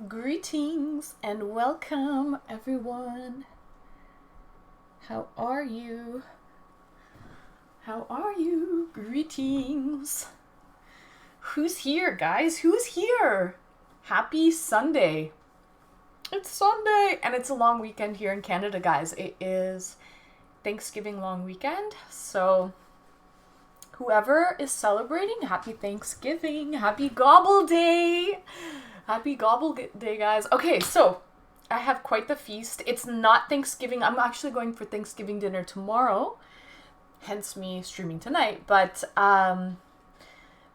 Greetings and welcome, everyone. How are you? How are you? Greetings. Who's here, guys? Who's here? Happy Sunday. It's Sunday, and it's a long weekend here in Canada, guys. It is Thanksgiving long weekend, so whoever is celebrating, happy Thanksgiving, happy Gobble Day. Happy Gobble Day, guys. Okay, so I have quite the feast. It's not Thanksgiving. I'm actually going for Thanksgiving dinner tomorrow, hence me streaming tonight. But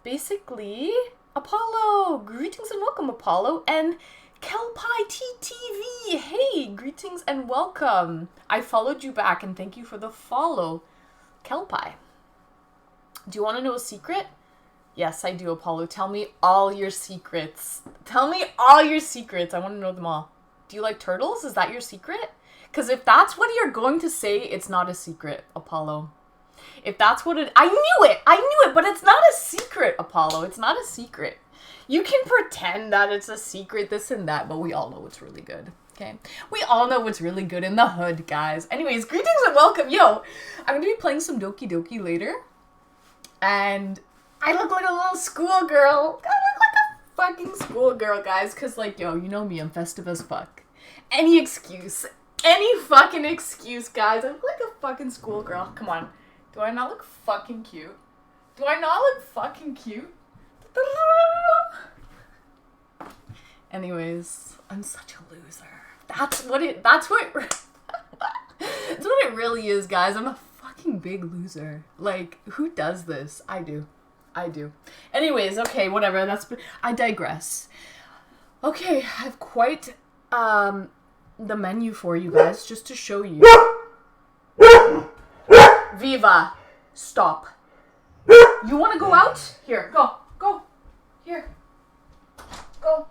basically, Apollo. Greetings and welcome, Apollo. And Kelpie TTV. Hey, greetings and welcome. I followed you back and thank you for the follow, Kelpie. Do you want to know a secret? Yes, I do, Apollo. Tell me all your secrets. Tell me all your secrets. I want to know them all. Do you like turtles? Is that your secret? Because if that's what you're going to say, it's not a secret, Apollo. If that's what it... I knew it, but it's not a secret, Apollo. It's not a secret. You can pretend that it's a secret, this and that, but we all know what's really good, okay? We all know what's really good in the hood, guys. Anyways, greetings and welcome. Yo, I'm going to be playing some Doki Doki later. And... I look like a little schoolgirl. I look like a fucking schoolgirl, guys. Because, like, yo, you know me. I'm festive as fuck. Any excuse. Any fucking excuse, guys. I look like a fucking schoolgirl. Come on. Do I not look fucking cute? Do I not look fucking cute? Anyways, I'm such a loser. That's what it really is, guys. I'm a fucking big loser. Like, who does this? I do. Anyways, okay, whatever. I digress. Okay, I have quite the menu for you guys just to show you. Viva, stop. You want to go out? Here, go. Here. Go.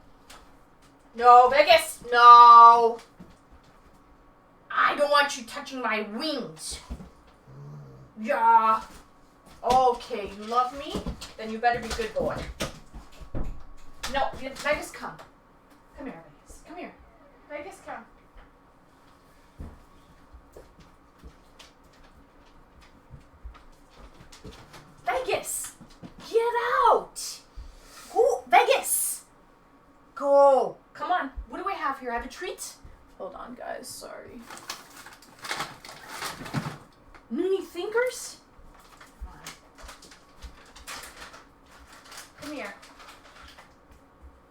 No, Vegas, no. I don't want you touching my wings. Yeah. Okay, you love me? Then you better be a good boy. No, Vegas, come. Come here, Vegas. Come here. Vegas, come. Vegas! Get out! Who? Vegas! Go! Come on. What do I have here? I have a treat? Hold on, guys. Sorry. Noonie Thinkers? Come here.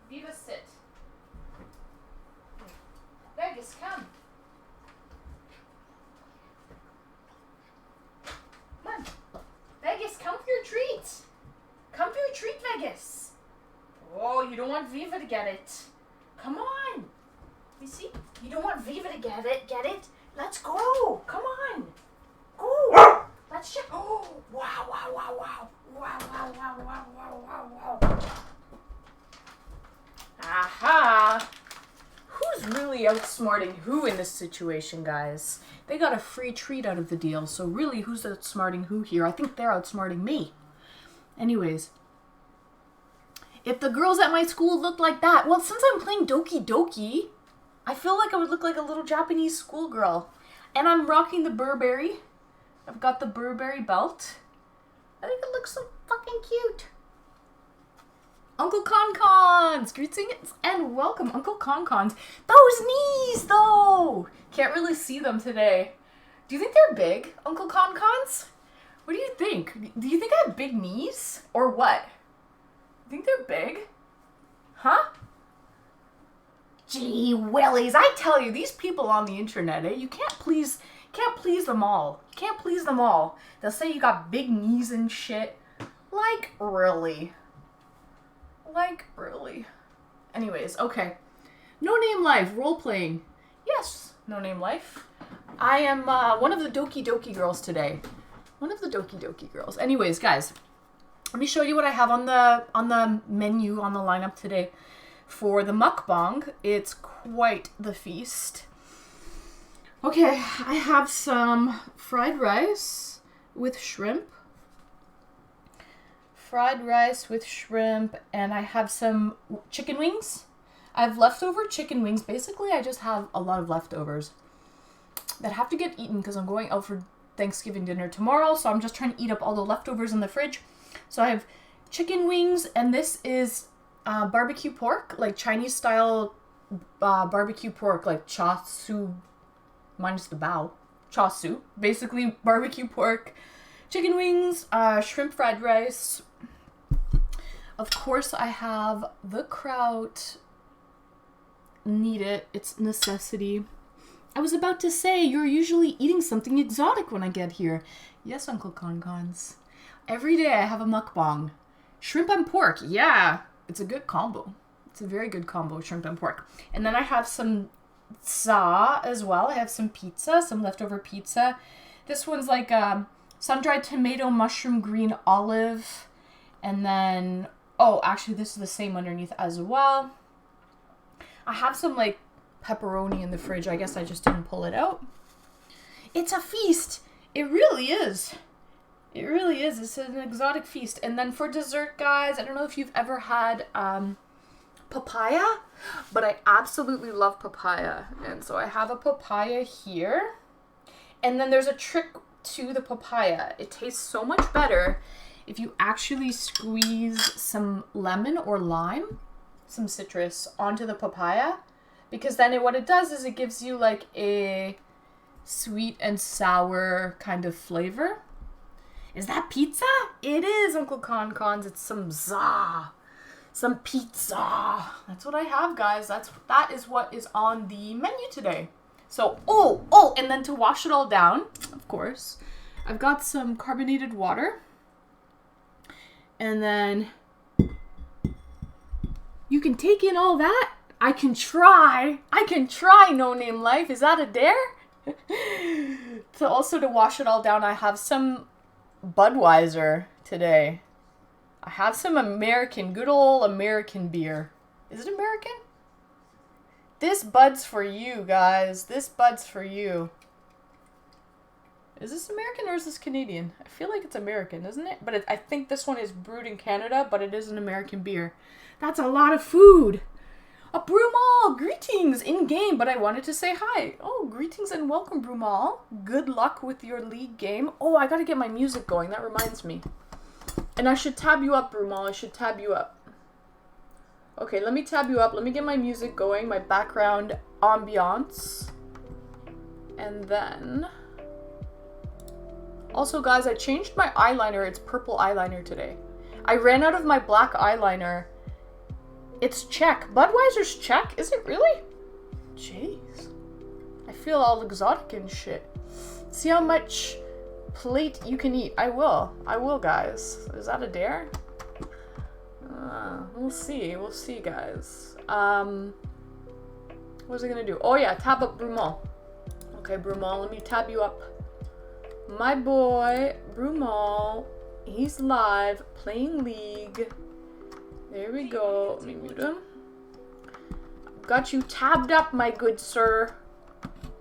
Viva, sit. Vegas, come. Come on. Vegas, come for your treat. Come for your treat, Vegas. Oh, you don't want Viva to get it. Come on. You see? You don't want Viva to get it. Get it? Let's go. Come on. Go. Let's check. Oh, wow. Aha! Who's really outsmarting who in this situation, guys? They got a free treat out of the deal, so really, who's outsmarting who here? I think they're outsmarting me. Anyways, if the girls at my school look like that, well, since I'm playing Doki Doki, I feel like I would look like a little Japanese schoolgirl. And I'm rocking the Burberry. I've got the Burberry belt. I think it looks so fucking cute. Uncle Con-Cons! Greetings and welcome, Uncle Con-Cons. Those knees, though! Can't really see them today. Do you think they're big, Uncle Con-Cons? What do you think? Do you think I have big knees? Or what? You think they're big? Huh? Gee willies, I tell you, these people on the internet, you can't please them all. You can't please them all. They'll say you got big knees and shit. Like, really? Anyways, okay. No Name Life, role-playing. Yes, No Name Life. I am one of the Doki Doki girls today. One of the Doki Doki girls. Anyways, guys, let me show you what I have on the menu, on the lineup today. For the mukbang, it's quite the feast. Okay, I have some fried rice with shrimp. Fried rice with shrimp, and I have some chicken wings. I have leftover chicken wings. Basically, I just have a lot of leftovers that have to get eaten because I'm going out for Thanksgiving dinner tomorrow. So I'm just trying to eat up all the leftovers in the fridge. So I have chicken wings, and this is barbecue pork, like Chinese style barbecue pork, like cha su, minus the bao, cha su. Basically, barbecue pork, chicken wings, shrimp fried rice. Of course, I have the kraut. Need it. It's necessity. I was about to say, you're usually eating something exotic when I get here. Yes, Uncle Concons. Every day I have a mukbang. Shrimp and pork. Yeah, it's a good combo. It's a very good combo, shrimp and pork. And then I have some za as well. I have some pizza, some leftover pizza. This one's like sun-dried tomato, mushroom, green olive. And then, oh, actually this is the same underneath as well. I have some like pepperoni in the fridge. I guess I just didn't pull it out. It's a feast. It really is. It really is. It's an exotic feast. And then for dessert, guys, I don't know if you've ever had papaya, but I absolutely love papaya. And so I have a papaya here. And then there's a trick to the papaya. It tastes so much better if you actually squeeze some lemon or lime, some citrus, onto the papaya. Because then what it does is it gives you like a sweet and sour kind of flavor. Is that pizza? It is, Uncle Concons. It's some za. Some pizza. That's what I have, guys. That is what is on the menu today. So, oh, and then to wash it all down, of course, I've got some carbonated water. And then you can take in all that. I can try, No Name Life. Is that a dare? So also to wash it all down, I have some Budweiser today. I have some American, good old American beer. Is it American? This Bud's for you, guys. This Bud's for you. Is this American or is this Canadian? I feel like it's American, isn't it? But I think this one is brewed in Canada, but it is an American beer. That's a lot of food. A Brumal, greetings in game, but I wanted to say hi. Oh, greetings and welcome, Brumal. Good luck with your league game. Oh, I gotta get my music going. That reminds me. And I should tab you up, Brumal. I should tab you up. Okay, let me tab you up. Let me get my music going, my background ambiance. And then... Also, guys, I changed my eyeliner. It's purple eyeliner today. I ran out of my black eyeliner. It's Czech. Budweiser's Czech? Is it really? Jeez. I feel all exotic and shit. See how much plate you can eat. I will. I will, guys. Is that a dare? We'll see. We'll see, guys. What was I gonna do? Oh, yeah. Tab up Brumal. Okay, Brumal. Let me tab you up. My boy, Brumal. He's live. Playing League. There we go. Let me mute him. Got you tabbed up, my good sir.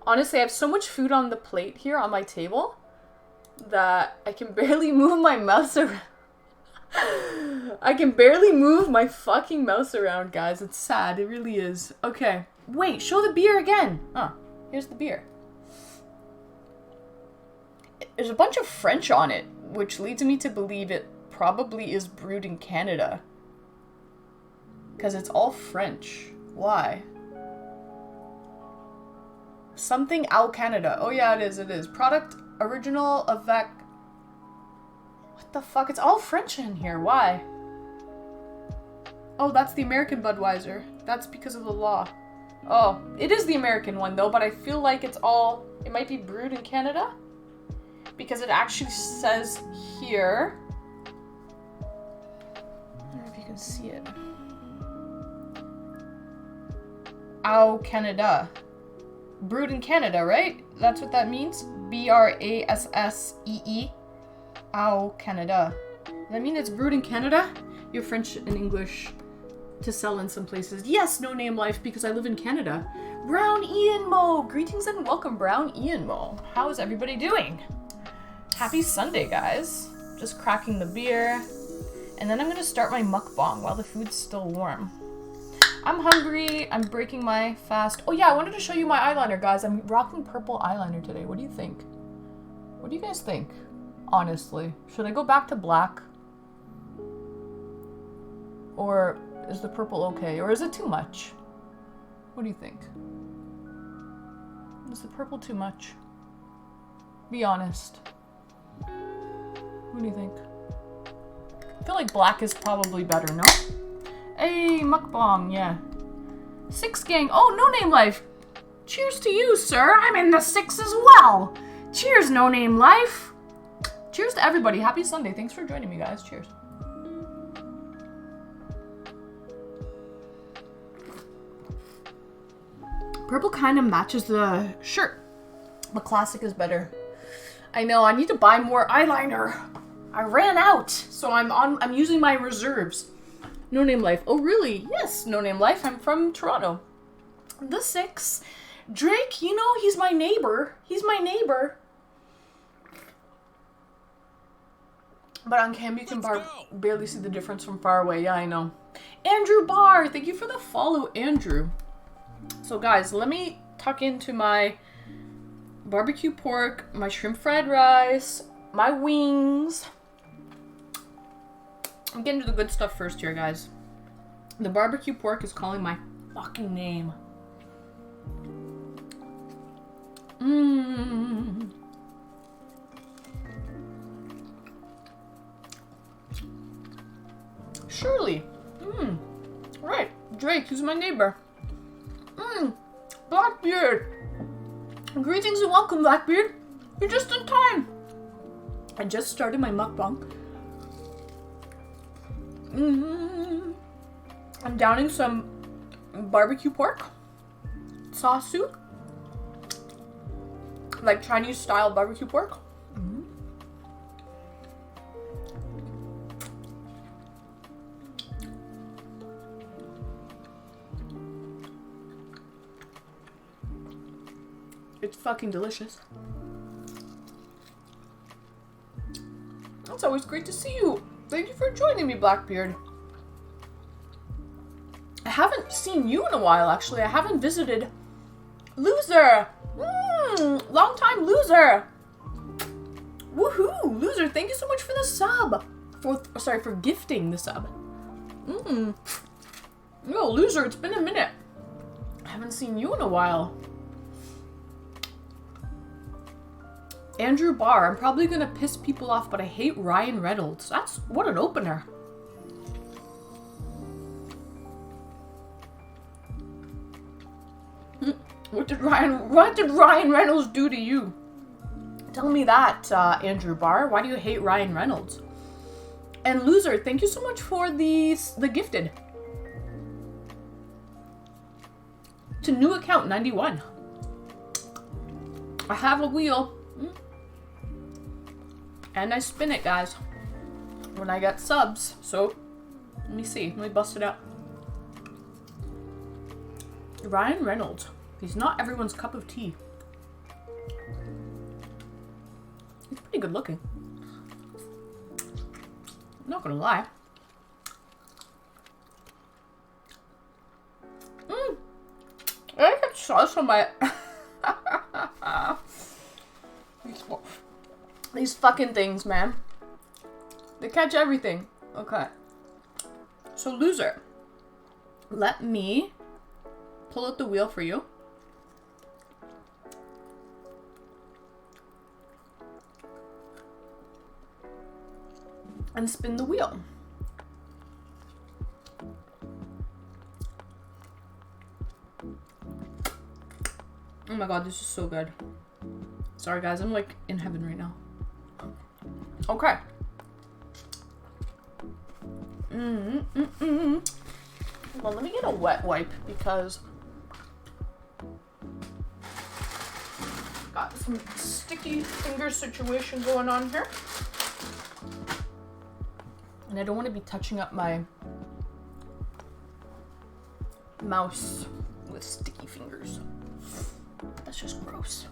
Honestly, I have so much food on the plate here on my table that I can barely move my mouse around. I can barely move my fucking mouse around, guys. It's sad. It really is. Okay. Wait, show the beer again. Oh, here's the beer. There's a bunch of French on it, which leads me to believe it probably is brewed in Canada. Because it's all French. Why? Something Au Canada. Oh yeah, it is, it is. Product original avec... What the fuck? It's all French in here. Why? Oh, that's the American Budweiser. That's because of the law. Oh, it is the American one though, but I feel like it's all... It might be brewed in Canada? Because it actually says here... I don't know if you can see it. Au Canada. Brewed in Canada, right? That's what that means? B-R-A-S-S-E-E. Au Canada. Does that mean it's brewed in Canada? You have French and English to sell in some places. Yes, No Name Life, because I live in Canada. Brown Ian Mo. Greetings and welcome, Brown Ian Mo. How is everybody doing? Happy Sunday, guys. Just cracking the beer. And then I'm going to start my mukbang while the food's still warm. I'm hungry. I'm breaking my fast. Oh yeah, I wanted to show you my eyeliner, guys. I'm rocking purple eyeliner today. What do you think? What do you guys think? Honestly, should I go back to black? Or is the purple okay? Or is it too much? What do you think? Is the purple too much? Be honest. What do you think? I feel like black is probably better, no? Hey, Mukbang, yeah. 6 gang. Oh, No Name Life. Cheers to you, sir. I'm in the 6 as well. Cheers, No Name Life. Cheers to everybody. Happy Sunday. Thanks for joining me, guys. Cheers. Purple kind of matches the shirt, but classic is better. I know. I need to buy more eyeliner. I ran out, so I'm using my reserves. No Name Life. Oh, really? Yes, No Name Life. I'm from Toronto. The 6. Drake, you know, he's my neighbor. He's my neighbor. But on cam, you can barely see the difference from far away. Yeah, I know. Andrew Barr, thank you for the follow, Andrew. So, guys, let me tuck into my barbecue pork, my shrimp fried rice, my wings. I'm getting to the good stuff first here, guys. The barbecue pork is calling my fucking name. Mmm. Shirley. Mmm. Right. Drake, who's my neighbor. Mmm. Blackbeard. Greetings and welcome, Blackbeard. You're just in time. I just started my mukbang. I'm downing some barbecue pork sauce soup, like Chinese style barbecue pork. It's fucking delicious. It's always great to see you. Thank you for joining me, Blackbeard. I haven't seen you in a while, actually. I haven't visited. Loser! Long time loser! Woohoo! Loser, thank you so much for the sub. For gifting the sub. No, Loser, it's been a minute. I haven't seen you in a while. Andrew Barr, I'm probably gonna piss people off, but I hate Ryan Reynolds. That's, what an opener. What did Ryan Reynolds do to you? Tell me that, Andrew Barr. Why do you hate Ryan Reynolds? And Loser, thank you so much for the gifted. To new account 91. I have a wheel. And I spin it, guys, when I get subs. So, let me see. Let me bust it out. Ryan Reynolds. He's not everyone's cup of tea. He's pretty good looking. I'm not gonna lie. I got sauce on my... These fucking things, man. They catch everything. Okay. So, Loser, let me pull out the wheel for you. And spin the wheel. Oh my god, this is so good. Sorry guys, I'm like in heaven right now. Okay. Well, let me get a wet wipe because got some sticky finger situation going on here. And I don't want to be touching up my mouse with sticky fingers. That's just gross.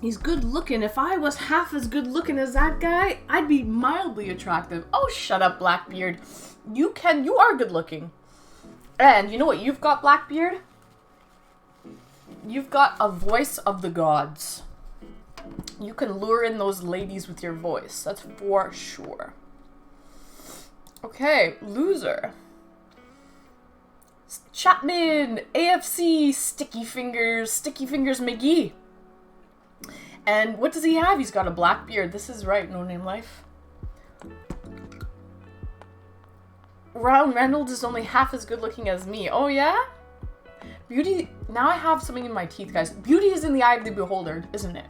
He's good looking. If I was half as good looking as that guy, I'd be mildly attractive. Oh, shut up, Blackbeard. You are good looking. And you know what you've got, Blackbeard? You've got a voice of the gods. You can lure in those ladies with your voice. That's for sure. Okay, loser. Chapman, AFC, Sticky Fingers McGee. And what does he have? He's got a black beard. This is right, No Name Life. Ron Reynolds is only half as good looking as me. Oh, yeah? Beauty... Now I have something in my teeth, guys. Beauty is in the eye of the beholder, isn't it?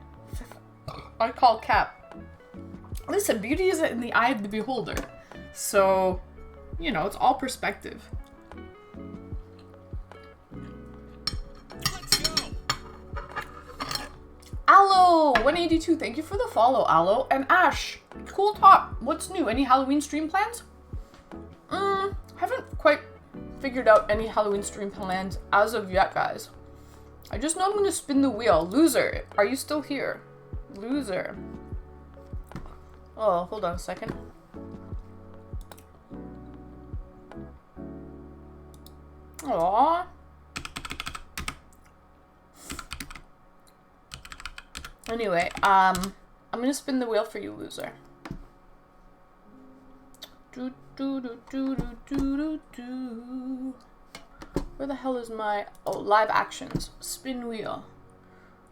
I call cap. Listen, beauty is in the eye of the beholder. So, you know, it's all perspective. Aloe 182, thank you for the follow, Aloe. And Ash, cool talk. What's new? Any Halloween stream plans? Haven't quite figured out any Halloween stream plans as of yet, guys. I just know I'm gonna spin the wheel. Loser, are you still here? Loser. Oh, hold on a second. Aww. Anyway, I'm gonna spin the wheel for you, loser. Where the hell is my... Oh, live actions. Spin wheel.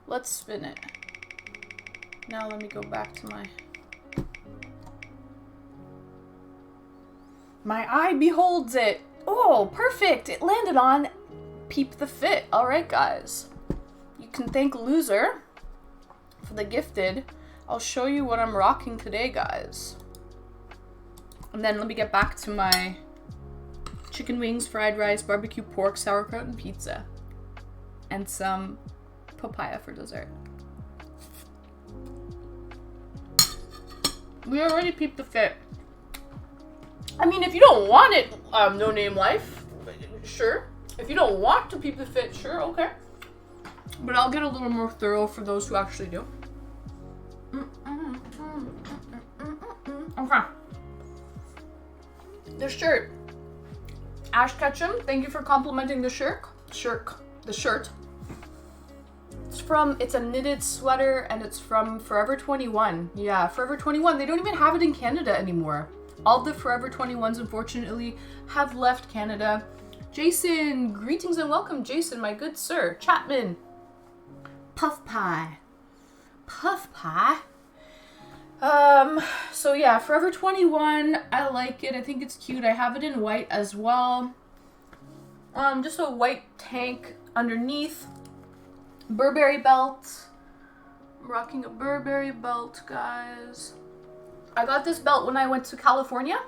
Let's spin it. Now let me go back to my... My eye beholds it. Oh, perfect. It landed on Peep the Fit. All right, guys. You can thank loser for the gifted. I'll show you what I'm rocking today, guys. And then let me get back to my chicken wings, fried rice, barbecue pork, sauerkraut, and pizza. And some papaya for dessert. We already peeped the fit. I mean, if you don't want it, No Name Life, sure. If you don't want to peep the fit, sure, okay. But I'll get a little more thorough for those who actually do. Okay. The shirt. Ash Ketchum, thank you for complimenting the shirt. The shirt. It's a knitted sweater and it's from Forever 21. Yeah, Forever 21. They don't even have it in Canada anymore. All the Forever 21s, unfortunately, have left Canada. Jason, greetings and welcome, Jason, my good sir. Chapman. Puff pie. Puff pie. So yeah, Forever 21, I like it. I think it's cute. I have it in white as well. Just a white tank underneath. Burberry belt. I'm rocking a Burberry belt, guys. I got this belt when I went to California.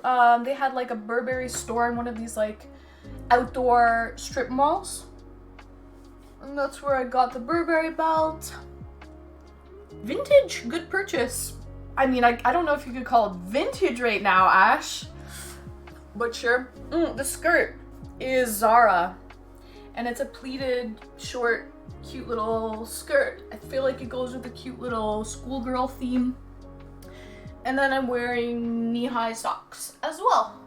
They had like a Burberry store in one of these like outdoor strip malls. And that's where I got the Burberry belt. Vintage, good purchase. I mean, I don't know if you could call it vintage right now, Ash. But sure. The skirt is Zara. And it's a pleated, short, cute little skirt. I feel like it goes with a cute little schoolgirl theme. And then I'm wearing knee-high socks as well.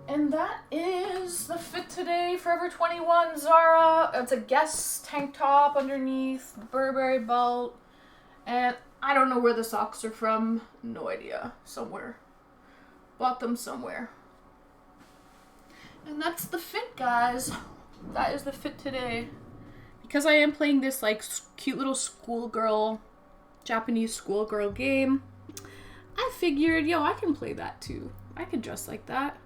And that is the fit today. Forever 21 Zara. It's a Guess tank top underneath, Burberry belt. And I don't know where the socks are from. No idea. Somewhere. Bought them somewhere. And that's the fit, guys. That is the fit today. Because I am playing this like cute little schoolgirl, Japanese schoolgirl game, I figured, yo, I can play that too. I can dress like that.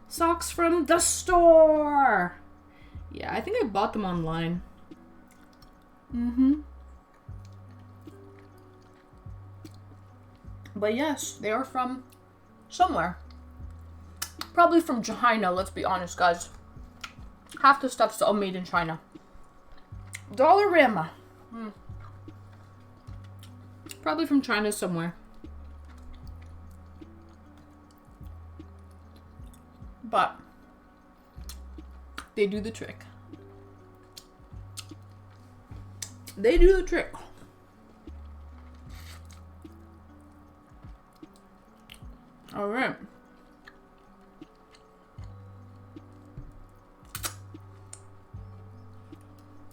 Socks from the store. Yeah, I think I bought them online. But yes, they are from somewhere. Probably from China, let's be honest, guys. Half the stuff's all made in China. Dollarama. Probably from China somewhere. But they do the trick. They do the trick. All right.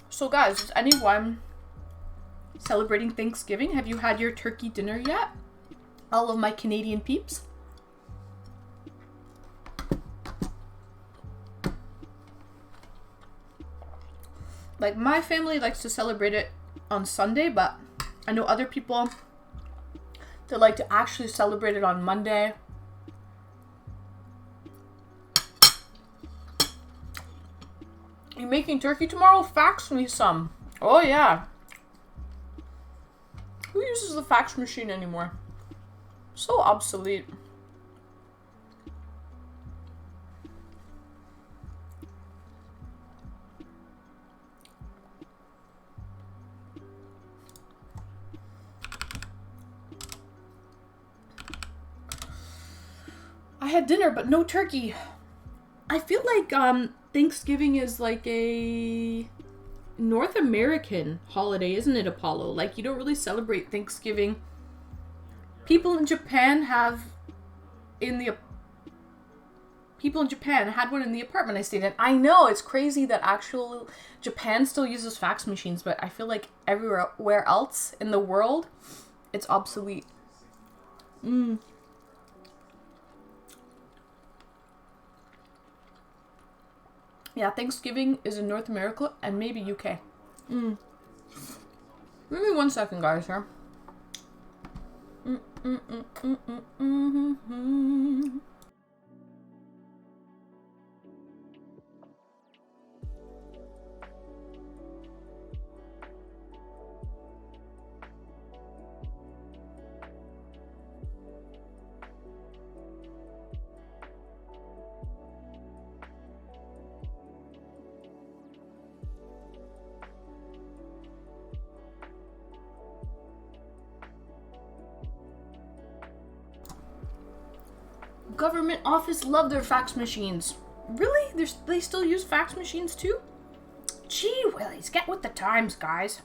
So guys, is anyone celebrating Thanksgiving? Have you had your turkey dinner yet? All of my Canadian peeps. Like, my family likes to celebrate it on Sunday, but I know other people that like to actually celebrate it on Monday. You making turkey tomorrow? Fax me some. Oh yeah. Who uses the fax machine anymore? So obsolete. I had dinner, but no turkey. I feel like Thanksgiving is like a North American holiday, isn't it, Apollo? Like, you don't really celebrate Thanksgiving. People in Japan had one in the apartment I stayed in. I know, it's crazy that actual Japan still uses fax machines, but I feel like everywhere else in the world, it's obsolete. Yeah, Thanksgiving is in North America and maybe UK. Give me 1 second, guys, here. Government office love their fax machines. Really? They still use fax machines too? Gee willies, get with the times, guys.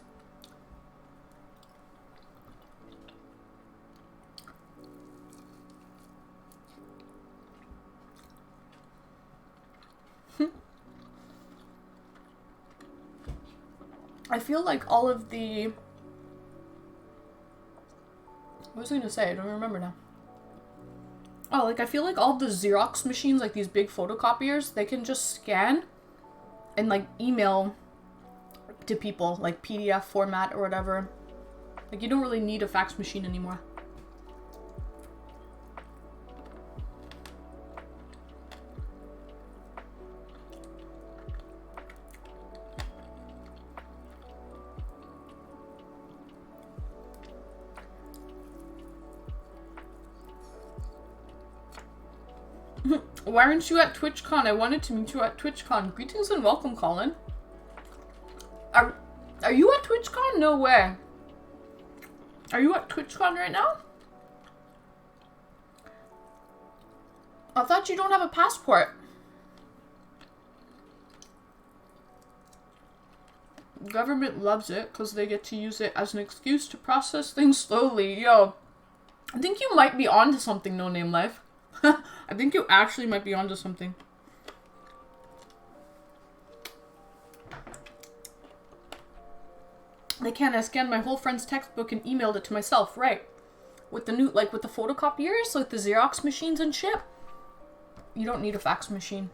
I feel like all of the... What was I gonna say? I don't remember now. Oh, like, I feel like all the Xerox machines, like these big photocopiers, they can just scan and, like, email to people, like PDF format or whatever. Like, you don't really need a fax machine anymore. Why aren't you at TwitchCon? I wanted to meet you at TwitchCon. Greetings and welcome, Colin. Are you at TwitchCon? No way. Are you at TwitchCon right now? I thought you don't have a passport. Government loves it because they get to use it as an excuse to process things slowly. Yo, I think you might be onto something, No Name Life. I think you actually might be onto something. They can. I scanned my whole friend's textbook and emailed it to myself. Right. With the new, like with the photocopiers, like the Xerox machines and shit. You don't need a fax machine.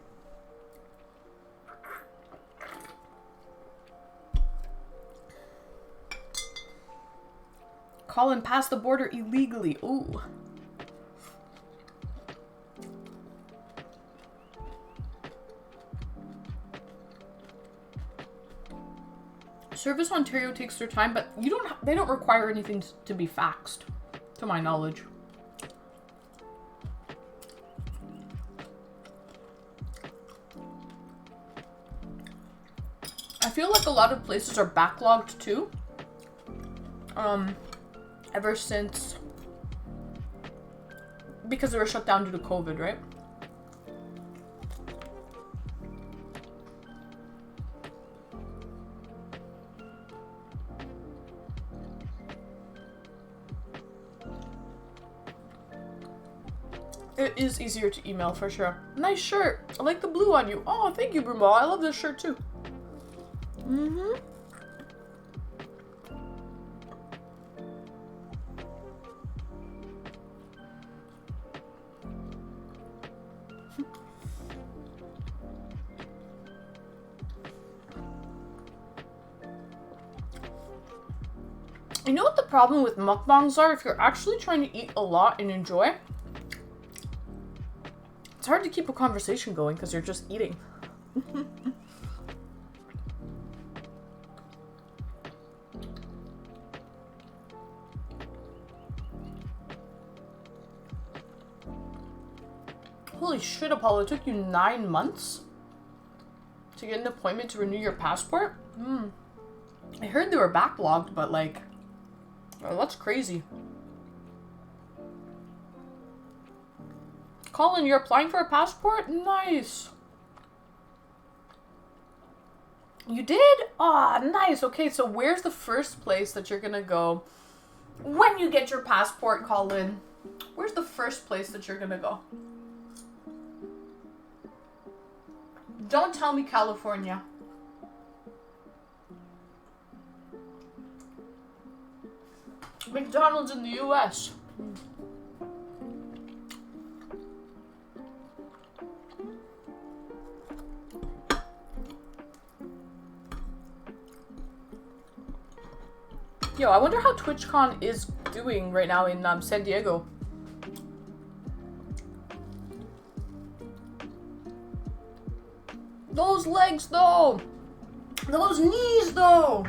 Colin passed the border illegally. Ooh. Service Ontario takes their time, but they don't require anything to be faxed, to my knowledge. I feel like a lot of places are backlogged too. Ever since, because they were shut down due to COVID, right? It is easier to email for sure. Nice shirt. I like the blue on you. Oh, thank you, Brumo. I love this shirt too. Mm-hmm. You know what the problem with mukbangs are? If you're actually trying to eat a lot and enjoy, it's hard to keep a conversation going because you're just eating. Holy shit, Apollo, it took you 9 months to get an appointment to renew your passport? I heard they were backlogged, but like, oh, that's crazy. Colin, you're applying for a passport? Nice. You did? Aw, nice. Okay, so where's the first place that you're gonna go when you get your passport, Colin? Where's the first place that you're gonna go? Don't tell me California. McDonald's in the US. Yo, I wonder how TwitchCon is doing right now in San Diego. Those legs, though. Those knees, though.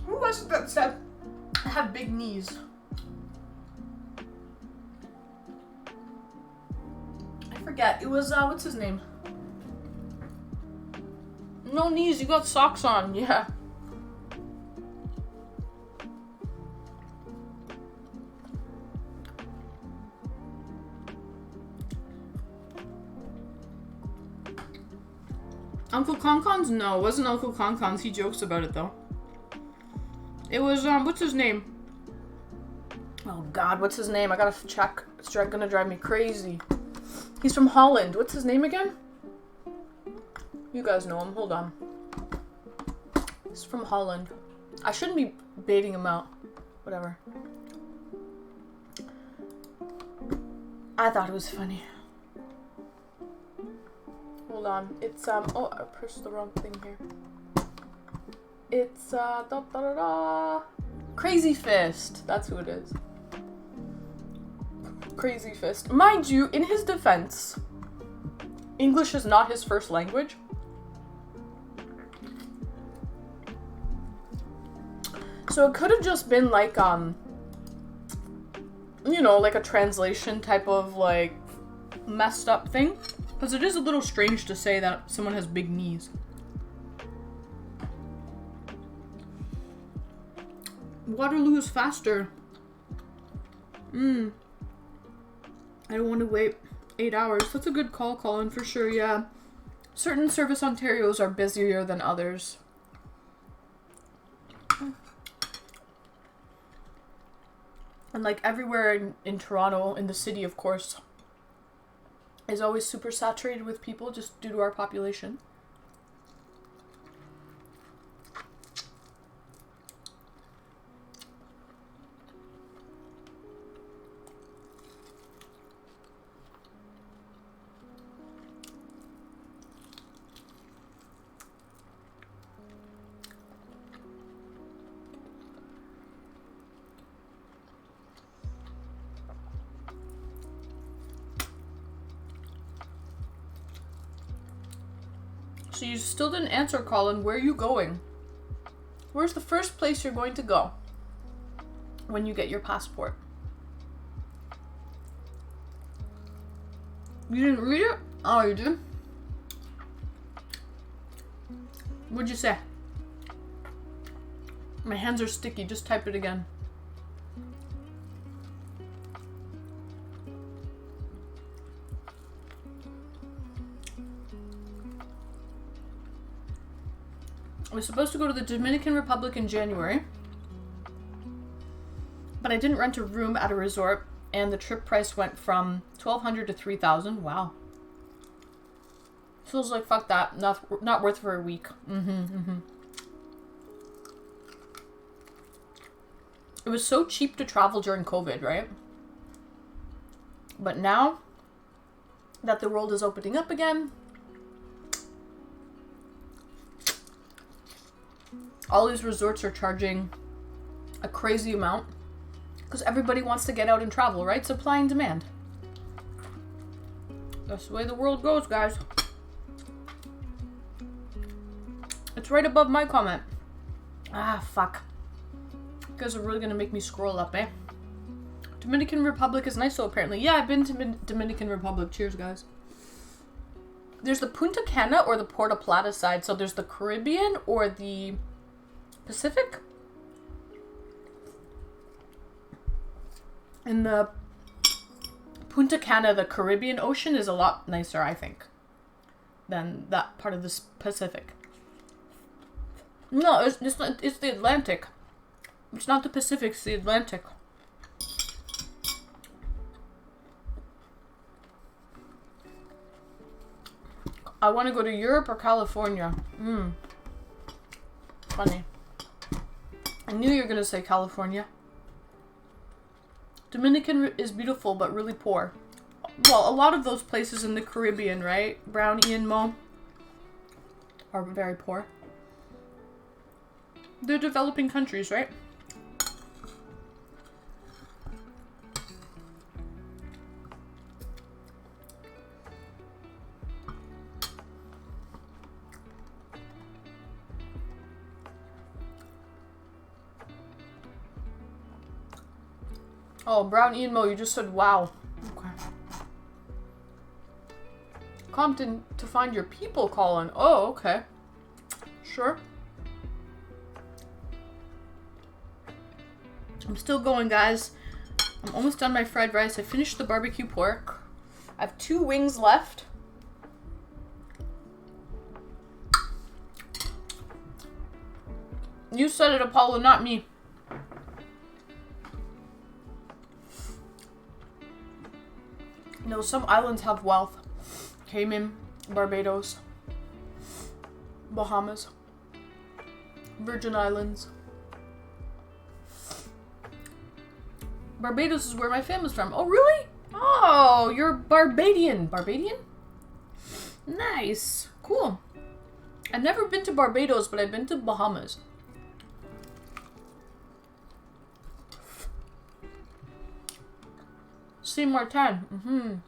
Who was it that said I have big knees? I forget. It was, what's his name? No knees, you got socks on. Yeah. Uncle Concon's? No, it wasn't Uncle Concon's. He jokes about it, though. It was, what's his name? Oh, God, what's his name? I gotta check. It's gonna drive me crazy. He's from Holland. What's his name again? You guys know him. Hold on. He's from Holland. I shouldn't be baiting him out. Whatever. I thought it was funny. Hold on. It's, oh, I pressed the wrong thing here. It's, Crazy Fist. That's who it is. Crazy Fist. Mind you, in his defense, English is not his first language. So it could have just been like, you know, like a translation type of, like, messed up thing. Because it is a little strange to say that someone has big knees. Waterloo is faster. I don't want to wait 8 hours. That's a good call, Colin, for sure, yeah. Certain Service Ontarios are busier than others. And like everywhere in Toronto, in the city, of course, is always super saturated with people just due to our population. So you still didn't answer, Colin. Where are you going? Where's the first place you're going to go when you get your passport? You didn't read it? Oh, you did? What'd you say? My hands are sticky. Just type it again. I was supposed to go to the Dominican Republic in January. But I didn't rent a room at a resort, and the trip price went from $1,200 to $3,000. Wow. Feels like fuck that. Not worth for a week. It was so cheap to travel during COVID, right? But now that the world is opening up again, all these resorts are charging a crazy amount because everybody wants to get out and travel, right? Supply and demand. That's the way the world goes, guys. It's right above my comment. Ah, fuck. You guys are really gonna make me scroll up, eh? Dominican Republic is nice, though, apparently. Yeah, I've been to Dominican Republic. Cheers, guys. There's the Punta Cana or the Puerto Plata side. So there's the Caribbean or the Pacific. In the Punta Cana, the Caribbean Ocean is a lot nicer, I think, than that part of the Pacific. No, it's not, it's the Atlantic. It's not the Pacific, it's the Atlantic. I want to go to Europe or California. Funny. I knew you were going to say California. Dominican is beautiful, but really poor. Well, a lot of those places in the Caribbean, right? Brown, Ian, Mo, are very poor. They're developing countries, right? Oh, Brown Ian Mo, you just said wow. Okay. Compton to find your people, Colin. Oh, okay. Sure. I'm still going, guys. I'm almost done my fried rice. I finished the barbecue pork. I have 2 wings left. You said it, Apollo, not me. No, some islands have wealth. Cayman, Barbados, Bahamas, Virgin Islands. Barbados is where my family's from. Oh, really? Oh, you're Barbadian. Barbadian? Nice. Cool. I've never been to Barbados, but I've been to Bahamas. Saint Martin.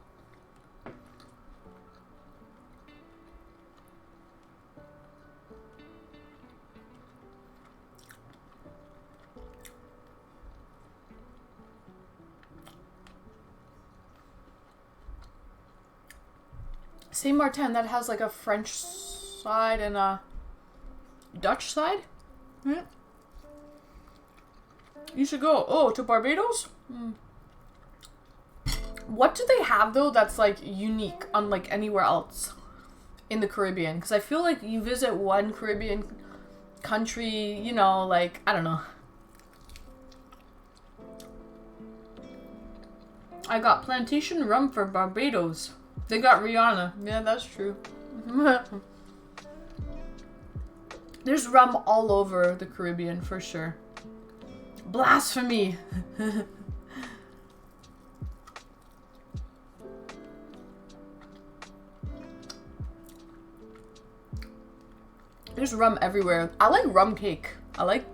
Saint Martin, that has like a French side and a Dutch side. Yeah. You should go. Oh, to Barbados? What do they have, though, that's, like, unique, unlike anywhere else in the Caribbean? Because I feel like you visit one Caribbean country, you know, like, I don't know. I got plantation rum for Barbados. They got Rihanna. Yeah, that's true. There's rum all over the Caribbean, for sure. Blasphemy! There's rum everywhere. I like rum cake. I like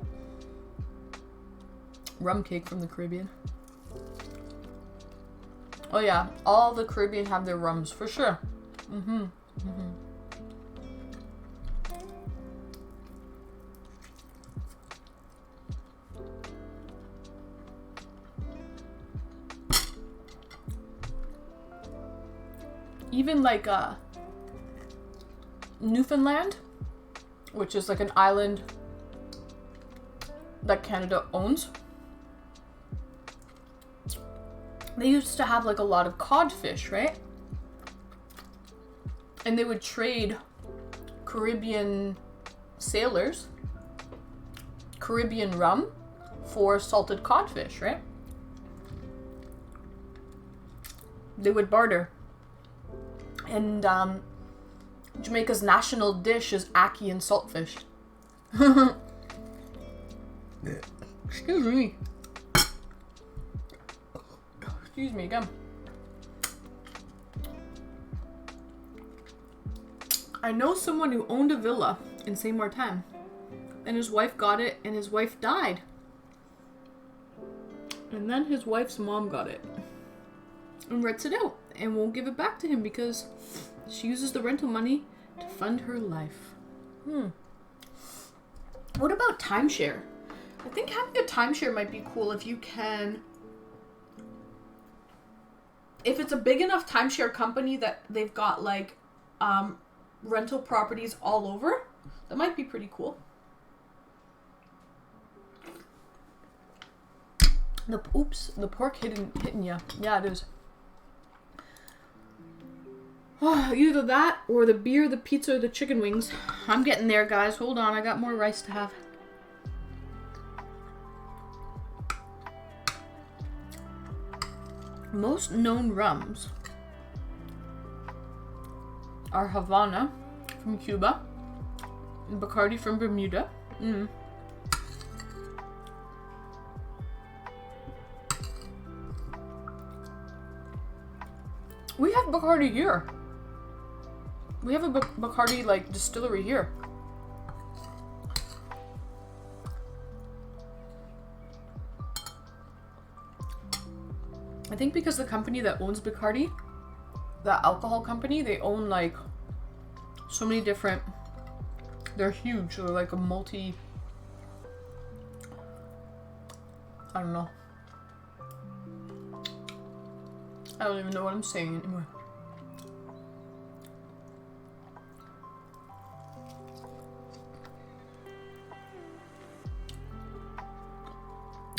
rum cake from the Caribbean. Oh yeah, all the Caribbean have their rums, for sure. Even like Newfoundland, which is like an island that Canada owns. They used to have like a lot of codfish, right? And they would trade Caribbean sailors Caribbean rum for salted codfish, right? They would barter. And Jamaica's national dish is ackee and saltfish. Excuse me. Excuse me again. I know someone who owned a villa in Saint Martin, and his wife got it, and his wife died. And then his wife's mom got it and rents it out and won't give it back to him because she uses the rental money to fund her life. What about timeshare? I think having a timeshare might be cool if you can... If it's a big enough timeshare company that they've got, like, rental properties all over, that might be pretty cool. The pork hitting ya. Yeah, it is. Oh, either that or the beer, the pizza, or the chicken wings. I'm getting there, guys. Hold on, I got more rice to have. Most known rums are Havana from Cuba and Bacardi from Bermuda. We have Bacardi here. We have a Bacardi, like, distillery here. I think because the company that owns Bacardi, the alcohol company, they own, like, so many different... They're huge. They're like a multi... I don't know. I don't even know what I'm saying anymore.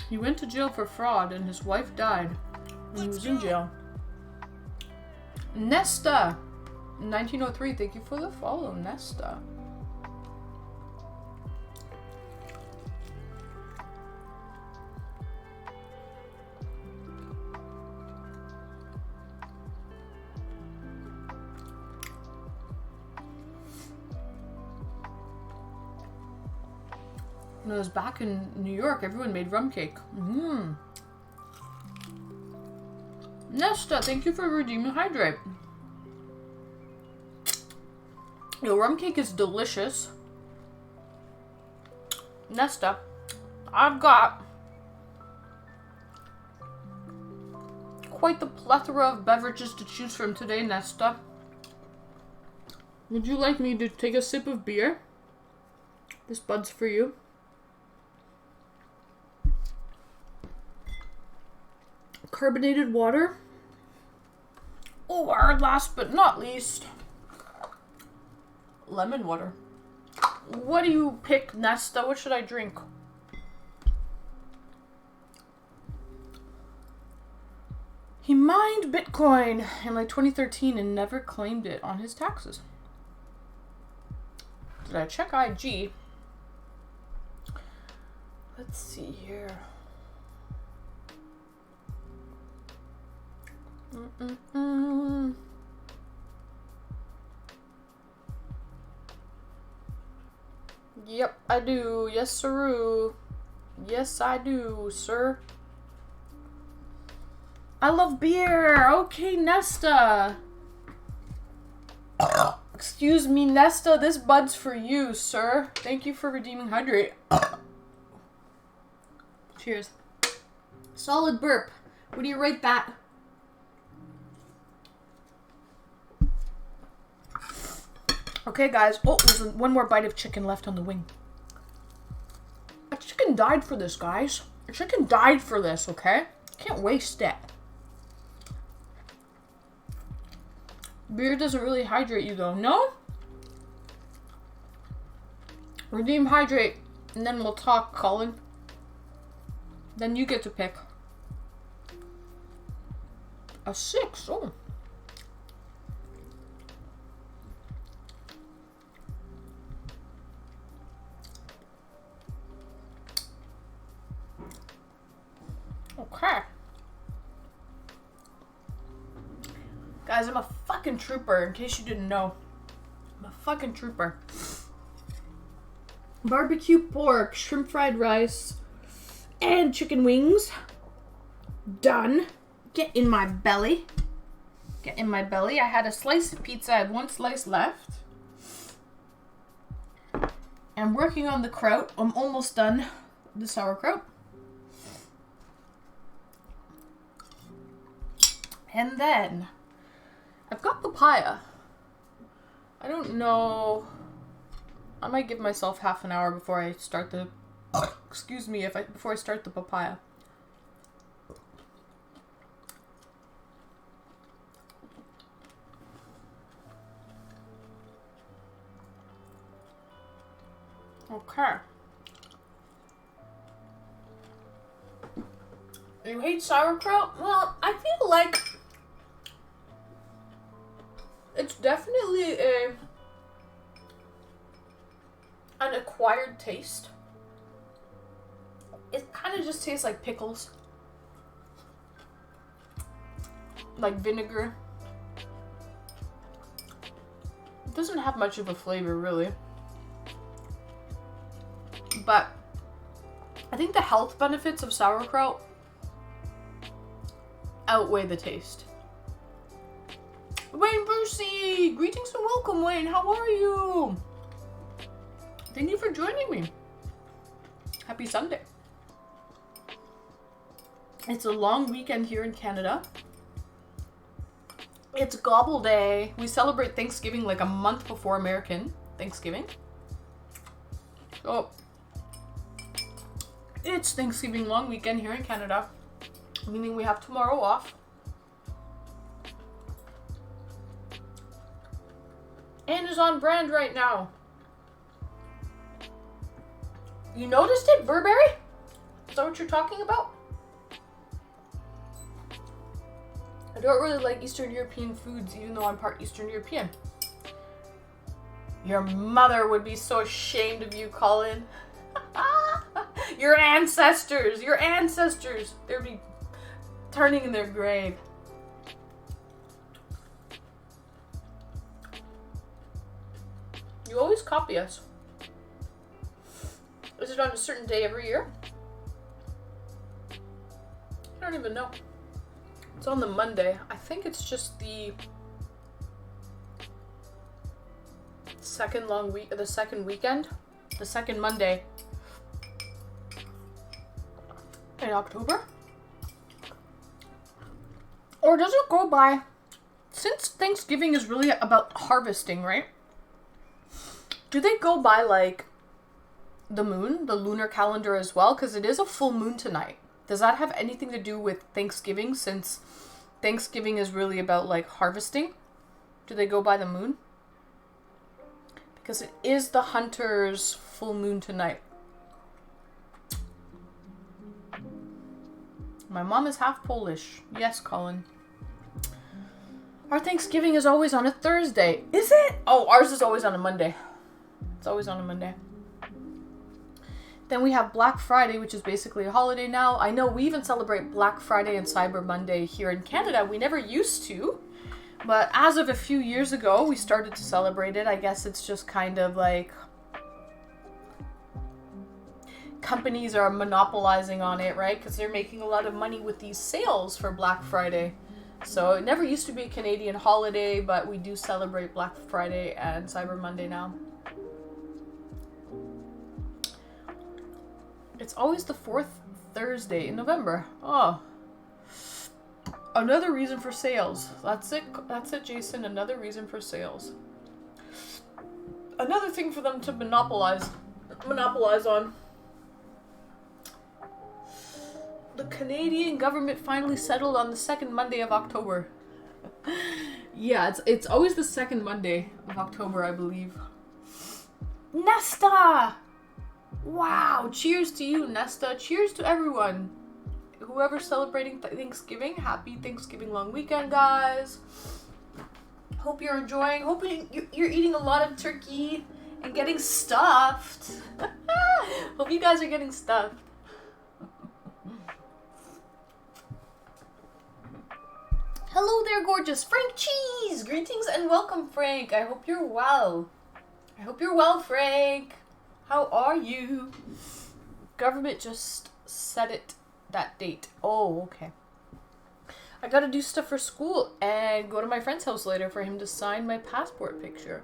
He went to jail for fraud and his wife died when he was in jail. Nesta! 1903, thank you for the follow, Nesta. When I was back in New York, everyone made rum cake. Nesta, thank you for redeeming Hydrate. Yo, rum cake is delicious. Nesta, I've got quite the plethora of beverages to choose from today, Nesta. Would you like me to take a sip of beer? This bud's for you. Carbonated water. Or last but not least, lemon water. What do you pick, Nesta? What should I drink? He mined Bitcoin in like 2013 and never claimed it on his taxes. Did I check IG? Let's see here. Yep, I do. Yes, sirroo. Yes, I do, sir. I love beer. Okay, Nesta. Excuse me, Nesta. This bud's for you, sir. Thank you for redeeming Hydrate. Cheers. Solid burp. What do you rate that? Okay, guys. Oh, there's one more bite of chicken left on the wing. A chicken died for this, guys. A chicken died for this, okay? Can't waste it. Beer doesn't really hydrate you, though. No? Redeem Hydrate, and then we'll talk, Colin. Then you get to pick. A 6. Oh. Okay. Guys, I'm a fucking trooper, in case you didn't know. I'm a fucking trooper. Barbecue pork, shrimp fried rice, and chicken wings. Done. Get in my belly. Get in my belly. I had a slice of pizza. I had one slice left. I'm working on the kraut. I'm almost done the sauerkraut. And then I've got papaya. I don't know. I might give myself half an hour before I start the excuse me, before I start the papaya. Okay. You hate sauerkraut? Well, I feel like it's definitely an acquired taste. It kind of just tastes like pickles. Like vinegar. It doesn't have much of a flavor, really. But I think the health benefits of sauerkraut outweigh the taste. Wayne Brucey! Greetings and welcome, Wayne. How are you? Thank you for joining me. Happy Sunday. It's a long weekend here in Canada. It's Gobble Day. We celebrate Thanksgiving like a month before American Thanksgiving. So, it's Thanksgiving long weekend here in Canada, meaning we have tomorrow off. And is on brand right now. You noticed it, Burberry? Is that what you're talking about? I don't really like Eastern European foods, even though I'm part Eastern European. Your mother would be so ashamed of you, Colin. Your ancestors. They'd be turning in their grave. You always copy us. Is it on a certain day every year? I don't even know. It's on the Monday. I think it's just the second weekend, the second Monday in October. Or does it go by, since Thanksgiving is really about harvesting, right? Do they go by like the moon, the lunar calendar as well? Because it is a full moon tonight. Does that have anything to do with Thanksgiving, since Thanksgiving is really about like harvesting? Do they go by the moon? Because it is the hunter's full moon tonight. My mom is half Polish. Yes, Colin. Our Thanksgiving is always on a Thursday. Is it? Oh, ours is always on a Monday. It's always on a Monday. Then we have Black Friday, which is basically a holiday now. I know we even celebrate Black Friday and Cyber Monday here in Canada. We never used to. But as of a few years ago, we started to celebrate it. I guess it's just kind of like companies are monopolizing on it, right? Because they're making a lot of money with these sales for Black Friday. So it never used to be a Canadian holiday, but we do celebrate Black Friday and Cyber Monday now. It's always the fourth Thursday in November. Oh. Another reason for sales. That's it, Jason. Another reason for sales. Another thing for them to monopolize on. The Canadian government finally settled on the second Monday of October. Yeah, it's always the second Monday of October, I believe. Nesta! Wow, cheers to you, Nesta. Cheers to everyone. Whoever's celebrating Thanksgiving, happy Thanksgiving long weekend, guys. Hope you're enjoying. Hope you're eating a lot of turkey and getting stuffed. Hope you guys are getting stuffed. Hello there, gorgeous. Frank Cheese! Greetings and welcome, Frank. I hope you're well. I hope you're well, Frank. How are you? Government just set it, that date. Oh, okay. I gotta do stuff for school and go to my friend's house later for him to sign my passport picture.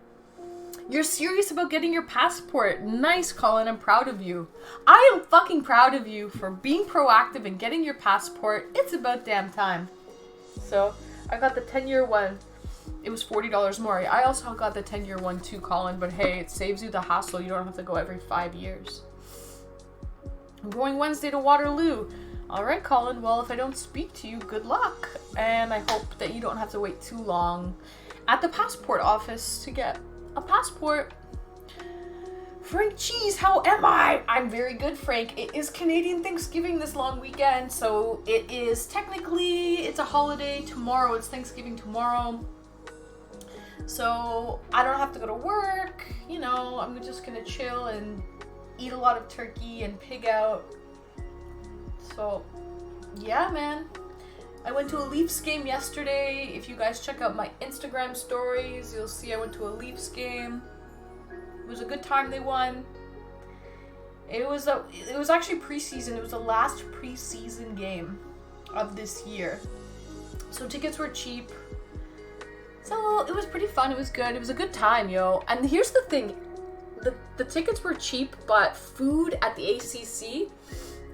You're serious about getting your passport. Nice, Colin. I'm proud of you. I am fucking proud of you for being proactive and getting your passport. It's about damn time. So, I got the 10-year one. It was $40 more. I also got the 10-year one too, Colin. But hey, it saves you the hassle. You don't have to go every 5 years. I'm going Wednesday to Waterloo. Alright, Colin. Well, if I don't speak to you, good luck. And I hope that you don't have to wait too long at the passport office to get a passport. Frank Cheese, how am I? I'm very good, Frank. It is Canadian Thanksgiving this long weekend, so it is technically, it's a holiday tomorrow. It's Thanksgiving tomorrow. So I don't have to go to work. You know, I'm just gonna chill and eat a lot of turkey and pig out. So yeah, man. I went to a Leafs game yesterday. If you guys check out my Instagram stories, you'll see I went to a Leafs game. It was a good time. They won. It was actually preseason. It was the last preseason game of this year. So tickets were cheap. So it was pretty fun. It was good. It was a good time, yo. And here's the thing. The tickets were cheap, but food at the ACC,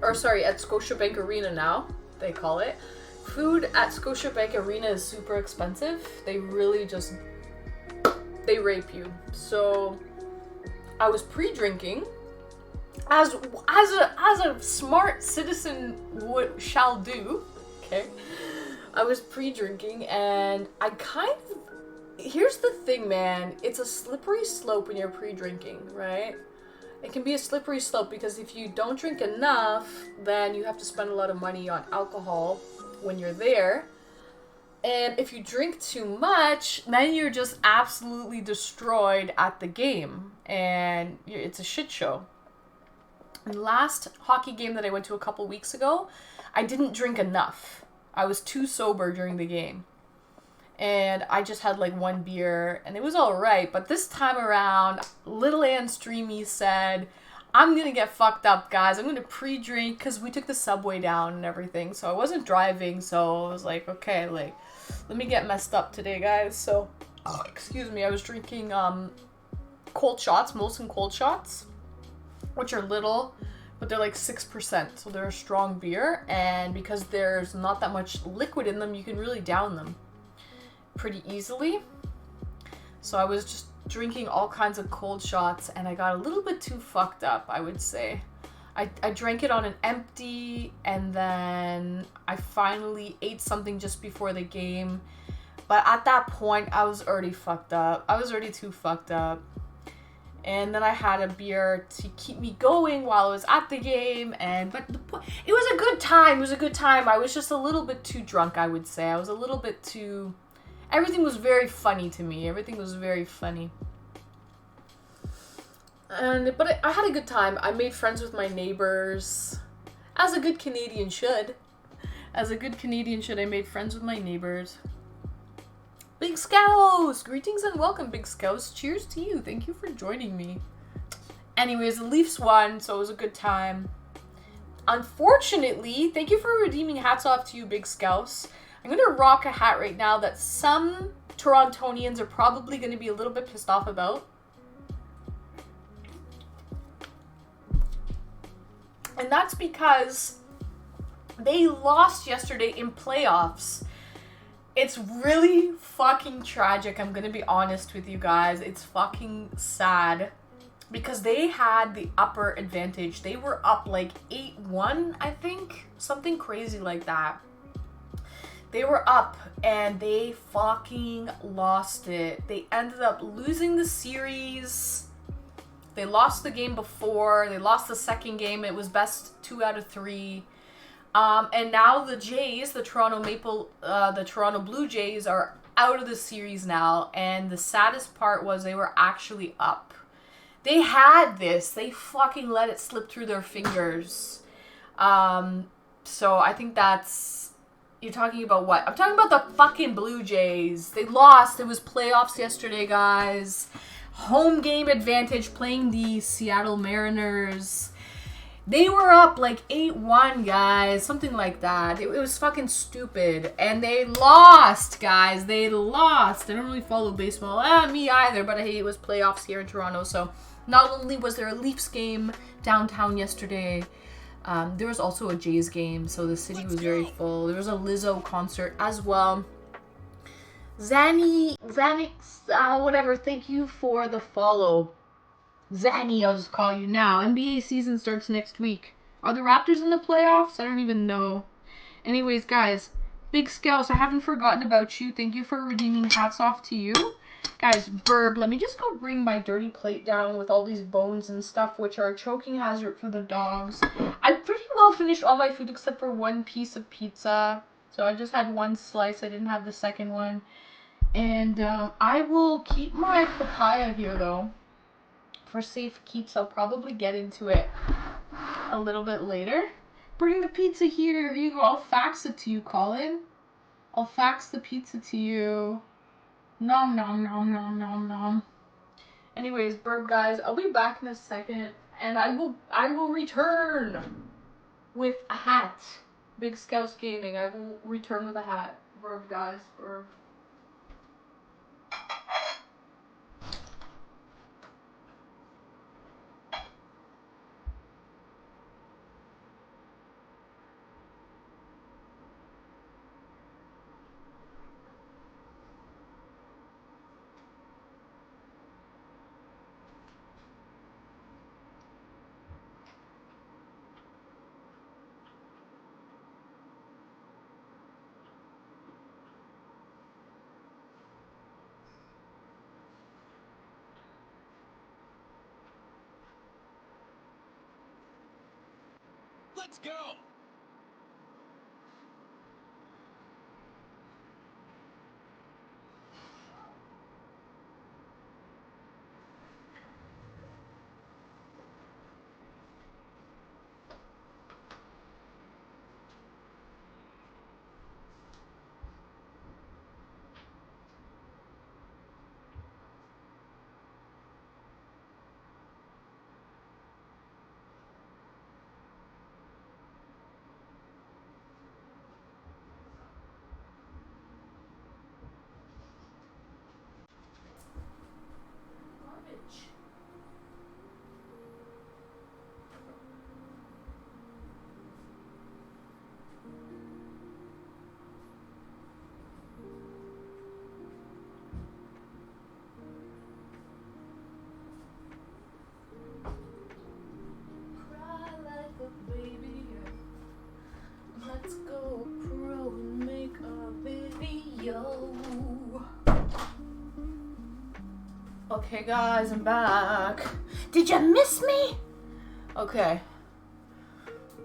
or sorry, at Scotiabank Arena now, they call it. Food at Scotiabank Arena is super expensive. They really just, they rape you. So I was pre-drinking, as a smart citizen shall do. Okay, I was pre-drinking, and I kind of, here's the thing, man. It's a slippery slope when you're pre-drinking, right? It can be a slippery slope because if you don't drink enough, then you have to spend a lot of money on alcohol when you're there. And if you drink too much, then you're just absolutely destroyed at the game. And it's a shit show. And the last hockey game that I went to a couple weeks ago, I didn't drink enough. I was too sober during the game. And I just had like one beer and it was alright. But this time around, Little Ann Streamy said, I'm gonna get fucked up, guys. I'm gonna pre-drink because we took the subway down and everything. So I wasn't driving, so I was like, okay, like, let me get messed up today, guys. So, excuse me, I was drinking cold shots, Molson cold shots, which are little, but they're like 6%. So they're a strong beer, and because there's not that much liquid in them, you can really down them pretty easily. So I was just drinking all kinds of cold shots, and I got a little bit too fucked up, I would say. I drank it on an empty, and then I finally ate something just before the game. But at that point, I was already fucked up. I was already too fucked up. And then I had a beer to keep me going while I was at the game. But it was a good time. It was a good time. I was just a little bit too drunk, I would say. I was a little bit too... Everything was very funny to me. Everything was very funny. But I had a good time. I made friends with my neighbors. As a good Canadian should. As a good Canadian should, I made friends with my neighbors. Big Scouse! Greetings and welcome, Big Scouse. Cheers to you. Thank you for joining me. Anyways, the Leafs won, so it was a good time. Unfortunately, thank you for redeeming. Hats off to you, Big Scouse. I'm going to rock a hat right now that some Torontonians are probably going to be a little bit pissed off about. And that's because they lost yesterday in playoffs. It's really fucking tragic. I'm going to be honest with you guys. It's fucking sad. Because they had the upper advantage. They were up like 8-1, I think. Something crazy like that. They were up and they fucking lost it. They ended up losing the series. They lost the game before. They lost the second game. It was best 2 out of 3. And now the Jays, the Toronto Blue Jays are out of the series now. And the saddest part was they were actually up. They had this. They fucking let it slip through their fingers. So I think that's You're talking about what? I'm talking about the fucking Blue Jays. They lost. It was playoffs yesterday, guys. Home game advantage playing the Seattle Mariners. They were up like 8-1, guys. Something like that. It was fucking stupid. And they lost, guys. They lost. I don't really follow baseball. Me either. But hey, it was playoffs here in Toronto. So not only was there a Leafs game downtown yesterday, there was also a Jays game, so the city was very full. There was a Lizzo concert as well. Xanix, whatever, thank you for the follow. Zanny, I'll just call you now. NBA season starts next week. Are the Raptors in the playoffs? I don't even know. Anyways, guys, Big Scouse, I haven't forgotten about you. Thank you for redeeming. Hats off to you. Guys, Burb, let me just go bring my dirty plate down with all these bones and stuff, which are a choking hazard for the dogs. I pretty well finished all my food except for one piece of pizza. So I just had one slice. I didn't have the second one. And I will keep my papaya here, though, for safe keeps. I'll probably get into it a little bit later. Bring the pizza here. Here you go. I'll fax it to you, Colin. I'll fax the pizza to you. Nom nom nom nom nom nom. Anyways, Burb guys, I'll be back in a second, and I will return with a hat. Big Scouts Gaming, I will return with a hat. Burb guys, Burb. Let's go! Let's go pro and make a video. Okay guys, I'm back. Did you miss me? Okay.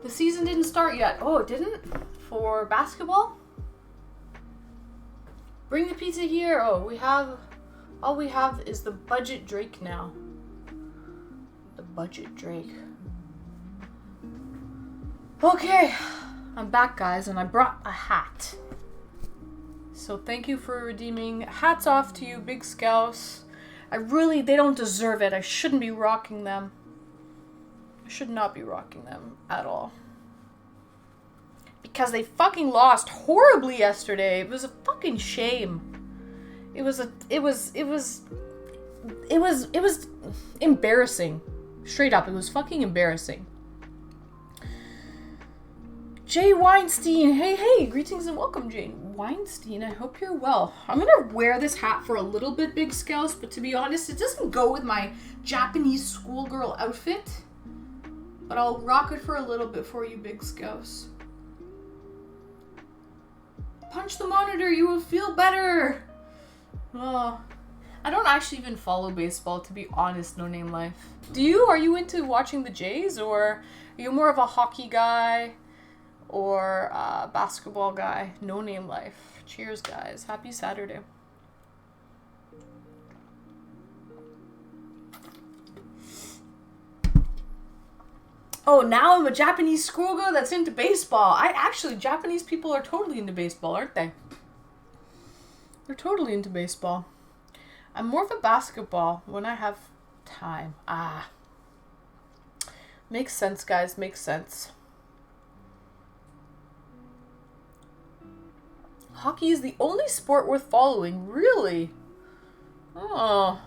The season didn't start yet. Oh, it didn't? For basketball? Bring the pizza here. Oh, all we have is the budget Drake now. The budget Drake. Okay. I'm back, guys, and I brought a hat. So thank you for redeeming. Hats off to you, Big Scouse. They don't deserve it. I shouldn't be rocking them. I should not be rocking them at all. Because they fucking lost horribly yesterday. It was a fucking shame. It was embarrassing. Straight up, it was fucking embarrassing. Jay Weinstein, hey, greetings and welcome, Jane Weinstein. I hope you're well. I'm gonna wear this hat for a little bit, Big Scouse, but to be honest, it doesn't go with my Japanese schoolgirl outfit. But I'll rock it for a little bit for you, Big Scouse. Punch the monitor, you will feel better. Oh, I don't actually even follow baseball, to be honest, No Name Life. Do you? Are you into watching the Jays, or are you more of a hockey guy? Or basketball guy? No Name Life. Cheers, guys. Happy Saturday. Oh, now I'm a Japanese schoolgirl that's into baseball. Japanese people are totally into baseball, aren't they? They're totally into baseball. I'm more of a basketball when I have time. Makes sense, guys. Makes sense. Hockey is the only sport worth following. Really? Oh.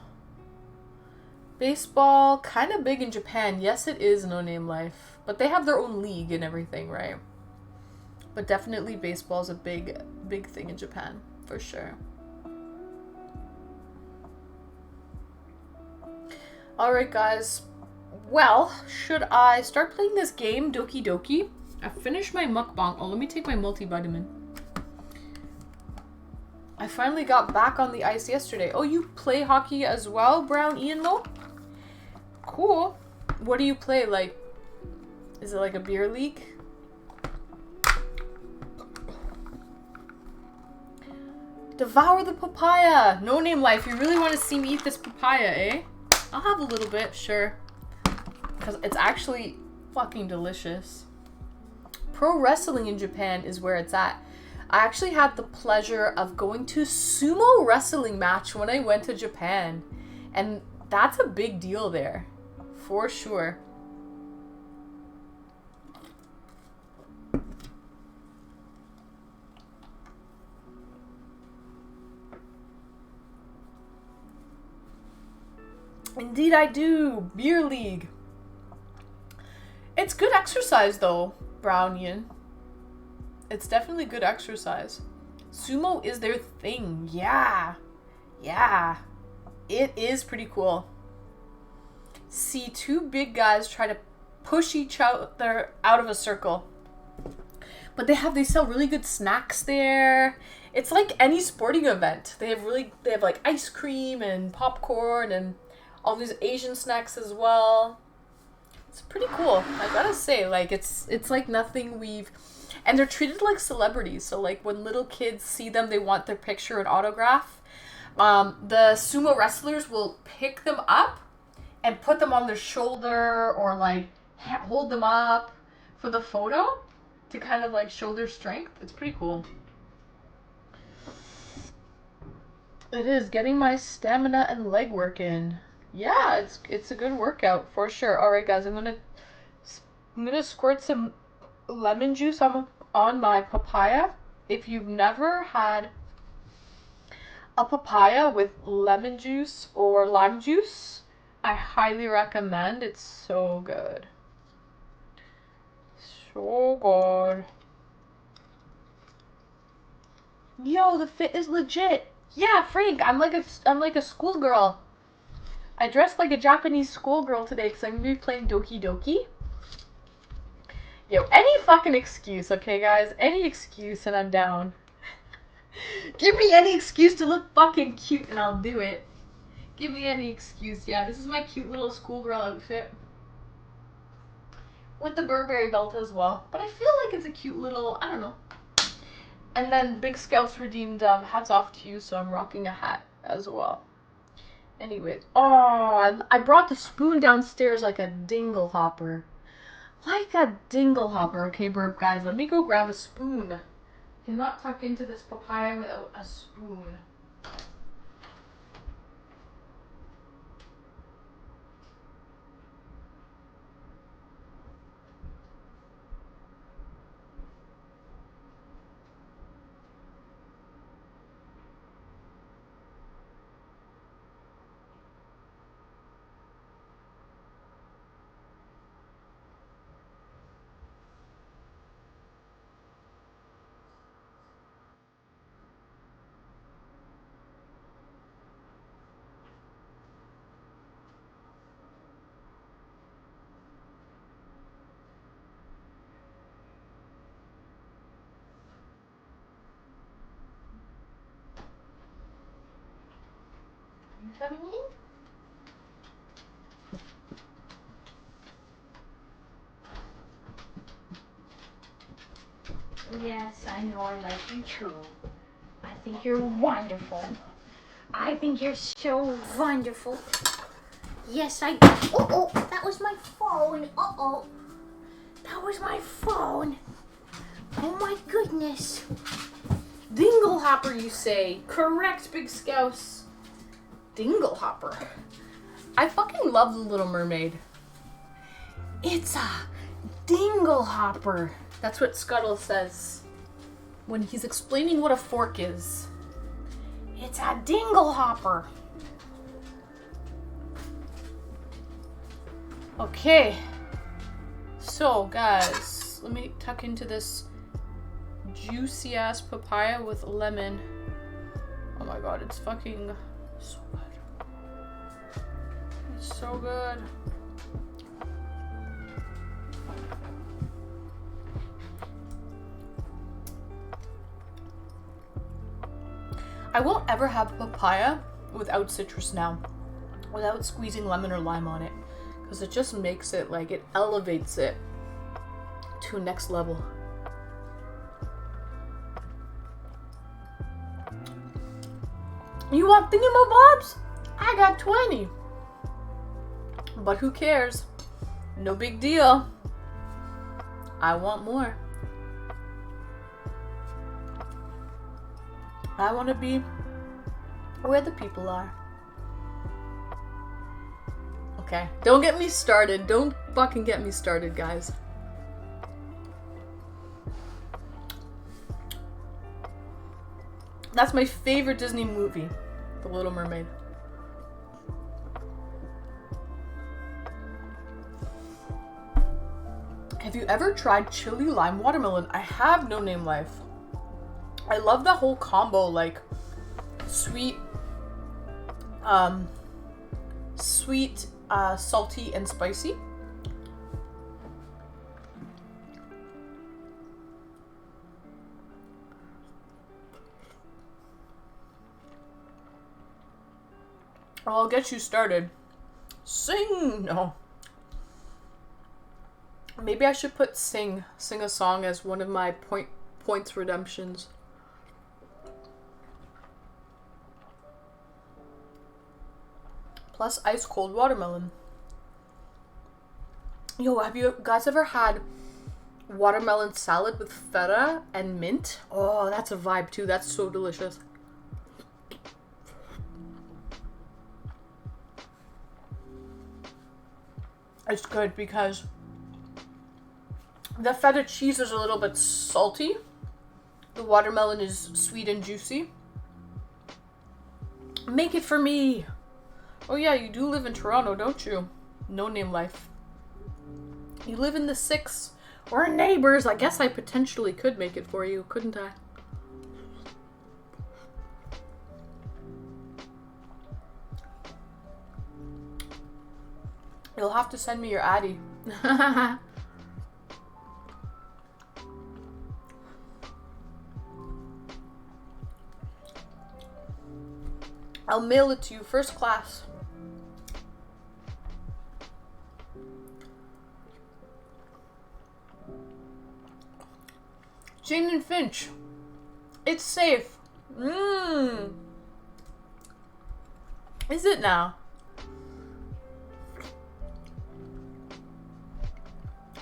Baseball, kind of big in Japan. Yes, it is No Name Life. But they have their own league and everything, right? But definitely baseball is a big, big thing in Japan. For sure. Alright, guys. Well, should I start playing this game, Doki Doki? I finished my mukbang. Oh, let me take my multivitamin. I finally got back on the ice yesterday. Oh, you play hockey as well, Brown Ian Lo? Cool. What do you play? Like, is it like a beer league? Devour the papaya. No Name Life. You really want to see me eat this papaya, eh? I'll have a little bit, sure. Because it's actually fucking delicious. Pro wrestling in Japan is where it's at. I actually had the pleasure of going to a sumo wrestling match when I went to Japan. And that's a big deal there. For sure. Indeed I do. Beer league. It's good exercise though, Brownian. It's definitely good exercise. Sumo is their thing. Yeah. Yeah. It is pretty cool. See two big guys try to push each other out of a circle. But they sell really good snacks there. It's like any sporting event. They have like ice cream and popcorn and all these Asian snacks as well. It's pretty cool. I gotta say, like it's like nothing and they're treated like celebrities. So like when little kids see them, they want their picture and autograph. The sumo wrestlers will pick them up and put them on their shoulder or like hold them up for the photo to kind of like show their strength. It's pretty cool. It is getting my stamina and leg work in. Yeah, it's a good workout for sure. All right, guys, I'm gonna squirt some lemon juice on my papaya. If you've never had a papaya with lemon juice or lime juice, I highly recommend. It's so good. So good. Yo, the fit is legit. Yeah, Frank, I'm like a schoolgirl. I dressed like a Japanese schoolgirl today because I'm gonna be playing Doki Doki. Yo, any fucking excuse, okay, guys? Any excuse and I'm down. Give me any excuse to look fucking cute and I'll do it. Give me any excuse. Yeah, this is my cute little schoolgirl outfit. With the Burberry belt as well. But I feel like it's a cute little, I don't know. And then Big Scouts redeemed hats off to you, so I'm rocking a hat as well. Anyways. Oh, I brought the spoon downstairs like a dingle hopper. Like a dingle hopper. Okay, burp guys, let me go grab a spoon. Cannot tuck into this papaya without a spoon. You coming in? Yes, I know I like you too. I think you're wonderful. I think you're so wonderful. Yes, oh, that was my phone. Uh-oh. was my phone. Oh my goodness. Dinglehopper, you say? Correct, Big Scouse. Dinglehopper. I fucking love The Little Mermaid. It's a dinglehopper. That's what Scuttle says when he's explaining what a fork is. It's a dinglehopper. Okay. So, guys, let me tuck into this juicy ass papaya with lemon. Oh my god, it's fucking so good. It's so good. I won't ever have papaya without citrus now, without squeezing lemon or lime on it, because it just makes it, like, it elevates it to a next level. You want thingamabobs? I got 20. But who cares? No big deal. I want more. I want to be where the people are. Okay, don't get me started. Don't fucking get me started, guys. That's my favorite Disney movie, The Little Mermaid. Have you ever tried chili lime watermelon? I have, no name life. I love the whole combo, like sweet, salty, and spicy. Well, I'll get you started. Sing! No. Maybe I should put sing a song as one of my points redemptions. Plus ice cold watermelon. Yo, have you guys ever had watermelon salad with feta and mint? Oh, that's a vibe too. That's so delicious. It's good because the feta cheese is a little bit salty. The watermelon is sweet and juicy. Make it for me. Oh yeah, you do live in Toronto, don't you? No name life. You live in the 6. We're neighbors. I guess I potentially could make it for you, couldn't I? You'll have to send me your Addy. I'll mail it to you first class. Jane and Finch. It's safe. Is it now?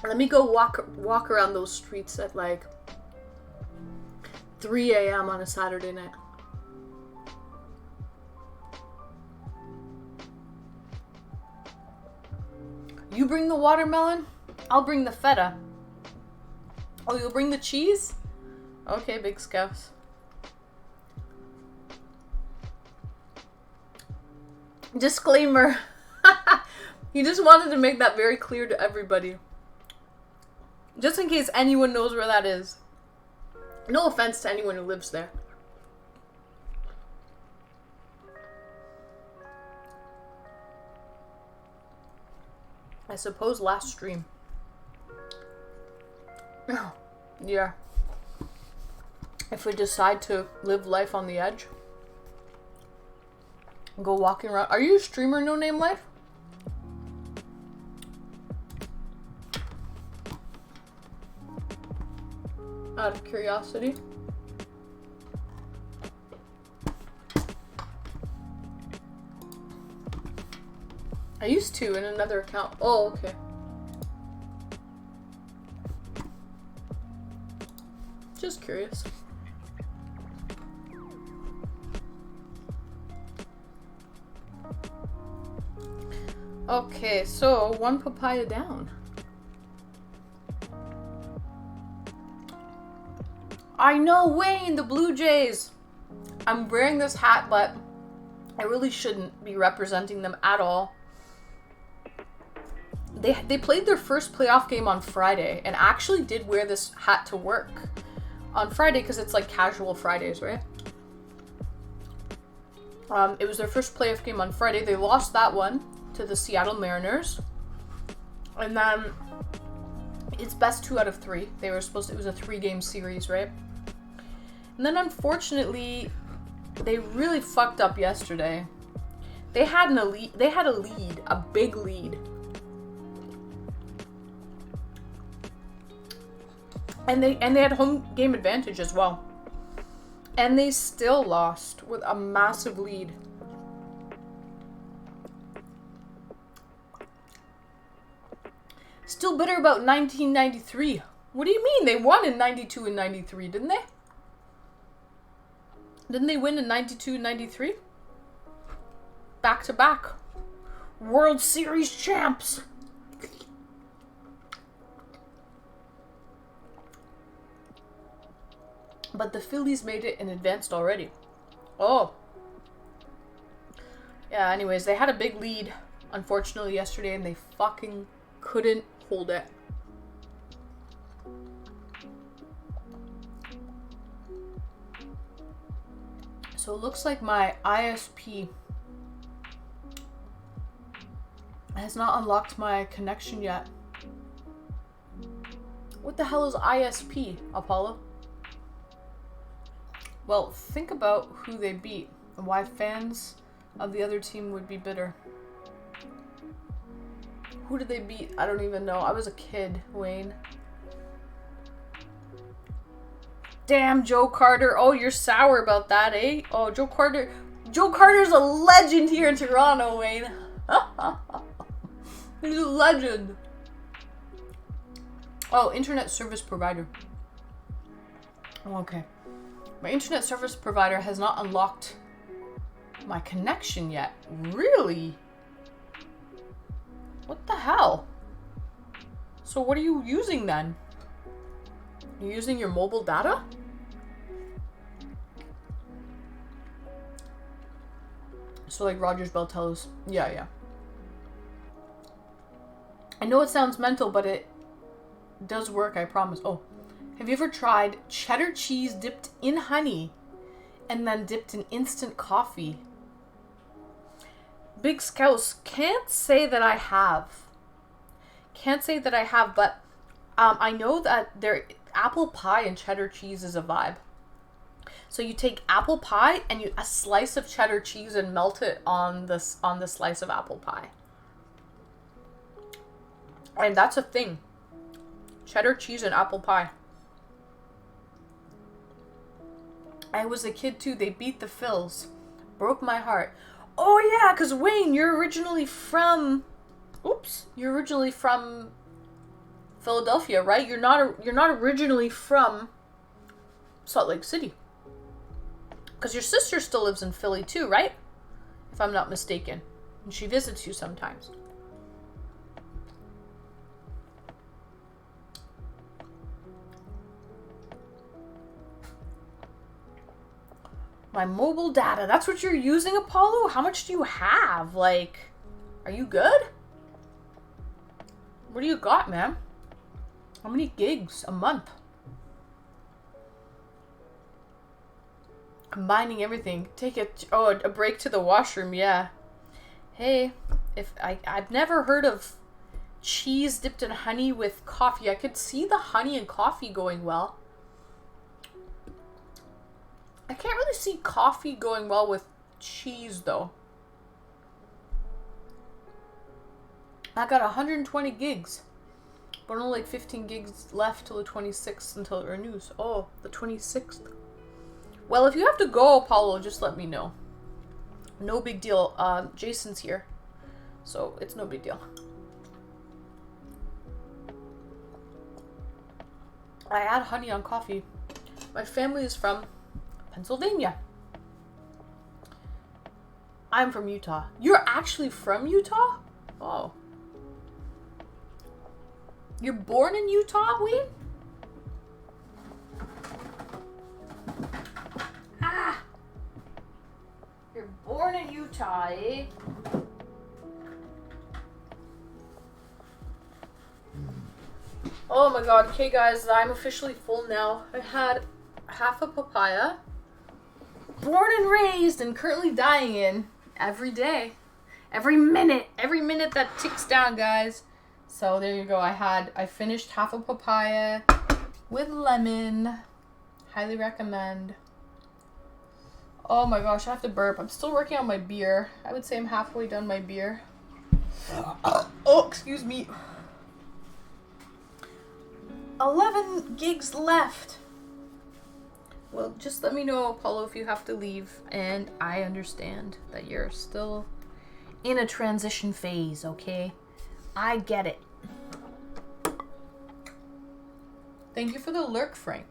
Let me go walk around those streets at like 3 a.m. on a Saturday night. You bring the watermelon, I'll bring the feta. Oh, you'll bring the cheese? Okay, Big Scouse. Disclaimer. He just wanted to make that very clear to everybody. Just in case anyone knows where that is. No offense to anyone who lives there. I suppose last stream. Yeah. If we decide to live life on the edge. Go walking around. Are you a streamer, No Name Life? Out of curiosity. I used to in another account. Oh, okay. Just curious. Okay, so one papaya down. I know, Wayne, the Blue Jays. I'm wearing this hat, but I really shouldn't be representing them at all. They played their first playoff game on Friday and actually did wear this hat to work on Friday because it's like casual Fridays, right? It was their first playoff game on Friday. They lost that one to the Seattle Mariners. And then it's best 2 out of 3. They were supposed to, it was a 3-game series, right? And then unfortunately, they really fucked up yesterday. They had a lead, a big lead. And they had home game advantage as well. And they still lost with a massive lead. Still bitter about 1993. What do you mean? They won in 92 and 93, didn't they? Didn't they win in 92 and 93? Back to back. World Series champs. But the Phillies made it and advanced already. Oh. Yeah, anyways, they had a big lead, unfortunately, yesterday, and they fucking couldn't hold it. So it looks like my ISP has not unlocked my connection yet. What the hell is ISP, Apollo? Well, think about who they beat and why fans of the other team would be bitter. Who did they beat? I don't even know. I was a kid, Wayne. Damn, Joe Carter. Oh, you're sour about that, eh? Oh, Joe Carter. Joe Carter's a legend here in Toronto, Wayne. He's a legend. Oh, internet service provider. Oh, okay. My internet service provider has not unlocked my connection yet. Really? What the hell? So what are you using then? You're using your mobile data? So like Rogers Bell Telus. Yeah. I know it sounds mental, but it does work, I promise. Oh. Have you ever tried cheddar cheese dipped in honey and then dipped in instant coffee? Big Scouse, can't say that I have. But I know that apple pie and cheddar cheese is a vibe. So you take apple pie and a slice of cheddar cheese and melt it on the slice of apple pie. And that's a thing. Cheddar cheese and apple pie. I was a kid too. They beat the Phils. Broke my heart. Oh yeah, because Wayne, you're originally from Philadelphia, right? You're not originally from Salt Lake City. Because your sister still lives in Philly too, right? If I'm not mistaken. And she visits you sometimes. My mobile data. That's what you're using, Apollo? How much do you have? Like, are you good? What do you got, man? How many gigs a month? Combining everything. Take a break to the washroom, yeah. Hey, I've never heard of cheese dipped in honey with coffee. I could see the honey and coffee going well. I can't really see coffee going well with cheese, though. I got 120 gigs. But only like 15 gigs left till the 26th until it renews. Oh, the 26th. Well, if you have to go, Apollo, just let me know. No big deal. Jason's here. So, it's no big deal. I add honey on coffee. My family is from Pennsylvania. I'm from Utah. You're actually from Utah? Oh. You're born in Utah, Wayne? Ah! You're born in Utah, eh? Oh my god. Okay, guys, I'm officially full now. I had half a papaya. Born and raised and currently dying in every day. Every minute that ticks down, guys. So there you go. I finished half a papaya with lemon. Highly recommend. Oh my gosh, I have to burp. I'm still working on my beer. I would say I'm halfway done my beer. Oh, excuse me. 11 gigs left. Well, just let me know, Apollo, if you have to leave. And I understand that you're still in a transition phase, okay? I get it. Thank you for the lurk, Frank.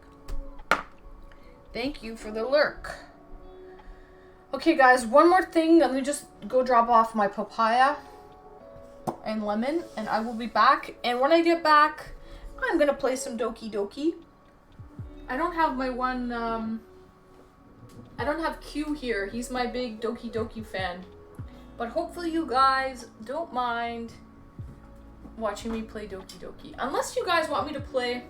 Thank you for the lurk. Okay, guys, one more thing. Let me just go drop off my papaya and lemon, and I will be back. And when I get back, I'm gonna play some Doki Doki. I don't have my one, I don't have Q here. He's my big Doki Doki fan. But hopefully you guys don't mind watching me play Doki Doki. Unless you guys want me to play,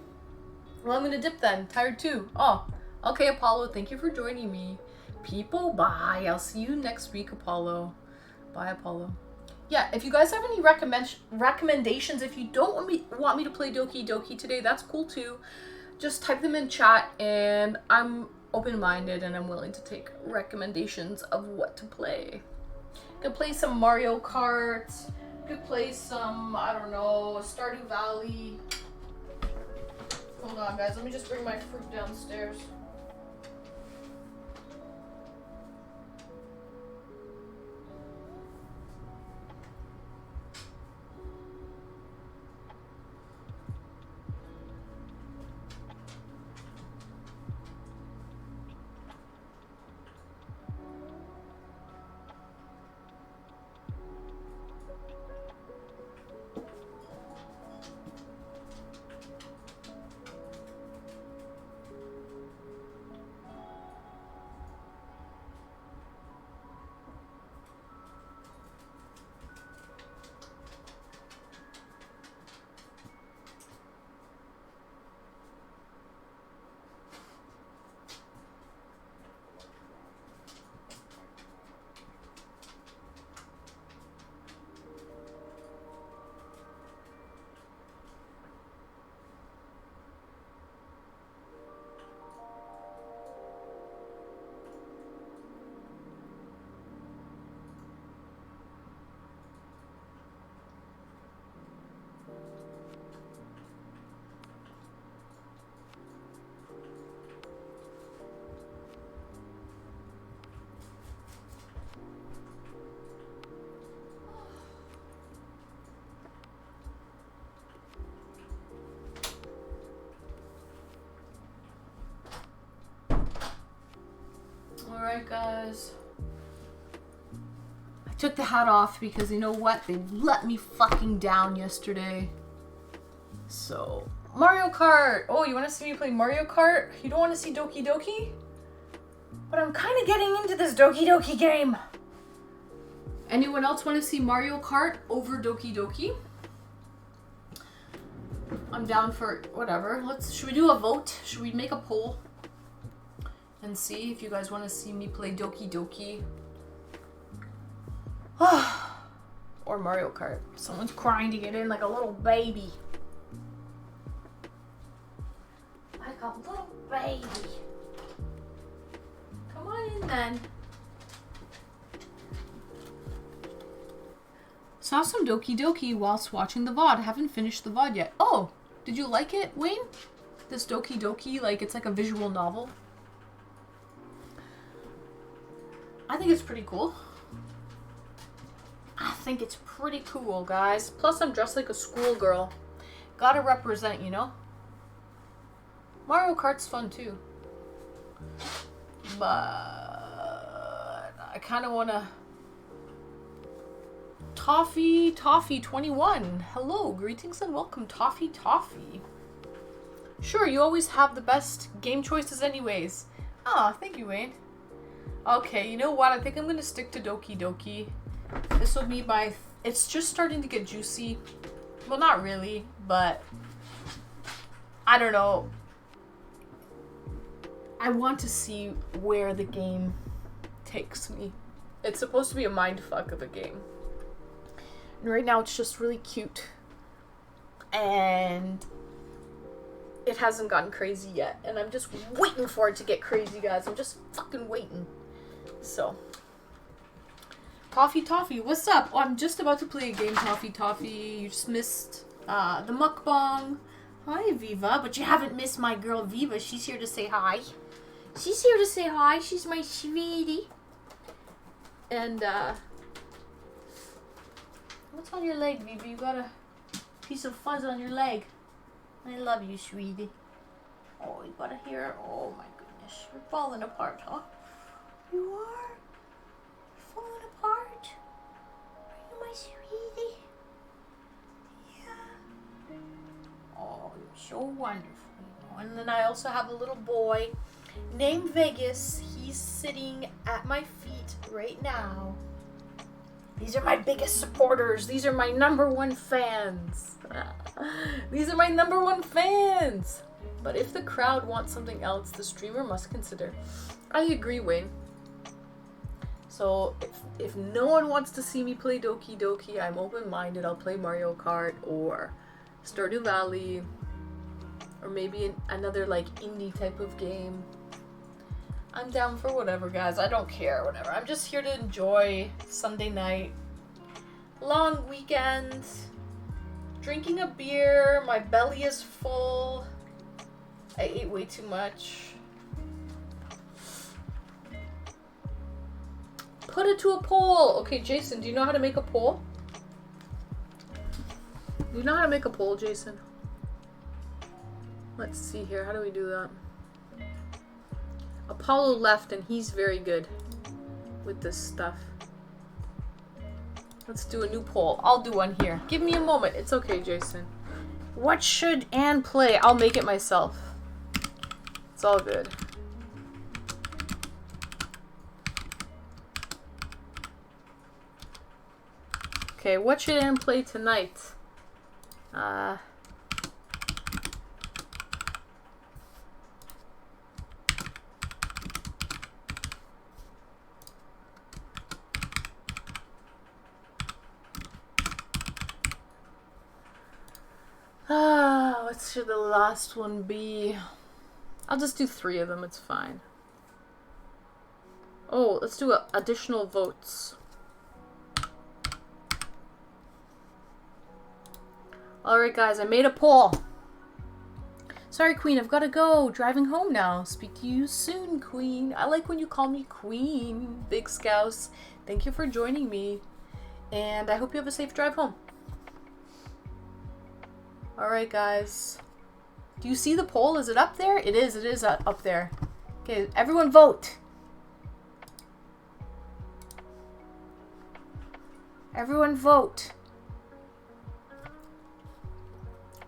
well, I'm gonna dip then. Tired 2. Oh, okay, Apollo, thank you for joining me. People, bye. I'll see you next week, Apollo. Bye, Apollo. Yeah, if you guys have any recommendations, if you don't want me to play Doki Doki today, that's cool too. Just type them in chat, and I'm open-minded and I'm willing to take recommendations of what to play. Could play some Mario Kart. Could play some, I don't know, Stardew Valley. Hold on, guys. Let me just bring my fruit downstairs. Alright, guys. I took the hat off because you know what? They let me fucking down yesterday. So, Mario Kart. Oh, you want to see me play Mario Kart? You don't want to see Doki Doki? But I'm kind of getting into this Doki Doki game. Anyone else want to see Mario Kart over Doki Doki? I'm down for whatever. Should we do a vote? Should we make a poll? And see if you guys want to see me play Doki Doki. Or Mario Kart. Someone's crying to get in like a little baby. Like a little baby. Come on in then. Saw some Doki Doki whilst watching the VOD. Haven't finished the VOD yet. Oh, did you like it, Wayne? This Doki Doki, like it's like a visual novel. I think it's pretty cool. I think it's pretty cool, guys. Plus, I'm dressed like a schoolgirl. Gotta represent, you know? Mario Kart's fun, too. But I kind of want to... Toffee 21. Hello, greetings and welcome, Toffee. Sure, you always have the best game choices anyways. Ah, thank you, Wayne. Okay, you know what? I think I'm going to stick to Doki Doki. This will be my... It's just starting to get juicy. Well, not really, but... I don't know. I want to see where the game takes me. It's supposed to be a mindfuck of a game. And right now it's just really cute. And it hasn't gotten crazy yet. And I'm just waiting for it to get crazy, guys. I'm just fucking waiting. So. Toffee, what's up? Oh, I'm just about to play a game, Toffee. You just missed the mukbang. Hi, Viva. But you haven't missed my girl, Viva. She's here to say hi. She's my sweetie. And, what's on your leg, Viva? You got a piece of fuzz on your leg. I love you, sweetie. Oh, you got a hair. Oh, my goodness. You're falling apart, huh? You are? You're falling apart? Are you my sweetie? Yeah. Oh, you're so wonderful. And then I also have a little boy named Vegas. He's sitting at my feet right now. These are my biggest supporters. These are my #1 fans. These are my #1 fans. But if the crowd wants something else, the streamer must consider. I agree, Wayne. So if no one wants to see me play Doki Doki, I'm open-minded. I'll play Mario Kart or Stardew Valley or maybe another like indie type of game. I'm down for whatever, guys. I don't care, whatever. I'm just here to enjoy Sunday night. Long weekend. Drinking a beer. My belly is full. I ate way too much. Put it to a poll. Okay, Jason, do you know how to make a poll? Do you know how to make a poll, Jason? Let's see here. How do we do that? Apollo left and he's very good with this stuff. Let's do a new poll. I'll do one here. Give me a moment. It's okay, Jason. What should Anne play? I'll make it myself. It's all good. Okay, what should Anne play tonight? What should the last one be? I'll just do 3 of them, it's fine. Oh, let's do additional votes. Alright guys, I made a poll. Sorry Queen, I've gotta go. Driving home now. Speak to you soon, Queen. I like when you call me Queen. Big Scouse, thank you for joining me. And I hope you have a safe drive home. Alright guys. Do you see the poll? Is it up there? It is up there. Okay, everyone vote. Everyone vote.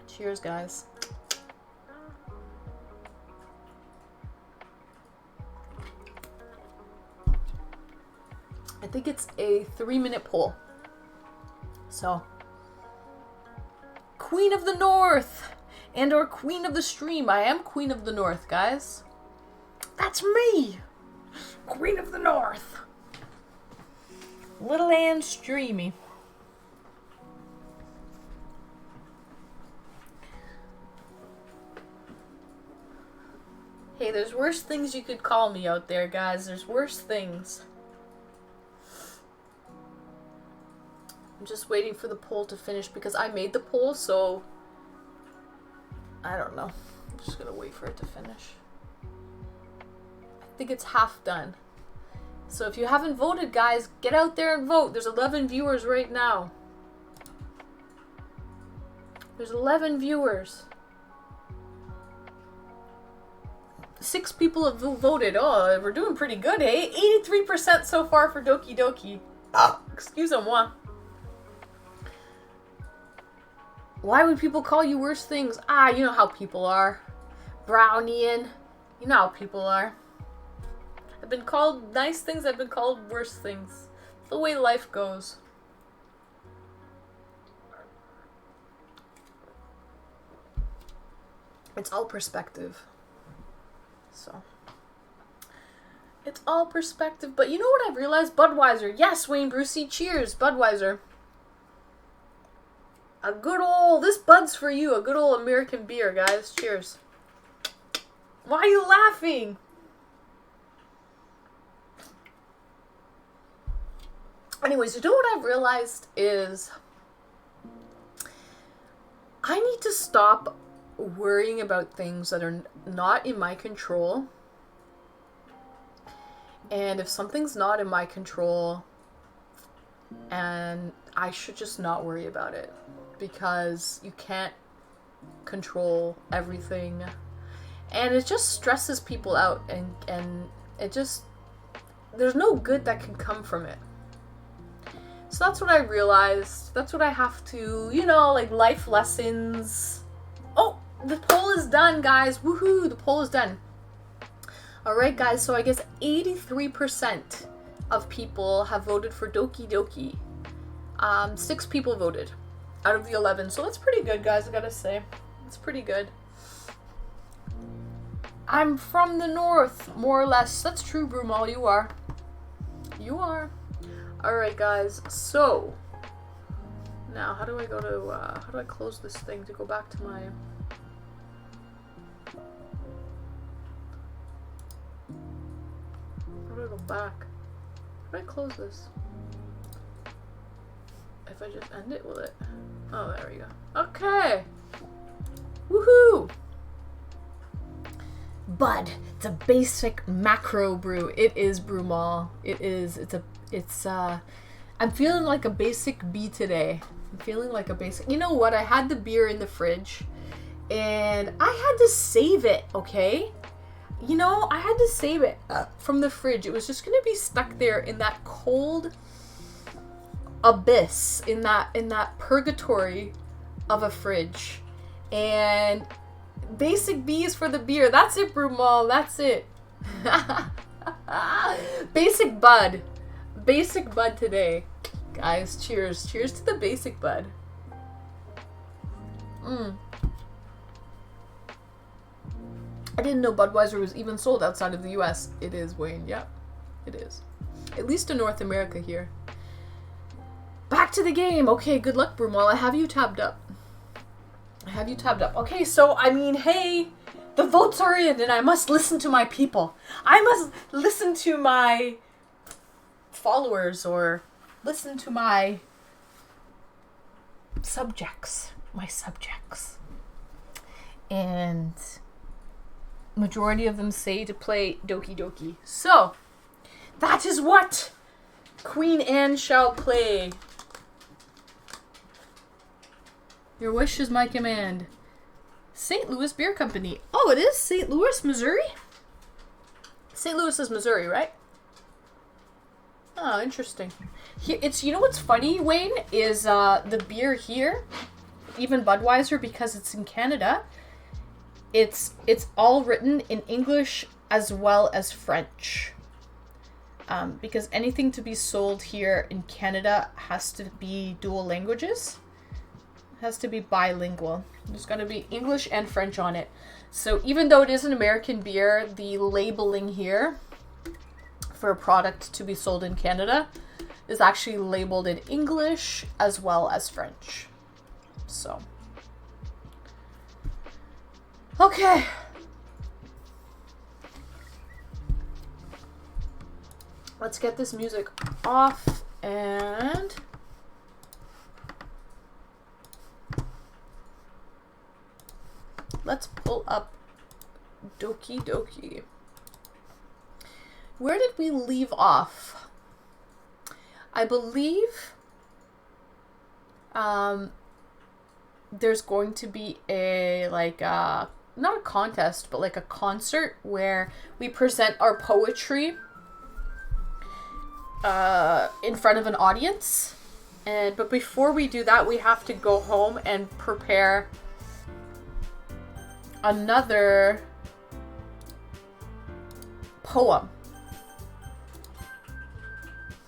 Cheers, guys. I think it's a 3-minute poll. So, Queen of the North and or Queen of the Stream. I am Queen of the North, guys. That's me. Queen of the North. Little Ann Streamy. Hey, there's worse things you could call me out there, guys. There's worse things. I'm just waiting for the poll to finish because I made the poll, so I don't know. I'm just gonna wait for it to finish. I think it's half done. So if you haven't voted, guys, get out there and vote. There's 11 viewers right now. There's 11 viewers. 6 people have voted. Oh, we're doing pretty good, eh? 83% so far for Doki Doki. Excuse-moi. Why would people call you worse things? You know how people are. Brownian. You know how people are. I've been called nice things, I've been called worse things. It's the way life goes. It's all perspective. So. It's all perspective. But you know what I've realized? Budweiser. Yes, Wayne Brucey. Cheers, Budweiser. A good old... This Bud's for you. A good old American beer, guys. Cheers. Why are you laughing? Anyways, you know what I've realized is... I need to stop worrying about things that are not in my control. And if something's not in my control, and I should just not worry about it. Because you can't control everything. And it just stresses people out, and it just... There's no good that can come from it. So that's what I realized. That's what I have to, you know, like life lessons. Oh, the poll is done, guys. Woohoo, the poll is done. Alright, guys, so I guess 83% of people have voted for Doki Doki. 6 people voted out of the 11. So that's pretty good, guys, I gotta say. It's pretty good. I'm from the north, more or less. That's true, Brumal. You are. You are. Alright, guys. So, now, how do I go to, how do I close this thing to go back to my... How do I go back? How do I close this? If I just end it, will it? Oh, there we go. Okay! Woohoo! Bud. It's a basic macro brew. It is Brumal. It is. I'm feeling like a basic bee today. I'm feeling like a basic... You know what? I had the beer in the fridge. And I had to save it, okay? You know, I had to save it from the fridge. It was just going to be stuck there in that cold abyss. In that purgatory of a fridge. And... Basic bees for the beer. That's it, Brumal. That's it. Basic Bud. Basic Bud today. Guys, cheers. Cheers to the basic Bud. I didn't know Budweiser was even sold outside of the US. It is, Wayne. Yep. It is. At least in North America here. Back to the game. Okay, good luck, Brumal. I have you tabbed up. Okay, so, I mean, hey, the votes are in, and I must listen to my people. I must listen to my followers, or listen to my subjects. And majority of them say to play Doki Doki. So, that is what Queen Anne shall play. Your wish is my command. St. Louis Beer Company. Oh, it is St. Louis, Missouri? St. Louis is Missouri, right? Oh, interesting. It's, you know what's funny, Wayne, is the beer here, even Budweiser, because it's in Canada, it's all written in English as well as French. Because anything to be sold here in Canada has to be dual languages. Has to be bilingual. There's got to be English and French on it. So even though it is an American beer, the labeling here for a product to be sold in Canada is actually labeled in English as well as French. So, okay. Let's get this music off and... Let's pull up Doki Doki. Where did we leave off? I believe there's going to be a not a contest, but like a concert where we present our poetry in front of an audience. But before we do that, we have to go home and prepare another poem.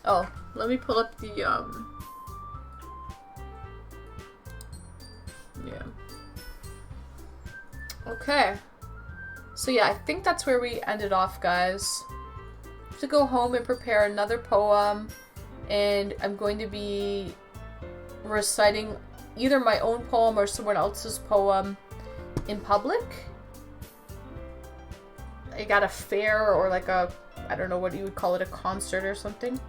Oh, let me pull up the, yeah. Okay. So yeah, I think that's where we ended off, guys. I have to go home and prepare another poem, and I'm going to be reciting either my own poem or someone else's poem in public. Like at a fair or like a, I don't know what you would call it, a concert or something.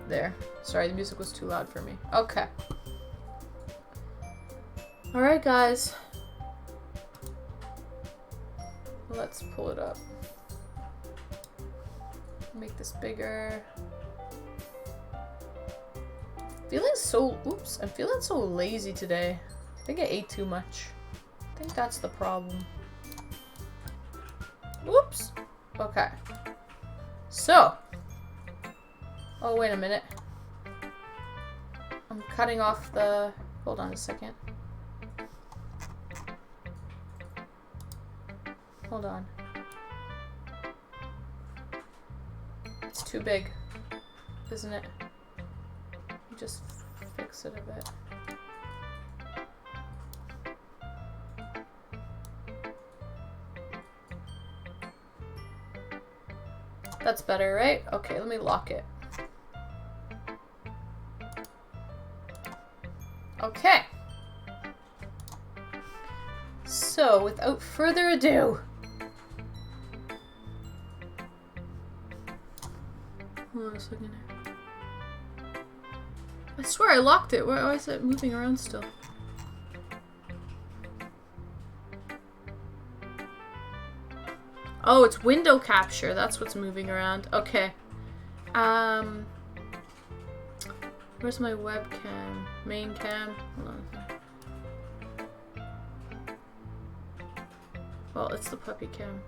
There. Sorry, the music was too loud for me. Okay. Alright, guys. Let's pull it up. Make this bigger. I'm feeling so lazy today. I think I ate too much. I think that's the problem. Whoops. Okay. So. Oh, wait a minute. I'm cutting off the... Hold on a second. Hold on. It's too big, isn't it? Just fix it a bit. That's better, right? Okay, let me lock it. Okay. So, without further ado, hold on a second. I swear I locked it. Why is it moving around still? Oh, it's window capture. That's what's moving around. Okay. Where's my webcam? Main cam? Hold on a second. Well, it's the puppy cam.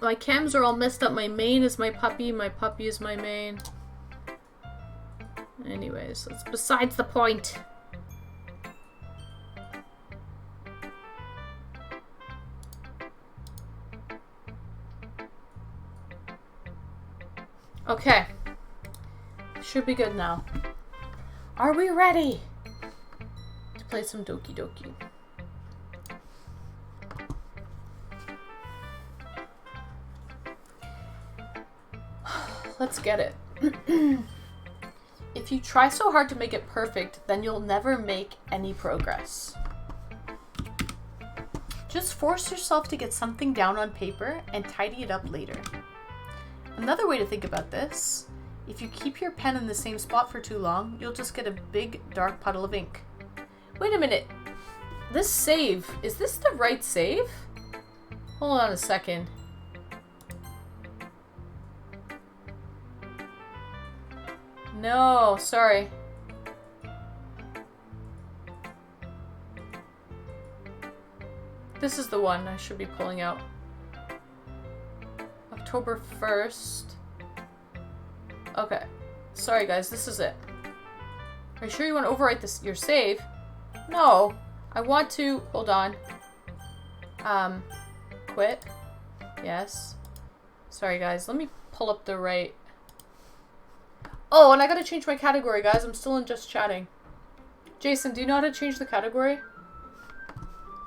My cams are all messed up. My main is my puppy is my main. Anyways, that's besides the point. Okay. Should be good now. Are we ready to play some Doki Doki? Let's get it. If you try so hard to make it perfect, then you'll never make any progress. Just force yourself to get something down on paper and tidy it up later. Another way to think about this, if you keep your pen in the same spot for too long, you'll just get a big dark puddle of ink. Wait a minute. This save, is this the right save? Hold on a second. No, sorry. This is the one I should be pulling out. October 1st. Okay. Sorry guys, this is it. Are you sure you want to overwrite this your save? No. I want to hold on. Quit. Yes. Sorry guys, let me pull up the right. Oh, and I gotta change my category, guys. I'm still in just chatting. Jason, do you know how to change the category?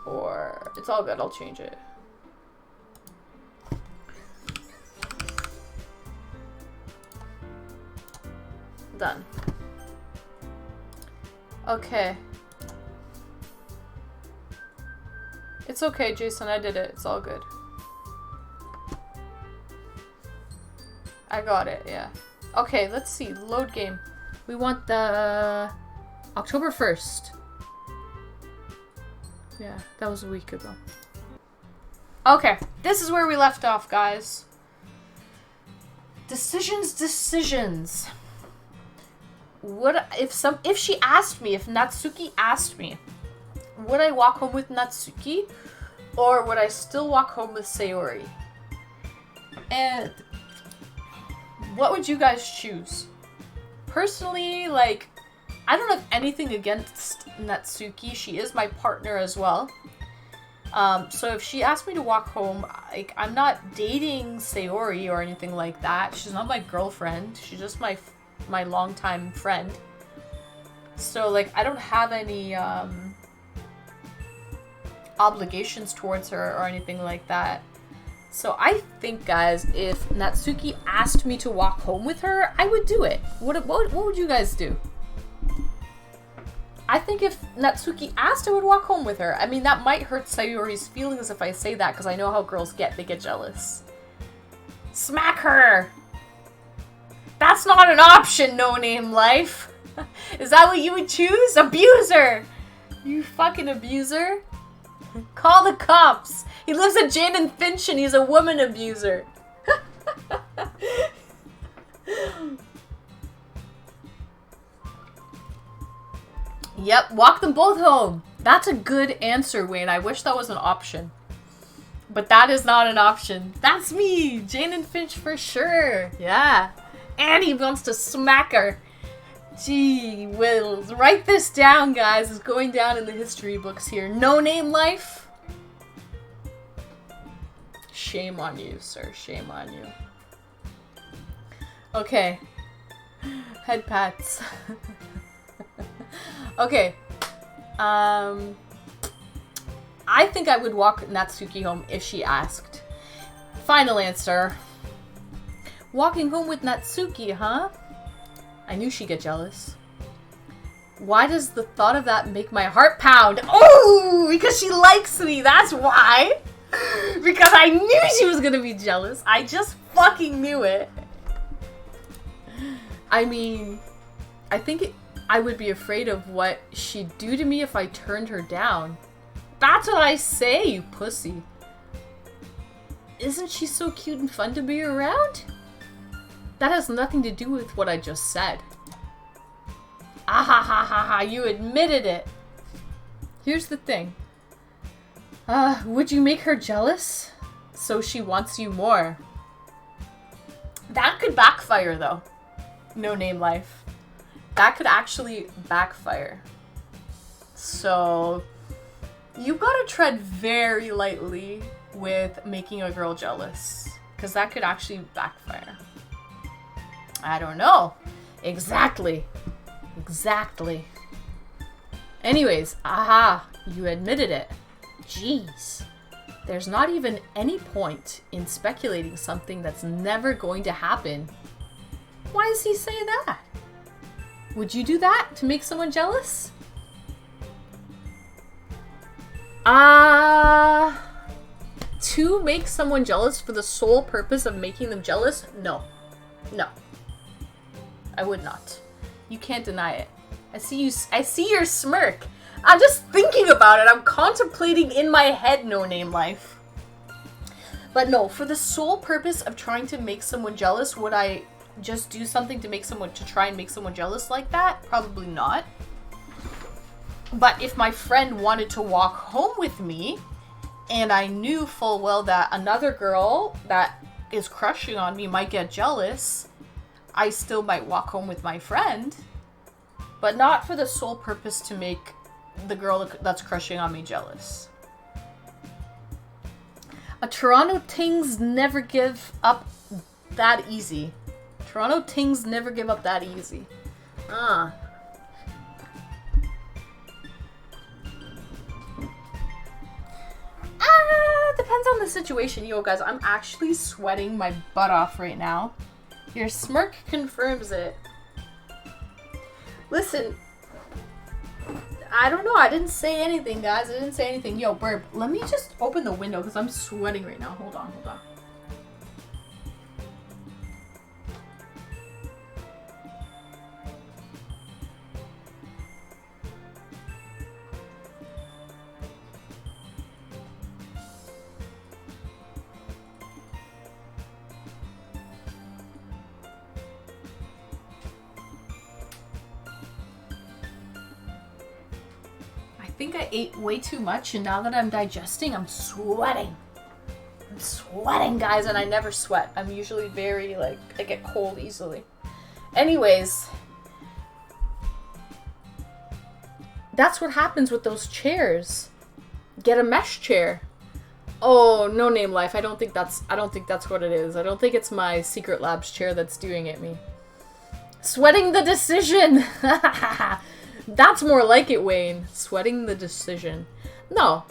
Or it's all good, I'll change it. Done. Okay. It's okay, Jason, I did it. It's all good. I got it, yeah. Okay, let's see. Load game. We want the October 1st. Yeah, that was a week ago. Okay, this is where we left off, guys. Decisions. if she asked me, if Natsuki asked me, would I walk home with Natsuki or would I still walk home with Sayori? And what would you guys choose? Personally, like, I don't have anything against Natsuki. She is my partner as well. So if she asked me to walk home, like, I'm not dating Sayori or anything like that. She's not my girlfriend. She's just my longtime friend. So, like, I don't have any obligations towards her or anything like that. So I think, guys, if Natsuki asked me to walk home with her, I would do it. What would you guys do? I think if Natsuki asked, I would walk home with her. I mean, that might hurt Sayori's feelings if I say that, because I know how girls get. They get jealous. Smack her! That's not an option, No Name Life. Is that what you would choose? Abuser! You fucking abuser. Call the cops. He lives at Jane and Finch and he's a woman abuser. Yep, walk them both home. That's a good answer, Wayne. I wish that was an option. But that is not an option. That's me, Jane and Finch for sure. Yeah. And he wants to smack her. Gee whiz. Write this down, guys. It's going down in the history books here. No Name Life. Shame on you, sir. Shame on you. Okay. Head pats. Okay. I think I would walk Natsuki home if she asked. Final answer. Walking home with Natsuki, huh? I knew she'd get jealous. Why does the thought of that make my heart pound? Oh, because she likes me. That's why. Because I knew she was gonna be jealous. I just fucking knew it. I mean, I think I would be afraid of what she'd do to me if I turned her down. That's what I say, you pussy. Isn't she so cute and fun to be around? That has nothing to do with what I just said. Ah ha ha ha ha, you admitted it. Here's the thing. Would you make her jealous? So she wants you more. That could backfire though. No Name Life. That could actually backfire. So you gotta tread very lightly with making a girl jealous, because that could actually backfire. I don't know. Exactly. Anyways, aha, you admitted it. Jeez. There's not even any point in speculating something that's never going to happen. Why does he say that? Would you do that to make someone jealous? To make someone jealous for the sole purpose of making them jealous? No. No. I would not. You can't deny it. I see your smirk. I'm just thinking about it. I'm contemplating in my head No Name Life. But no, for the sole purpose of trying to make someone jealous, would I just do something to try and make someone jealous like that? Probably not. But if my friend wanted to walk home with me, and I knew full well that another girl that is crushing on me might get jealous, I still might walk home with my friend, but not for the sole purpose to make the girl that's crushing on me jealous. A Toronto Tings never give up that easy. Toronto Tings never give up that easy. Depends on the situation. Yo, guys, I'm actually sweating my butt off right now. Your smirk confirms it. Listen, I don't know. I didn't say anything, guys. I didn't say anything. Yo, Burp, let me just open the window because I'm sweating right now. Hold on. think I ate way too much, and now that I'm digesting, I'm sweating. I'm sweating, guys, and I never sweat. I'm usually very, like, I get cold easily. Anyways, that's what happens with those chairs. Get a mesh chair. Oh, no name life. I don't think that's what it is. I don't think it's my Secret Labs chair that's doing it me. Sweating the decision. That's more like it, Wayne. Sweating the decision. No.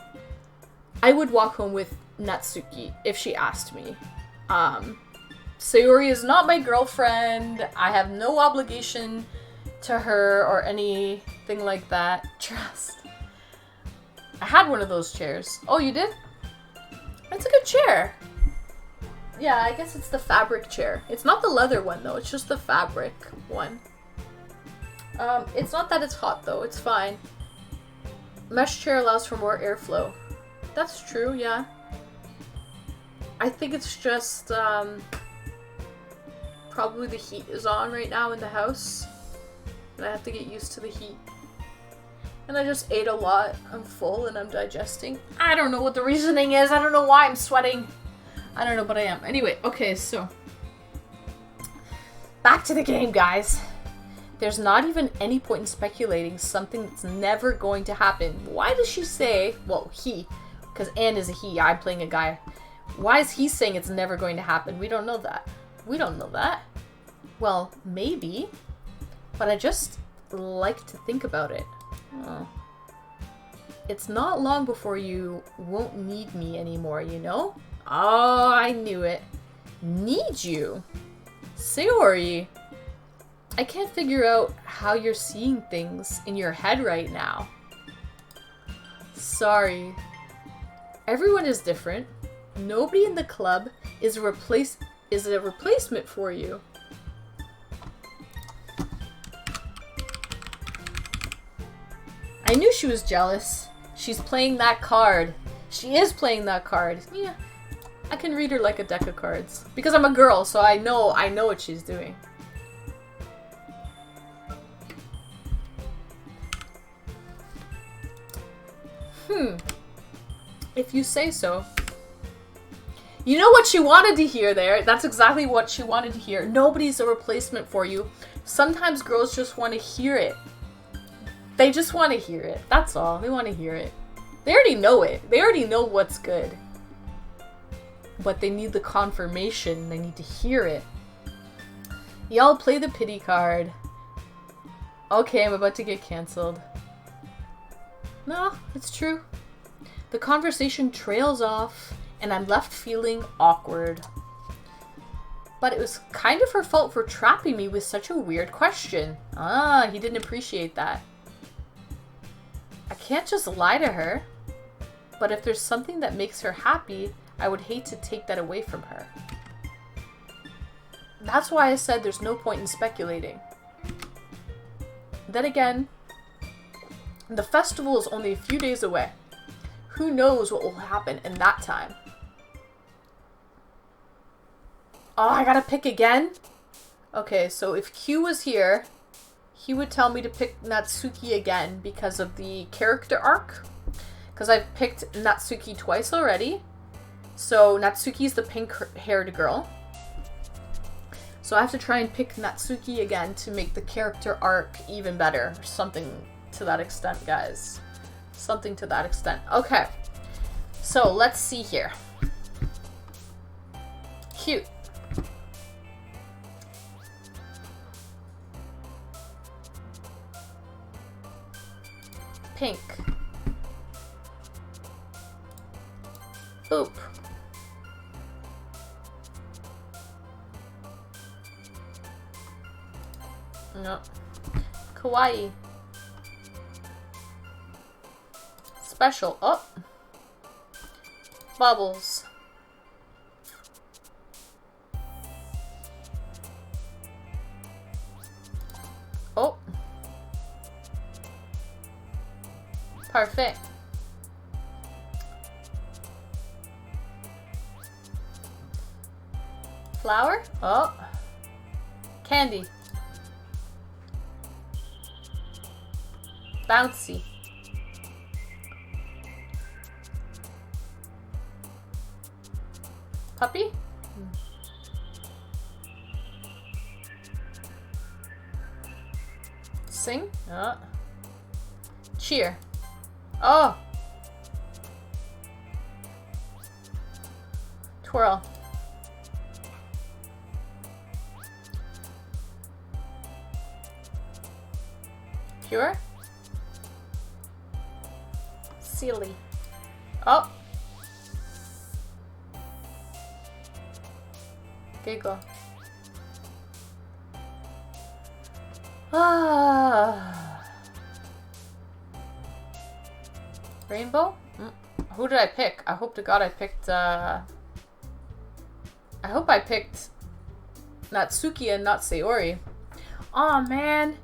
I would walk home with Natsuki if she asked me. Sayori is not my girlfriend. I have no obligation to her or anything like that. Trust. I had one of those chairs. Oh, you did? It's a good chair. Yeah, I guess it's the fabric chair. It's not the leather one, though. It's just the fabric one. It's not that it's hot, though. It's fine. Mesh chair allows for more airflow. That's true, yeah. I think it's just, probably the heat is on right now in the house. And I have to get used to the heat. And I just ate a lot. I'm full and I'm digesting. I don't know what the reasoning is. I don't know why I'm sweating. I don't know, but I am. Anyway, okay, so. Back to the game, guys. There's not even any point in speculating something that's never going to happen. Why does she say, well, he, because Anne is a he, I'm playing a guy. Why is he saying it's never going to happen? We don't know that. We don't know that. Well, maybe, but I just like to think about it. Oh. It's not long before you won't need me anymore, you know? Oh, I knew it. Need you? Sayori, I can't figure out how you're seeing things in your head right now. Sorry. Everyone is different. Nobody in the club is a replacement for you. I knew she was jealous. She's playing that card. She is playing that card. Yeah. I can read her like a deck of cards. Because I'm a girl, so I know what she's doing. If you say so. You know what she wanted to hear there? That's exactly what she wanted to hear. Nobody's a replacement for you. Sometimes girls just want to hear it. They just want to hear it. That's all. They want to hear it. They already know it. They already know what's good. But they need the confirmation. They need to hear it. Y'all play the pity card. Okay, I'm about to get cancelled. No, it's true. The conversation trails off, and I'm left feeling awkward. But it was kind of her fault for trapping me with such a weird question. Ah, he didn't appreciate that. I can't just lie to her. But if there's something that makes her happy, I would hate to take that away from her. That's why I said there's no point in speculating. Then again, the festival is only a few days away. Who knows what will happen in that time? Oh, I gotta pick again? Okay, so if Q was here, he would tell me to pick Natsuki again because of the character arc. Because I've picked Natsuki twice already. So Natsuki's the pink-haired girl. So I have to try and pick Natsuki again to make the character arc even better. Something to that extent, guys. Something to that extent. Okay. So let's see here. Cute. Pink. Oop. No. Kawaii. Special. Oh. Bubbles. Oh. Perfect. Flower? Oh. Candy. Bouncy. Puppy? Sing? Cheer. Oh! Twirl. Pure? Silly. Oh! Giggle. Ah. Rainbow? Who did I pick? I hope to God I picked, I hope I picked Natsuki and not Sayori. Aw, man.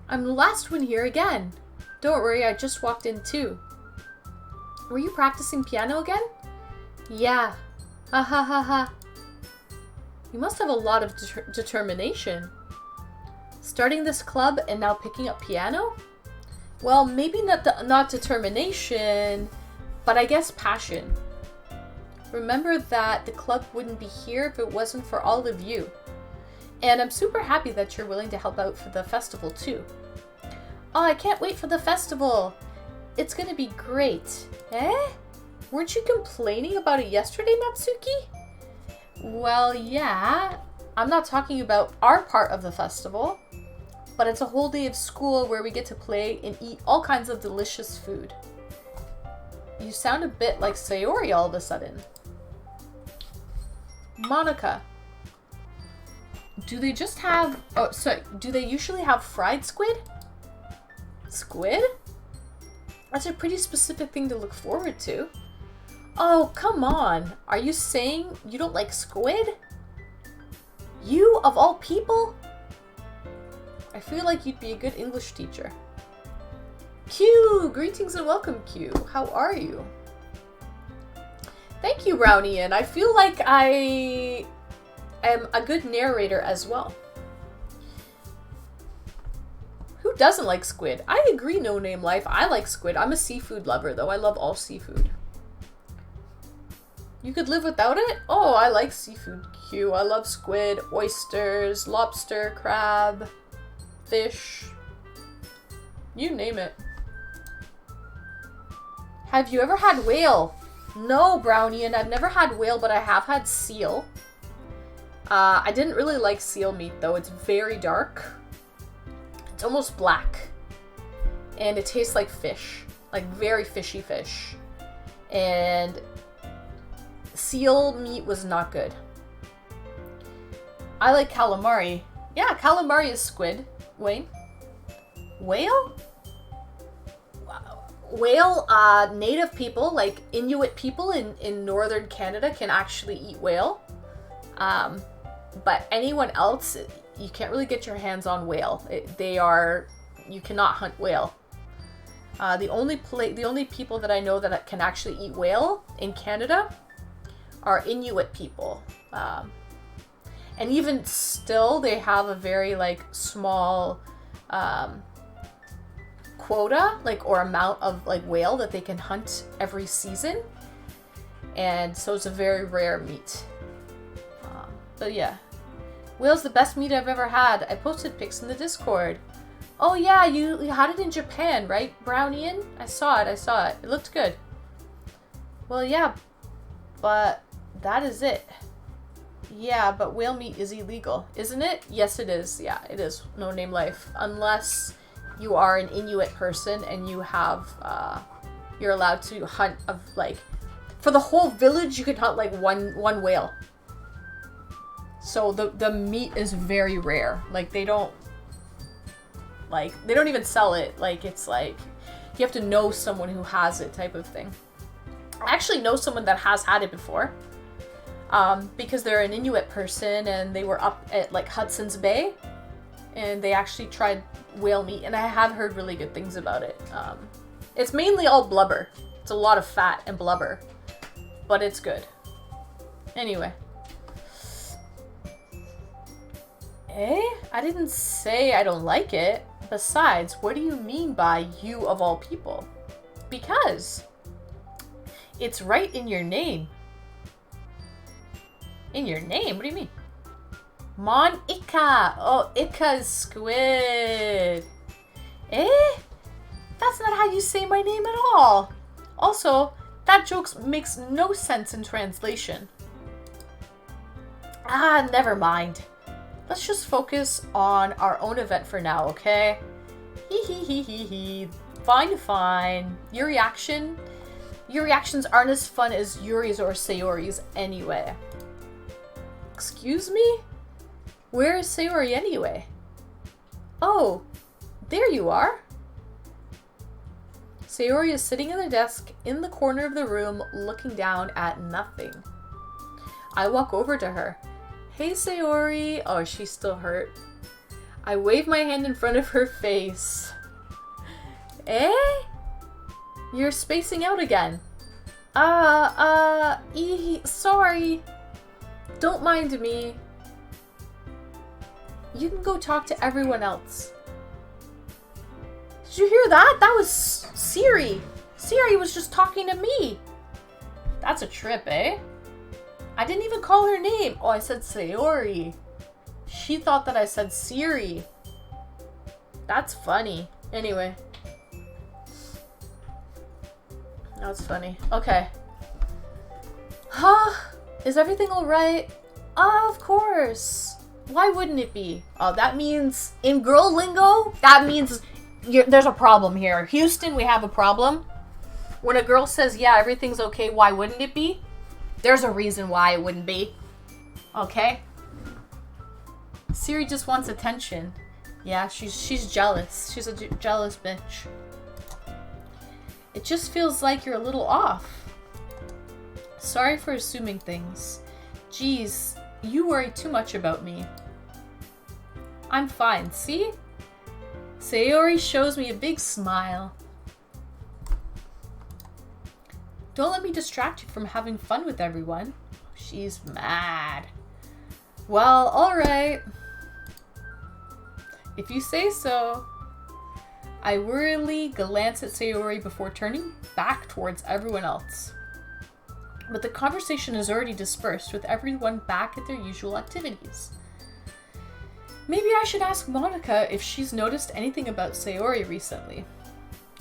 I'm the last one here again. Don't worry, I just walked in too. Were you practicing piano again? Yeah. Ha ha ha ha. You must have a lot of determination. Starting this club and now picking up piano? Well, maybe not determination, but I guess passion. Remember that the club wouldn't be here if it wasn't for all of you. And I'm super happy that you're willing to help out for the festival too. Oh, I can't wait for the festival. It's gonna be great. Eh? Weren't you complaining about it yesterday, Natsuki? Well, yeah. I'm not talking about our part of the festival, but it's a whole day of school where we get to play and eat all kinds of delicious food. You sound a bit like Sayori all of a sudden. Monica. Do they just have... Oh, sorry. Do they usually have fried squid? Squid? That's a pretty specific thing to look forward to. Oh, come on. Are you saying you don't like squid? You, of all people? I feel like you'd be a good English teacher. Q! Greetings and welcome, Q. How are you? Thank you, Brownie, and I feel like I am a good narrator as well. Who doesn't like squid? I agree, No Name Life. I like squid. I'm a seafood lover, though. I love all seafood. You could live without it? Oh, I like seafood, Q. I love squid, oysters, lobster, crab, fish. You name it. Have you ever had whale? No, Brownie, and I've never had whale, but I have had seal. I didn't really like seal meat, though. It's very dark. It's almost black. And it tastes like fish. Like very fishy fish. And seal meat was not good. I like calamari. Yeah, calamari is squid. Wait. Whale? Whale, native people, like Inuit people in northern Canada can actually eat whale. But anyone else, you can't really get your hands on whale. You cannot hunt whale. The only people that I know that can actually eat whale in Canada are Inuit people. And even still, they have a very like small quota, like, or amount of like whale that they can hunt every season. And so it's a very rare meat. But yeah. Whale's the best meat I've ever had. I posted pics in the Discord. Oh yeah, you had it in Japan, right, Brownian? I saw it. It looked good. Well, yeah, but that is it. Yeah, but whale meat is illegal, isn't it? Yes, it is. Yeah, it is. No Name Life. Unless you are an Inuit person and you have, you're allowed to hunt of like, for the whole village, you can hunt like one whale. So the meat is very rare. Like they don't even sell it. Like it's like you have to know someone who has it type of thing. I actually know someone that has had it before. Because they're an Inuit person and they were up at like Hudson's Bay and they actually tried whale meat and I have heard really good things about it. It's mainly all blubber. It's a lot of fat and blubber, but it's good. Anyway. I didn't say I don't like it. Besides, what do you mean by you of all people? Because it's right in your name. In your name? What do you mean? Mon Ika. Oh, Ika is squid. Eh? That's not how you say my name at all. Also, that joke makes no sense in translation. Ah, never mind. Let's just focus on our own event for now, okay? Hee hee hee hee hee. Fine, fine. Your reactions aren't as fun as Yuri's or Sayori's anyway. Excuse me? Where is Sayori anyway? Oh, there you are. Sayori is sitting at the desk in the corner of the room looking down at nothing. I walk over to her. Hey Sayori. Oh, she's still hurt. I wave my hand in front of her face. Eh? You're spacing out again. Sorry. Don't mind me. You can go talk to everyone else. Did you hear that? That was Siri. Siri was just talking to me. That's a trip, eh? I didn't even call her name. Oh, I said Sayori. She thought that I said Siri. That's funny. Anyway. That's funny. Okay. Huh? Is everything alright? Of course. Why wouldn't it be? Oh, that means, in girl lingo, that means there's a problem here. Houston, we have a problem. When a girl says, yeah, everything's okay, why wouldn't it be? There's a reason why it wouldn't be. Okay? Siri just wants attention. Yeah, she's jealous. She's a jealous bitch. It just feels like you're a little off. Sorry for assuming things. Geez, you worry too much about me. I'm fine, see? Sayori shows me a big smile. Don't let me distract you from having fun with everyone. She's mad. Well, alright. If you say so. I wearily glance at Sayori before turning back towards everyone else. But the conversation is already dispersed with everyone back at their usual activities. Maybe I should ask Monica if she's noticed anything about Sayori recently.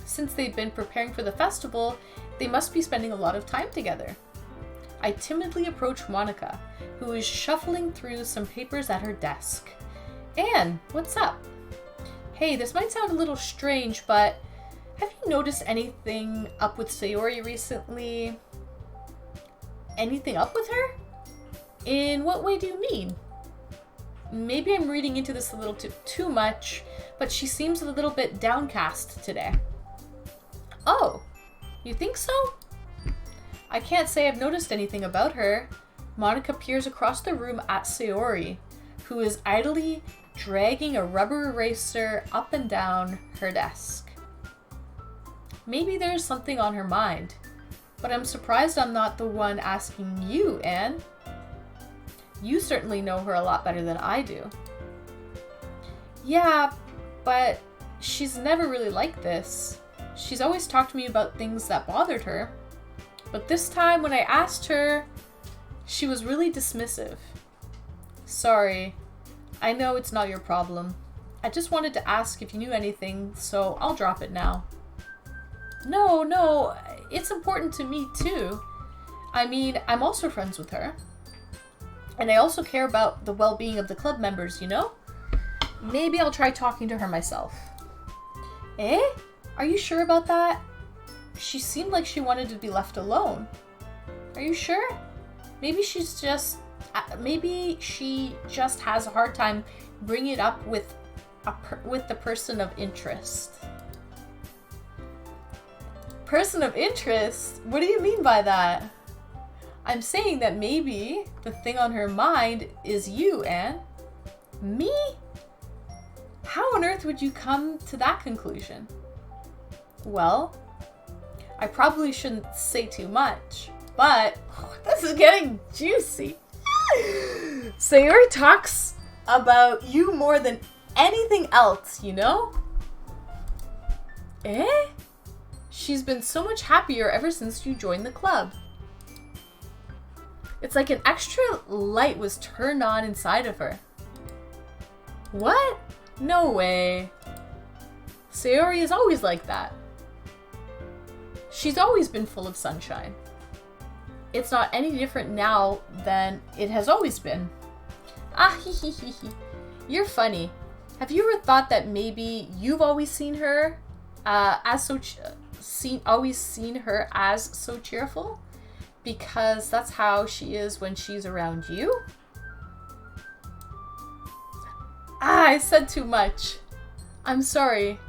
Since they've been preparing for the festival, they must be spending a lot of time together. I timidly approach Monica, who is shuffling through some papers at her desk. Anne, what's up? Hey, this might sound a little strange, but have you noticed anything up with Sayori recently? Anything up with her? In what way do you mean? Maybe I'm reading into this a little too much, but she seems a little bit downcast today. Oh, you think so? I can't say I've noticed anything about her. Monica peers across the room at Sayori, who is idly dragging a rubber eraser up and down her desk. Maybe there's something on her mind, but I'm surprised I'm not the one asking you, Anne. You certainly know her a lot better than I do. Yeah, but she's never really like this. She's always talked to me about things that bothered her, but this time when I asked her, she was really dismissive. Sorry. I know it's not your problem. I just wanted to ask if you knew anything, so I'll drop it now. No, it's important to me too. I mean, I'm also friends with her. And I also care about the well-being of the club members, you know? Maybe I'll try talking to her myself. Eh? Are you sure about that? She seemed like she wanted to be left alone. Are you sure? Maybe she just has a hard time bringing it up with the person of interest. Person of interest? What do you mean by that? I'm saying that maybe the thing on her mind is you, Anne. Me? How on earth would you come to that conclusion? Well, I probably shouldn't say too much, but this is getting juicy. Sayori talks about you more than anything else, you know? Eh? She's been so much happier ever since you joined the club. It's like an extra light was turned on inside of her. What? No way. Sayori is always like that. She's always been full of sunshine. It's not any different now than it has always been. Ah, hee hee hee hee. You're funny. Have you ever thought that maybe you've always seen her always seen her as so cheerful? Because that's how she is when she's around you? Ah, I said too much. I'm sorry.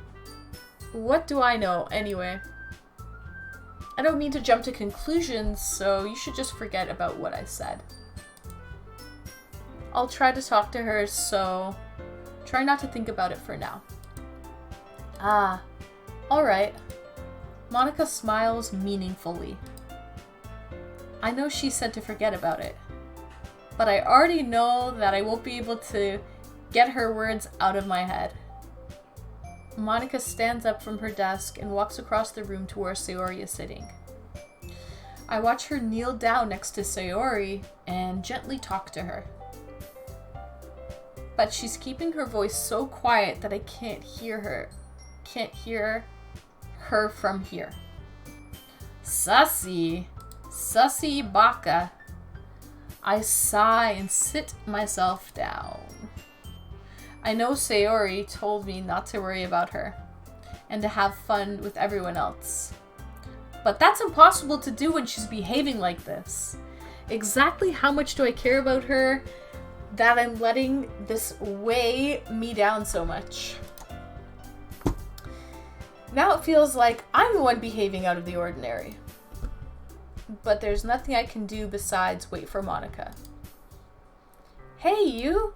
What do I know, anyway? I don't mean to jump to conclusions, so you should just forget about what I said. I'll try to talk to her, so try not to think about it for now. Ah, alright. Monica smiles meaningfully. I know she said to forget about it, but I already know that I won't be able to get her words out of my head. Monica stands up from her desk and walks across the room to where Sayori is sitting. I watch her kneel down next to Sayori and gently talk to her. But she's keeping her voice so quiet that I can't hear her. Can't hear her from here. Sussy baka. I sigh and sit myself down. I know Sayori told me not to worry about her and to have fun with everyone else. But that's impossible to do when she's behaving like this. Exactly how much do I care about her that I'm letting this weigh me down so much? Now it feels like I'm the one behaving out of the ordinary. But there's nothing I can do besides wait for Monica. Hey, you!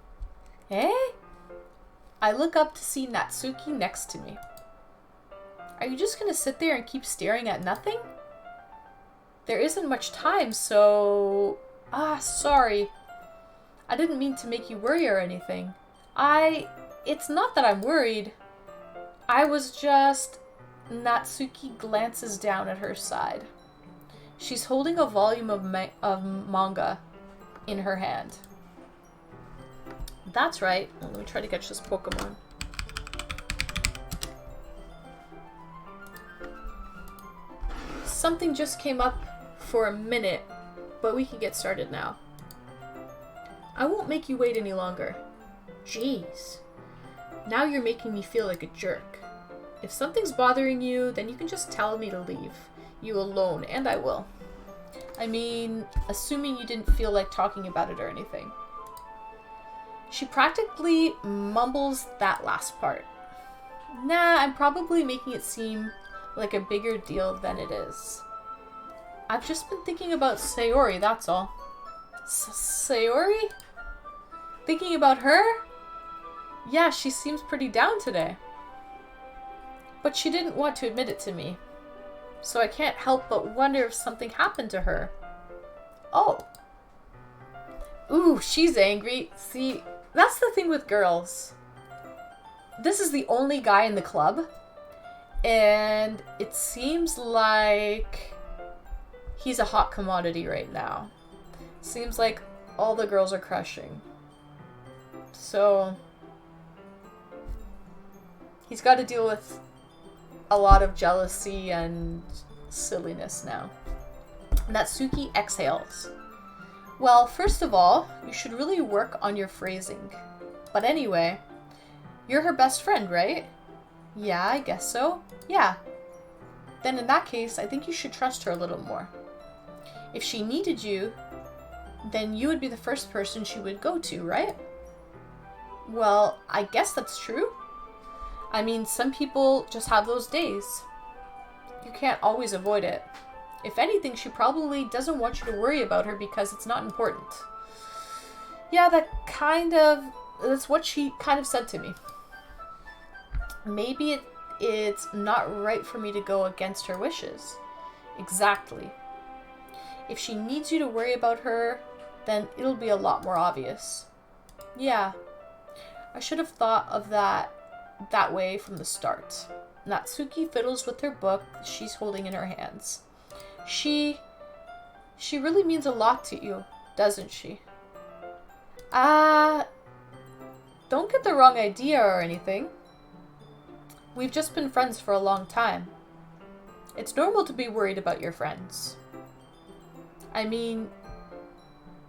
Eh? I look up to see Natsuki next to me. Are you just gonna sit there and keep staring at nothing? There isn't much time, so... sorry. I didn't mean to make you worry or anything. It's not that I'm worried. I was just... Natsuki glances down at her side. She's holding a volume of manga in her hand. That's right. Let me try to catch this Pokemon. Something just came up for a minute, but we can get started now. I won't make you wait any longer. Jeez. Now you're making me feel like a jerk. If something's bothering you, then you can just tell me to leave you alone, and I will. I mean, assuming you didn't feel like talking about it or anything. She practically mumbles that last part. Nah, I'm probably making it seem like a bigger deal than it is. I've just been thinking about Sayori, that's all. Sayori? Thinking about her? Yeah, she seems pretty down today. But she didn't want to admit it to me. So I can't help but wonder if something happened to her. Oh. Ooh, she's angry. See, that's the thing with girls. This is the only guy in the club. And it seems like he's a hot commodity right now. Seems like all the girls are crushing. So he's got to deal with a lot of jealousy and silliness now. Natsuki exhales. Well, first of all, you should really work on your phrasing. But anyway, you're her best friend, right? Yeah, I guess so. Yeah. Then in that case, I think you should trust her a little more. If she needed you, then you would be the first person she would go to, right? Well, I guess that's true. I mean, some people just have those days. You can't always avoid it. If anything, she probably doesn't want you to worry about her because it's not important. Yeah, that's what she kind of said to me. Maybe it's not right for me to go against her wishes. Exactly. If she needs you to worry about her, then it'll be a lot more obvious. Yeah, I should have thought of that way from the start. Natsuki fiddles with her book she's holding in her hands. She really means a lot to you. doesn't she? Don't get the wrong idea or anything. We've just been friends for a long time. It's normal to be worried about your friends. I mean,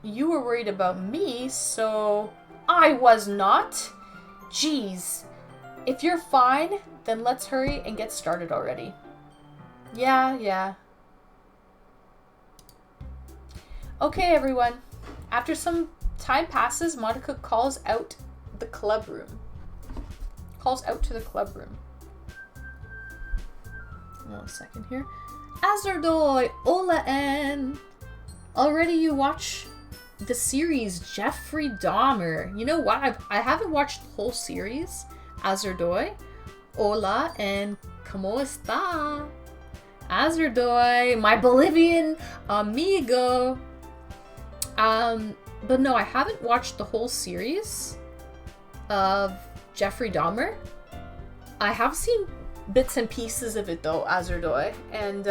you were worried about me, so I was not. Jeez. If you're fine, then let's hurry and get started already. Yeah. Okay, everyone. After some time passes, Monica calls out to the club room. One second here. Azerdoy, Ola N. Already you watch the series Jeffrey Dahmer. You know what? I haven't watched the whole series. Azerdoy, Hola, and ¿Cómo está? Azerdoy, my Bolivian amigo. But no, I haven't watched the whole series of Jeffrey Dahmer. I have seen bits and pieces of it though, Azerdoy, and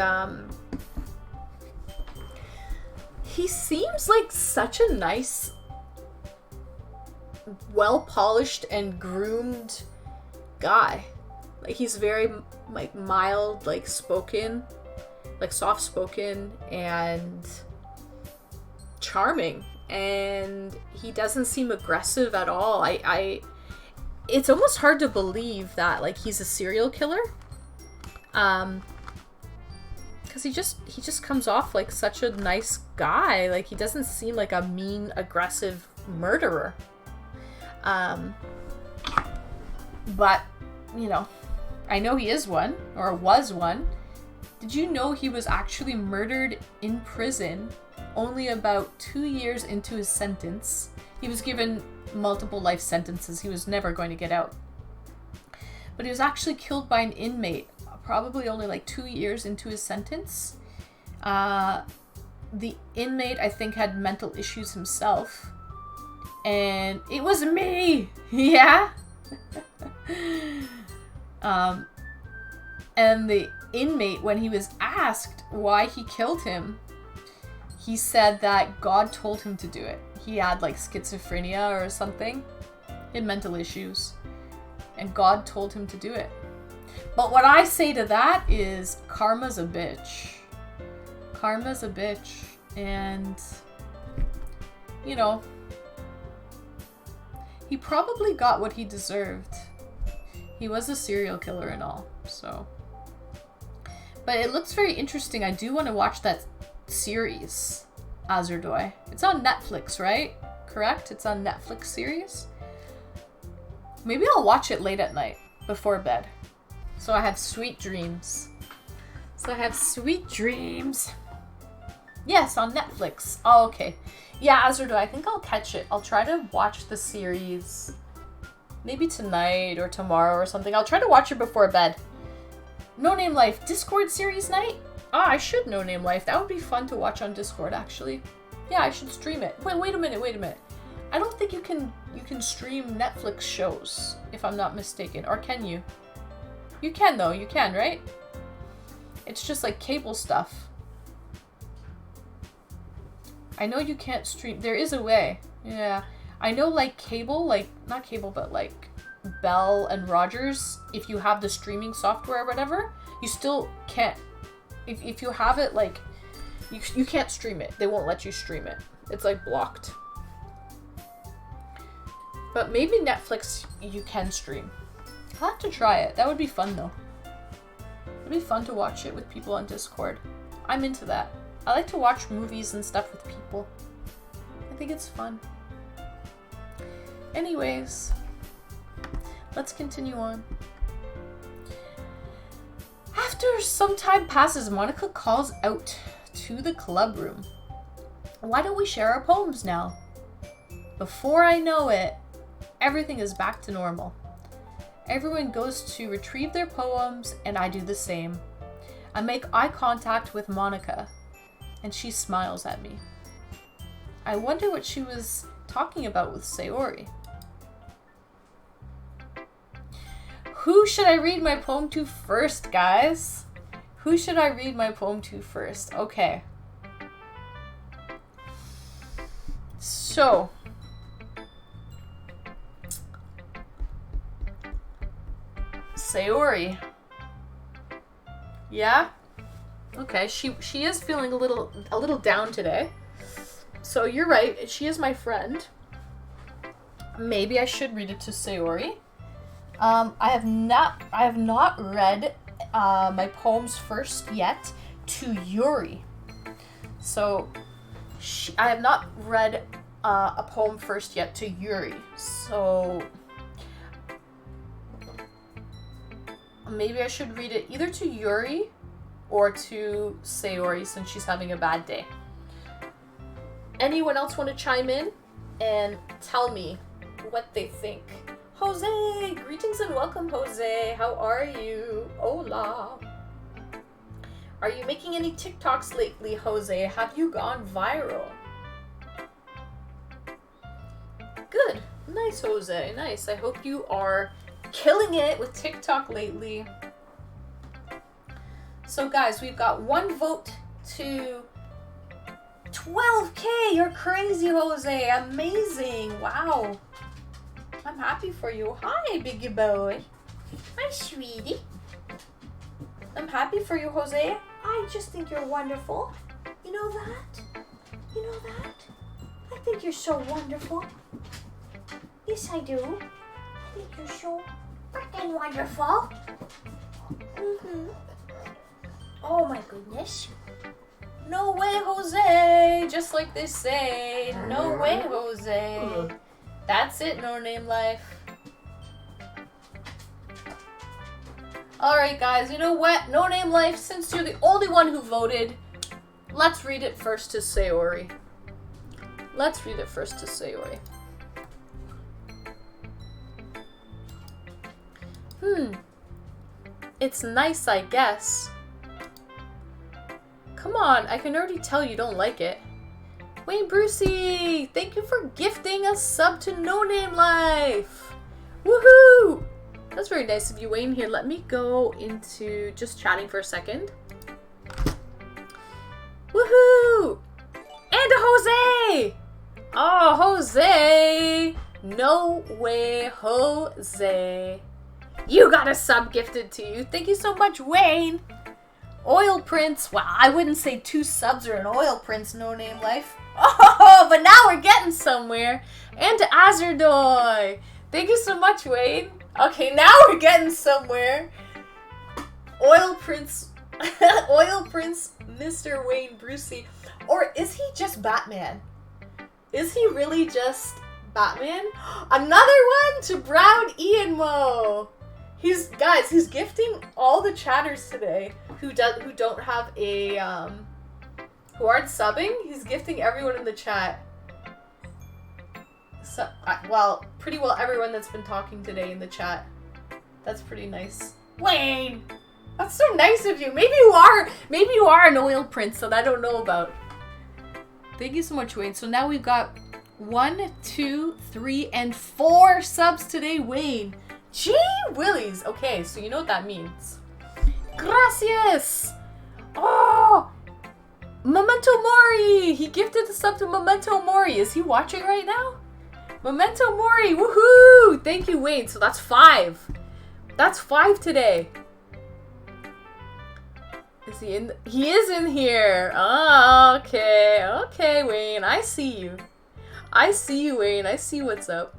he seems like such a nice, well-polished and groomed guy. Like, he's very like mild, like spoken, like soft-spoken and charming, and he doesn't seem aggressive at all. It's almost hard to believe that like he's a serial killer, because he just comes off like such a nice guy. Like, he doesn't seem like a mean, aggressive murderer. But you know, I know he is one, or was one. Did you know he was actually murdered in prison only about 2 years into his sentence? He was given multiple life sentences. He was never going to get out. But he was actually killed by an inmate, probably only like 2 years into his sentence. The inmate, I think, had mental issues himself. And it was me! Yeah? And the inmate, when he was asked why he killed him, he said that God told him to do it. He had like schizophrenia or something. He had mental issues. And God told him to do it. But what I say to that is, karma's a bitch. Karma's a bitch. And, you know, he probably got what he deserved. He was a serial killer and all, so. But it looks very interesting. I do want to watch that series, Azerdoy. It's on Netflix, right? Correct? It's on Netflix series. Maybe I'll watch it late at night, before bed. So I have sweet dreams. Yes, on Netflix. Oh, okay. Yeah, Azerdoy, I think I'll catch it. I'll try to watch the series maybe tonight or tomorrow or something. I'll try to watch it before bed. No Name Life, Discord series night? Ah, I should No Name Life. That would be fun to watch on Discord, actually. Yeah, I should stream it. Wait a minute. I don't think you can stream Netflix shows, if I'm not mistaken. Or can you? You can, though. You can, right? It's just like cable stuff. I know you can't stream. There is a way. Yeah. I know like cable, like, not cable, but like Bell and Rogers, if you have the streaming software or whatever, you still can't. If you have it, like, you can't stream it. They won't let you stream it. It's like blocked. But maybe Netflix you can stream. I'll have to try it. That would be fun though. It'd be fun to watch it with people on Discord. I'm into that. I like to watch movies and stuff with people. I think it's fun. Anyways, let's continue on. After some time passes, Monica calls out to the club room. Why don't we share our poems now? Before I know it, everything is back to normal. Everyone goes to retrieve their poems, and I do the same. I make eye contact with Monica, and she smiles at me. I wonder what she was talking about with Sayori. Who should I read my poem to first, guys? Who should I read my poem to first? Okay. So, Sayori. Yeah? Okay, she is feeling a little down today. So you're right, she is my friend. Maybe I should read it to Sayori. I have not read my poems first yet to Yuri. So I have not read a poem first yet to Yuri. So maybe I should read it either to Yuri or to Sayori since she's having a bad day. Anyone else want to chime in and tell me what they think? Jose! Greetings and welcome, Jose. How are you? Hola. Are you making any TikToks lately, Jose? Have you gone viral? Good. Nice, Jose. Nice. I hope you are killing it with TikTok lately. So guys, we've got one vote to 12K. You're crazy, Jose. Amazing. Wow. I'm happy for you. Hi, biggie boy. Hi, sweetie. I'm happy for you, Jose. I just think you're wonderful. You know that? You know that? I think you're so wonderful. Yes, I do. I think you're so freaking wonderful. Oh my goodness. No way, Jose. Just like they say. No way, Jose. That's it, No Name Life. Alright guys, you know what? No Name Life, since you're the only one who voted, let's read it first to Sayori. Let's read it first to Sayori. It's nice, I guess. Come on, I can already tell you don't like it. Wayne Brucey, thank you for gifting a sub to No Name Life. Woohoo! That's very nice of you, Wayne. Here, let me go into just chatting for a second. Woohoo! And a Jose! Oh, Jose! No way, Jose. You got a sub gifted to you. Thank you so much, Wayne. Oil Prince. Wow, I wouldn't say 2 subs are an Oil Prince, No Name Life. Oh, but now we're getting somewhere. And to Azurdoy. Thank you so much, Wayne. Okay, now we're getting somewhere. Oil Prince, Oil Prince, Mr. Wayne Brucey. Or is he just Batman? Is he really just Batman? Another one to Brown Ian Mo. He's gifting all the chatters today who don't have a who aren't subbing. He's gifting everyone in the chat. So, well, pretty well everyone that's been talking today in the chat. That's pretty nice. Wayne! That's so nice of you. Maybe you are an Oil Prince that I don't know about. Thank you so much, Wayne. So now we've got 1, 2, 3, and 4 subs today, Wayne. Gee willies. Okay, so you know what that means. Gracias! Oh! Memento Mori! He gifted the sub to Memento Mori. Is he watching right now? Memento Mori! Woohoo! Thank you, Wayne. So that's 5. That's 5 today. Is he in? He is in here. Oh, okay. Okay, Wayne. I see you. I see you, Wayne. I see what's up.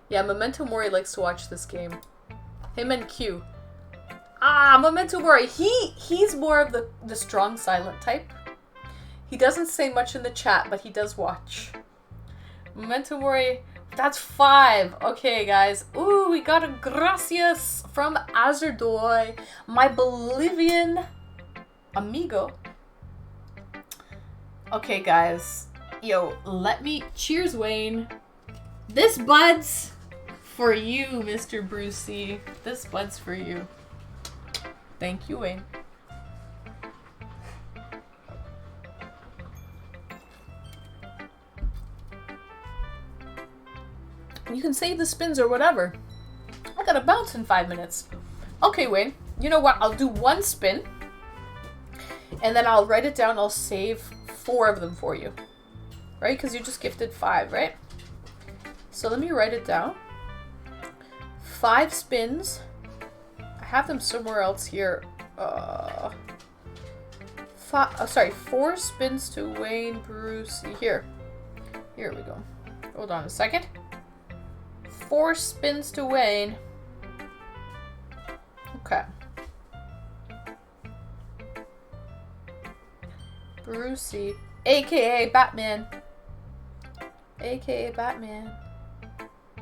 Yeah, Memento Mori likes to watch this game. Him and Q. Ah, Memento Mori. He's more of the strong silent type. He doesn't say much in the chat, but he does watch. Memento Mori. That's 5. Okay, guys. Ooh, we got a gracias from Azurdoy, my Bolivian amigo. Okay, guys. Yo, let me... Cheers, Wayne. This bud's for you, Mr. Brucey. This bud's for you. Thank you, Wayne. You can save the spins or whatever. I gotta bounce in 5 minutes. Okay, Wayne. You know what? I'll do 1 spin. And then I'll write it down. I'll save 4 of them for you. right? Because you just gifted 5, right? So let me write it down. 5 spins. I have them somewhere else here. 4 spins to Wayne, Brucey. Here we go. Hold on a second. 4 spins to Wayne. Okay. Brucey, aka Batman. AKA Batman.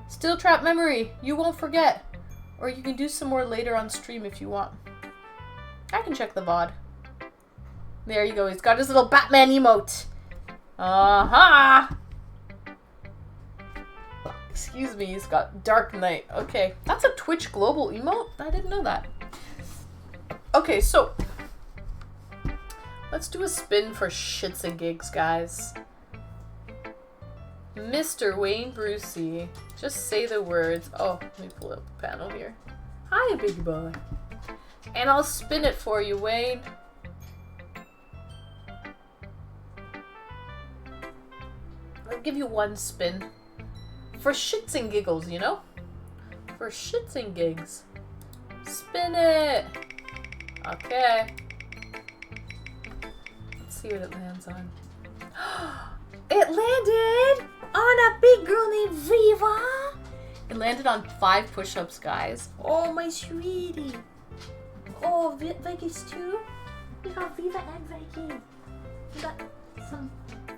Still trap memory. You won't forget. Or you can do some more later on stream if you want. I can check the VOD. There you go. He's got his little Batman emote. Uh-huh. Excuse me. He's got Dark Knight. Okay. That's a Twitch global emote? I didn't know that. Okay, so let's do a spin for shits and gigs, guys. Mr. Wayne Brucey. Just say the words. Oh, let me pull up the panel here. Hi, big boy. And I'll spin it for you, Wayne. I'll give you 1 spin. For shits and giggles, you know? For shits and gigs. Spin it! Okay. Let's see what it lands on. It landed on a big girl named Viva! It landed on 5 push-ups, guys. Oh, my sweetie. Oh, Vegas too? We got Viva and Vegas. We got some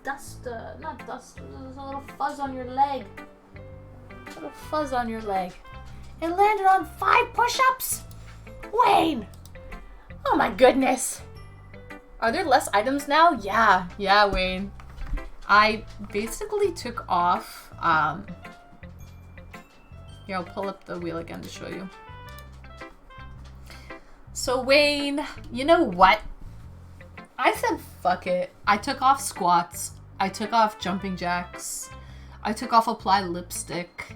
dust, not dust, there's a little fuzz on your leg. A little fuzz on your leg. It landed on 5 push-ups? Wayne! Oh my goodness. Are there less items now? Yeah, Wayne. I basically took off, here, I'll pull up the wheel again to show you. So Wayne, you know what? I said fuck it. I took off squats. I took off jumping jacks. I took off apply lipstick.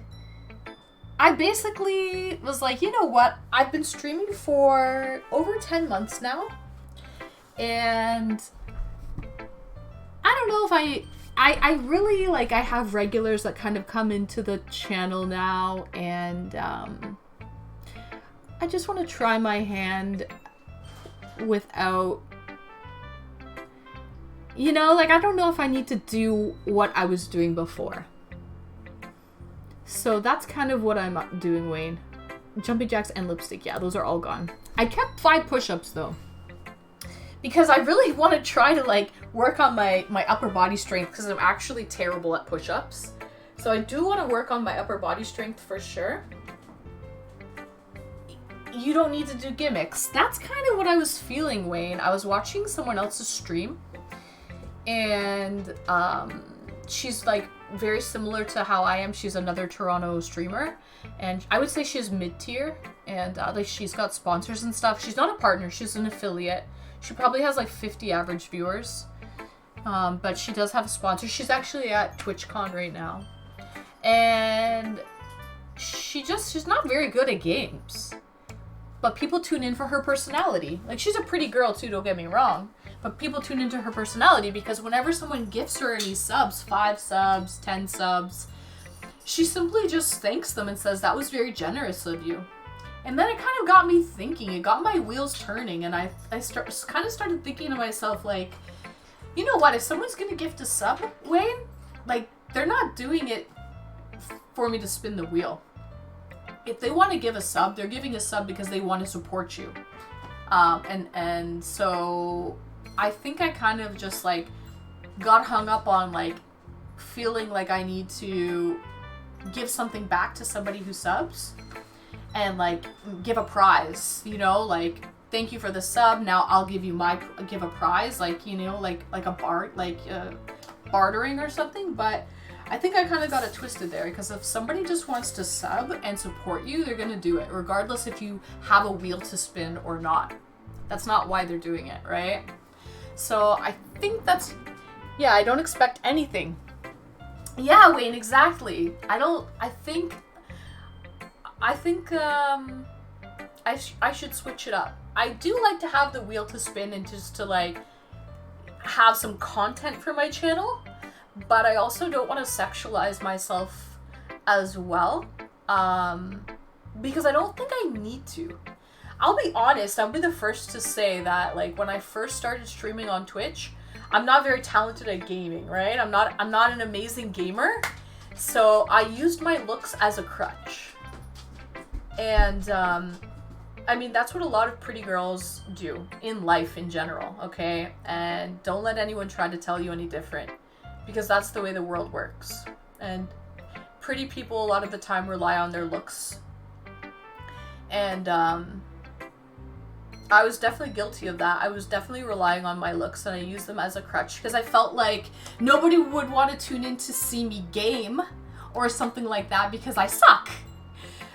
I basically was like, you know what? I've been streaming for over 10 months now. And I don't know if I really, like, I have regulars that kind of come into the channel now, and I just want to try my hand without, you know, like, I don't know if I need to do what I was doing before. So that's kind of what I'm doing, Wayne. Jumping jacks and lipstick, yeah, those are all gone. I kept 5 push-ups, though. Because I really want to try to, like, work on my upper body strength, because I'm actually terrible at push-ups. So I do want to work on my upper body strength for sure. You don't need to do gimmicks. That's kind of what I was feeling, Wayne. I was watching someone else's stream, and she's, like, very similar to how I am. She's another Toronto streamer, and I would say she's mid-tier, and like, she's got sponsors and stuff. She's not a partner, she's an affiliate. She probably has like 50 average viewers, but she does have a sponsor. She's actually at TwitchCon right now, and she's not very good at games, but people tune in for her personality. Like, she's a pretty girl too, don't get me wrong, but people tune into her personality because whenever someone gifts her any subs, 5 subs, 10 subs, she simply just thanks them and says, that was very generous of you. And then it kind of got me thinking, it got my wheels turning, and I kind of started thinking to myself, like, you know what, if someone's gonna gift a sub, Wayne, like, they're not doing it for me to spin the wheel. If they want to give a sub, they're giving a sub because they want to support you. And so I think I kind of just, like, got hung up on, like, feeling like I need to give something back to somebody who subs. And, like, give a prize, you know, like, thank you for the sub, now I'll give you give a prize, like, you know, like a bartering or something. But I think I kind of got it twisted there, because if somebody just wants to sub and support you, they're gonna do it, regardless if you have a wheel to spin or not. That's not why they're doing it, right? So I think that's, yeah, I don't expect anything. Yeah, Wayne, exactly. I think I should switch it up. I do like to have the wheel to spin and just to, like, have some content for my channel, but I also don't want to sexualize myself as well, because I don't think I need to. I'll be honest, I'll be the first to say that, like, when I first started streaming on Twitch, I'm not very talented at gaming, right? I'm not an amazing gamer, so I used my looks as a crutch. And, I mean, that's what a lot of pretty girls do in life in general, okay? And don't let anyone try to tell you any different, because that's the way the world works. And pretty people a lot of the time rely on their looks. And I was definitely guilty of that. I was definitely relying on my looks, and I used them as a crutch because I felt like nobody would want to tune in to see me game or something like that because I suck.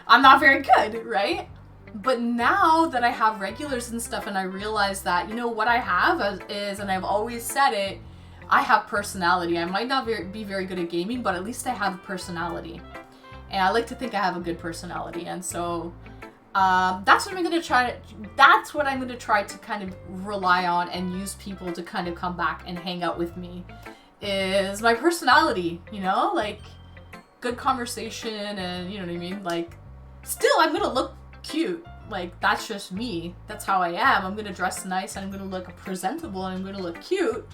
I'm not very good, right? But now that I have regulars and stuff, and I realize that, you know, what I have is, and I've always said it, I have personality. I might not be very good at gaming, but at least I have a personality. And I like to think I have a good personality. And so that's what I'm going to try. That's what I'm going to try to kind of rely on and use people to kind of come back and hang out with me, is my personality, you know, like good conversation, and you know what I mean? Like, still, I'm going to look cute. Like, that's just me. That's how I am. I'm going to dress nice, and I'm going to look presentable, and I'm going to look cute.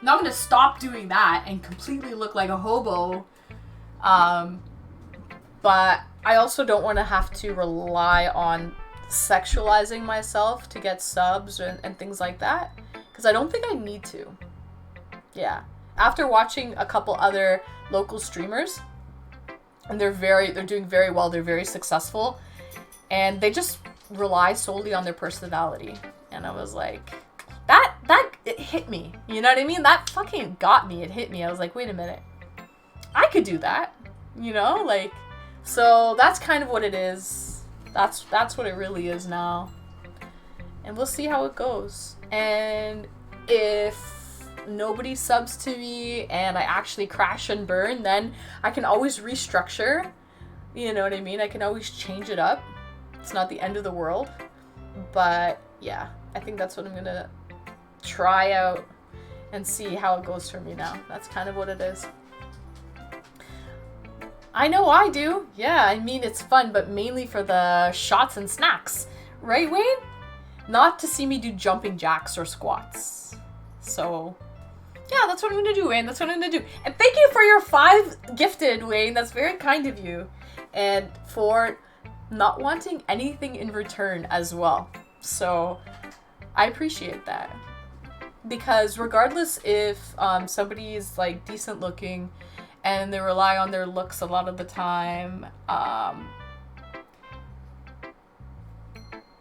Now I'm going to stop doing that and completely look like a hobo. But I also don't want to have to rely on sexualizing myself to get subs and things like that, because I don't think I need to. Yeah. After watching a couple other local streamers, and they're doing very well, they're very successful, and they just rely solely on their personality. And I was like, it hit me. You know what I mean? That fucking got me. It hit me. I was like, wait a minute. I could do that. You know? Like, so that's kind of what it is. That's what it really is now. And we'll see how it goes. And if nobody subs to me and I actually crash and burn, then I can always restructure. You know what I mean? I can always change it up. It's not the end of the world. But yeah, I think that's what I'm gonna try out and see how it goes for me now. That's kind of what it is. I know I do. Yeah, I mean, it's fun, but mainly for the shots and snacks. Right, Wayne? Not to see me do jumping jacks or squats. So, yeah, that's what I'm going to do, Wayne. That's what I'm going to do. And thank you for your 5 gifted, Wayne. That's very kind of you. And for not wanting anything in return as well. So, I appreciate that. Because regardless if somebody is, like, decent looking and they rely on their looks a lot of the time,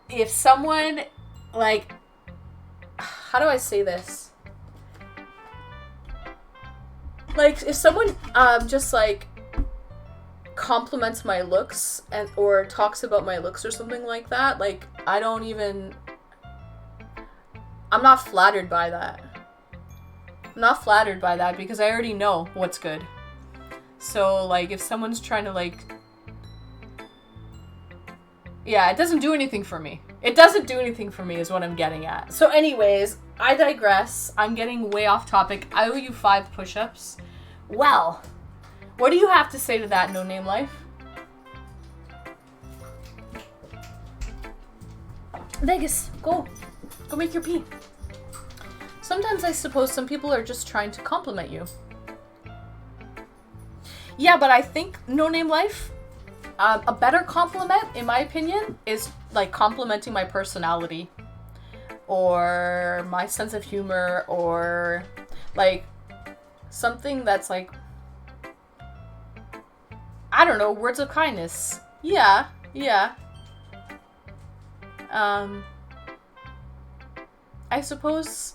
if someone, like, how do I say this? Like, if someone just, like, compliments my looks or talks about my looks or something like that, like, I'm not flattered by that. I'm not flattered by that because I already know what's good. So, like, if someone's trying to, like... Yeah, it doesn't do anything for me. It doesn't do anything for me is what I'm getting at. So anyways, I digress. I'm getting way off topic. I owe you 5 push-ups. Well, what do you have to say to that, No Name Life? Vegas, go. Go make your pee. Sometimes I suppose some people are just trying to compliment you. Yeah, but I think No Name Life, a better compliment, in my opinion, is like complimenting my personality or my sense of humor or like something that's like, I don't know, words of kindness. Yeah. I suppose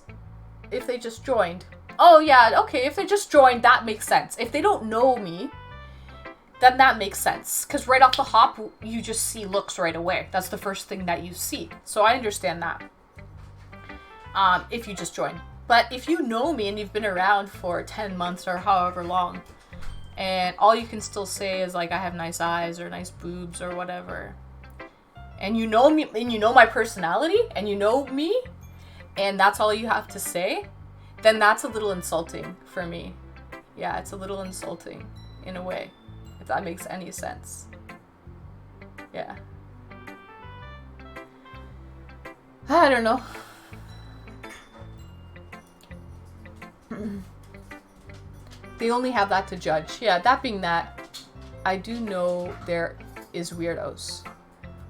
if they just joined. Oh yeah, okay, if they just joined, that makes sense. If they don't know me, then that makes sense. Because right off the hop, you just see looks right away. That's the first thing that you see. So I understand that. If you just join. But if you know me and you've been around for 10 months or however long, and all you can still say is like, I have nice eyes or nice boobs or whatever, and you know me, and you know my personality, and you know me, and that's all you have to say, then that's a little insulting for me. Yeah, it's a little insulting in a way, if that makes any sense. Yeah. I don't know. They only have that to judge. Yeah, that being that, I do know there is weirdos.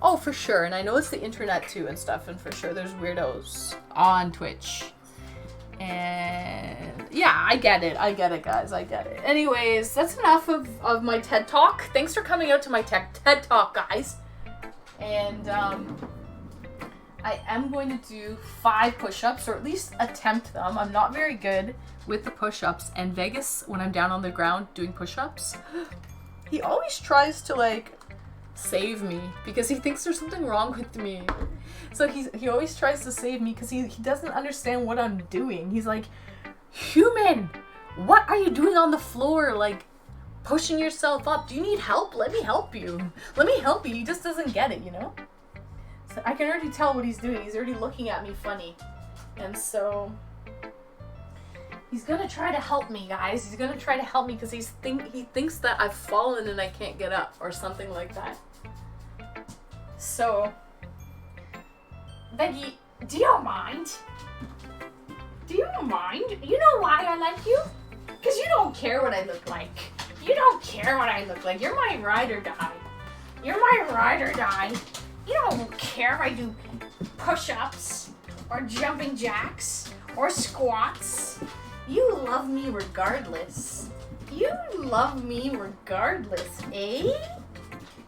Oh, for sure. And I know it's the internet too and stuff, and for sure there's weirdos on Twitch. And yeah, I get it, guys. I get it. Anyways, that's enough of my TED Talk. Thanks for coming out to my TED Talk, guys. And I am going to do 5 push-ups, or at least attempt them. I'm not very good with the push-ups. And Vegas, when I'm down on the ground doing push-ups, he always tries to, like, save me because he thinks there's something wrong with me. So he always tries to save me because he doesn't understand what I'm doing. He's like, human, what are you doing on the floor? Like, pushing yourself up. Do you need help? Let me help you. Let me help you. He just doesn't get it, you know? So I can already tell what he's doing. He's already looking at me funny. And so he's gonna try to help me, guys. He's gonna try to help me because he thinks that I've fallen and I can't get up or something like that. So, Becky, do you mind? Do you mind? You know why I like you? Because you don't care what I look like. You don't care what I look like. You're my ride or die. You're my ride or die. You don't care if I do push-ups or jumping jacks or squats. You love me regardless. You love me regardless, eh?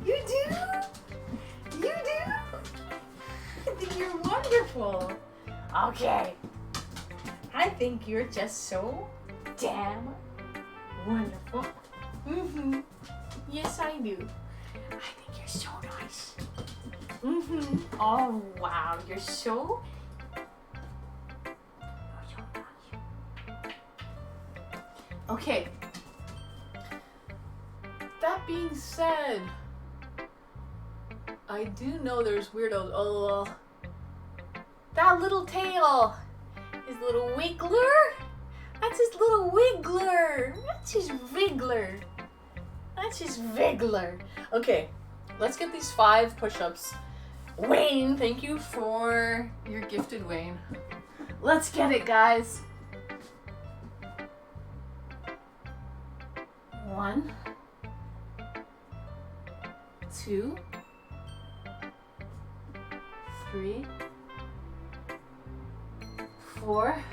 You do? You do? I think you're wonderful. Okay. I think you're just so damn wonderful. Mm-hmm. Yes, I do. I think you're so nice. Mm-hmm. Oh, wow. You're so nice. Okay. That being said, I do know there's weirdos. Oh, that little tail. His little wiggler. That's his little wiggler. That's his wiggler. That's his wiggler. Okay, let's get these 5 push-ups. Wayne, thank you for your gifted Wayne. Let's get it, guys. 1, 2, 3, 4.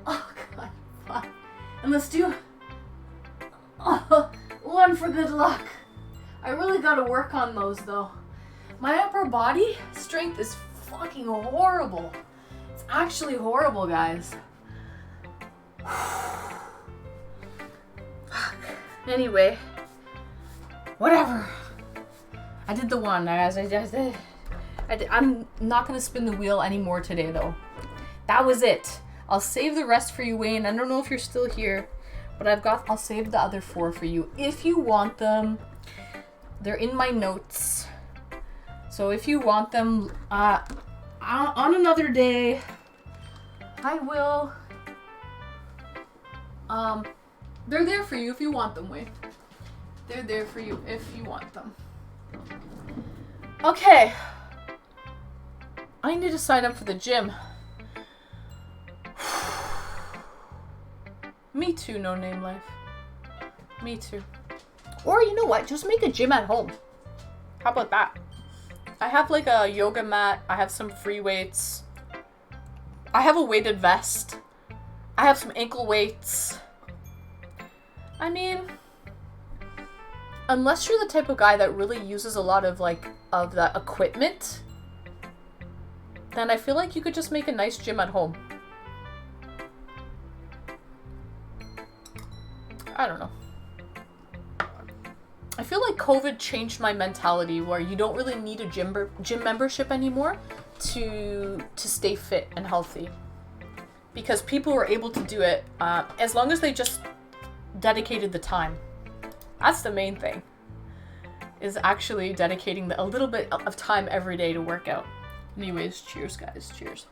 Oh god, 5. And let's do 1 for good luck. I really gotta work on those though. My upper body strength is fucking horrible. It's actually horrible, guys. Anyway, whatever. I did the 1, guys. I'm not gonna spin the wheel anymore today though. That was it. I'll save the rest for you, Wayne. I don't know if you're still here, but I'll save the other 4 for you if you want them. They're in my notes. So if you want them on another day, I will. They're there for you if you want them, Wayne. They're there for you if you want them. Okay. I need to sign up for the gym. Me too, No Name Life. Me too. Or you know what? Just make a gym at home. How about that? I have like a yoga mat. I have some free weights. I have a weighted vest. I have some ankle weights. I mean, unless you're the type of guy that really uses a lot of that equipment, then I feel like you could just make a nice gym at home. I don't know. I feel like COVID changed my mentality where you don't really need a gym membership anymore to stay fit and healthy. Because people were able to do it as long as they just dedicated the time. That's the main thing. Is actually dedicating a little bit of time every day to work out. Anyways, cheers guys, cheers.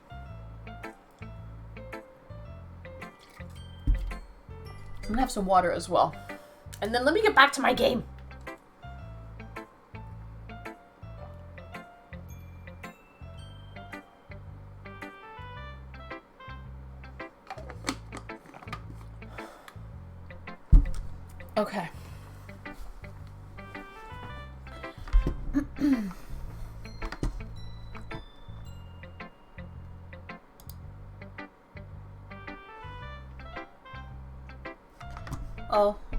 I'm gonna have some water as well. And then let me get back to my game. Okay.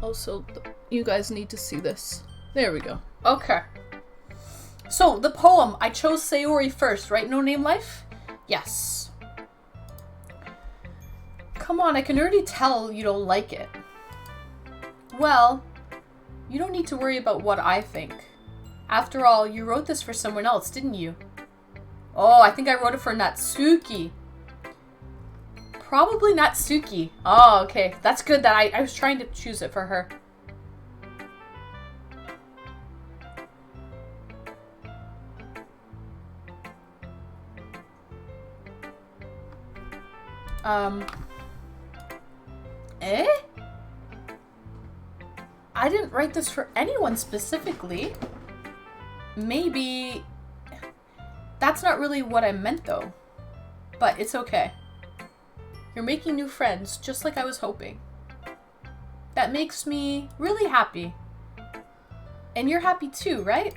Also, you guys need to see this. There we go. Okay. So, the poem, I chose Sayori first, right? No Name Life? Yes. Come on, I can already tell you don't like it. Well, you don't need to worry about what I think. After all, you wrote this for someone else, didn't you? Oh, I think I wrote it for Natsuki. Probably Natsuki. Oh, okay. That's good that I was trying to choose it for her. Eh? I didn't write this for anyone specifically. Maybe... That's not really what I meant, though. But it's okay. You're making new friends, just like I was hoping. That makes me really happy. And you're happy too, right?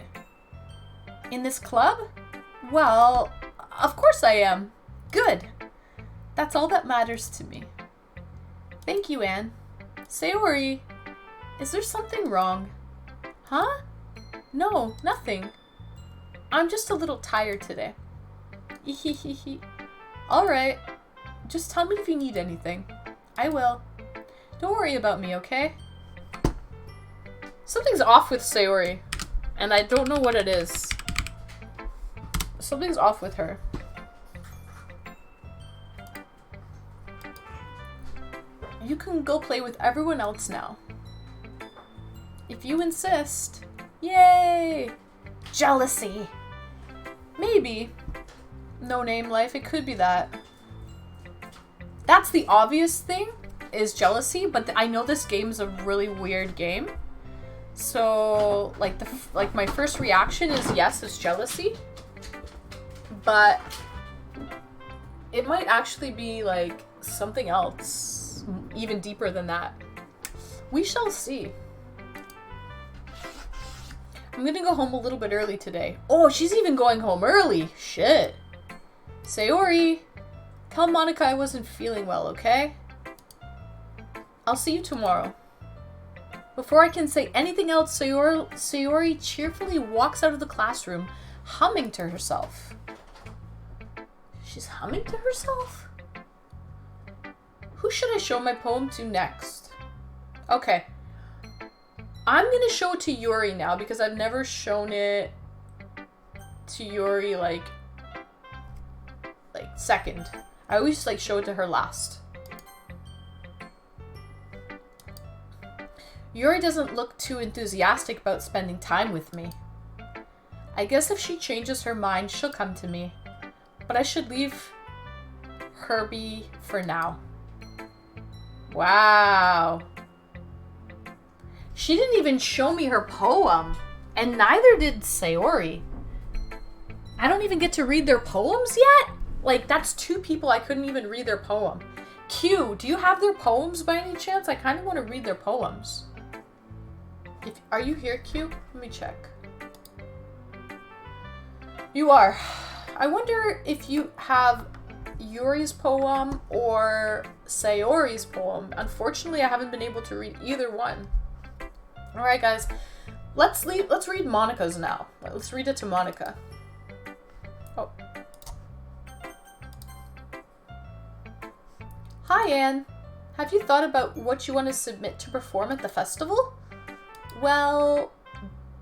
In this club? Well, of course I am. Good. That's all that matters to me. Thank you, Anne. Sayori, is there something wrong? Huh? No, nothing. I'm just a little tired today. Alright. Just tell me if you need anything. I will. Don't worry about me, okay? Something's off with Sayori. And I don't know what it is. Something's off with her. You can go play with everyone else now. If you insist. Yay! Jealousy. Maybe. No Name Life, it could be that. That's the obvious thing, is jealousy, but I know this game is a really weird game. So, like my first reaction is yes, it's jealousy. But it might actually be like something else, even deeper than that. We shall see. I'm gonna go home a little bit early today. Oh, she's even going home early. Shit. Sayori, tell Monica I wasn't feeling well, okay? I'll see you tomorrow. Before I can say anything else, Sayori cheerfully walks out of the classroom, humming to herself. She's humming to herself? Who should I show my poem to next? Okay. I'm gonna show it to Yuri now because I've never shown it to Yuri like second. I always show it to her last. Yuri doesn't look too enthusiastic about spending time with me. I guess if she changes her mind, she'll come to me. But I should leave her be for now. Wow. She didn't even show me her poem. And neither did Sayori. I don't even get to read their poems yet? That's two people I couldn't even read their poem. Q, do you have their poems by any chance? I kind of want to read their poems. Are you here, Q? Let me check. You are. I wonder if you have Yuri's poem or Sayori's poem. Unfortunately, I haven't been able to read either one. Alright, guys. Let's read Monica's now. Let's read it to Monica. Oh. Hi, Anne. Have you thought about what you want to submit to perform at the festival? Well,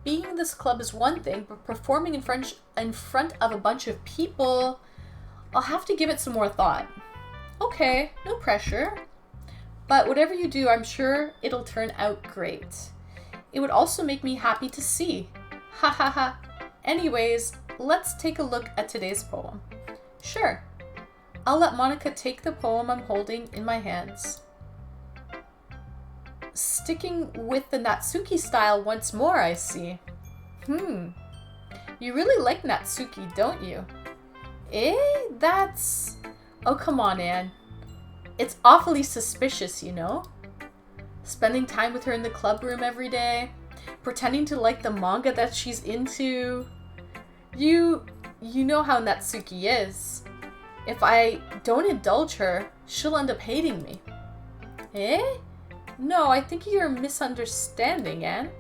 being in this club is one thing, but performing in front of a bunch of people, I'll have to give it some more thought. Okay, no pressure. But whatever you do, I'm sure it'll turn out great. It would also make me happy to see. Ha ha ha. Anyways, let's take a look at today's poem. Sure. I'll let Monica take the poem I'm holding in my hands. sticking with the Natsuki style once more, I see. You really like Natsuki, don't you? That's... Oh, come on, Anne. It's awfully suspicious, you know? Spending time with her in the club room every day, pretending to like the manga that she's into. You know how Natsuki is. If I don't indulge her, she'll end up hating me. No, I think you're misunderstanding, Anne.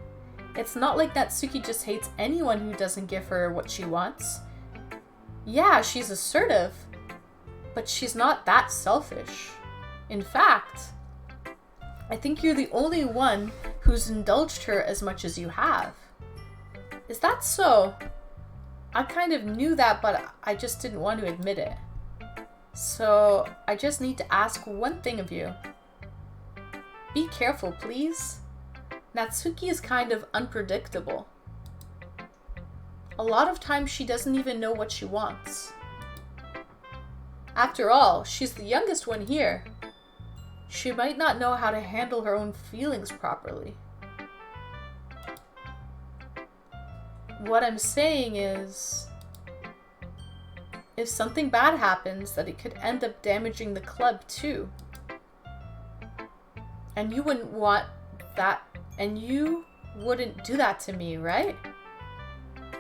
It's not like Natsuki just hates anyone who doesn't give her what she wants. Yeah, she's assertive, but she's not that selfish. In fact, I think you're the only one who's indulged her as much as you have. Is that so? I kind of knew that, but I just didn't want to admit it. So I just need to ask one thing of you. Be careful, please. Natsuki is kind of unpredictable. A lot of times she doesn't even know what she wants. After all, she's the youngest one here. She might not know how to handle her own feelings properly. What I'm saying is, if something bad happens, that it could end up damaging the club too. And you wouldn't want that, and you wouldn't do that to me, right?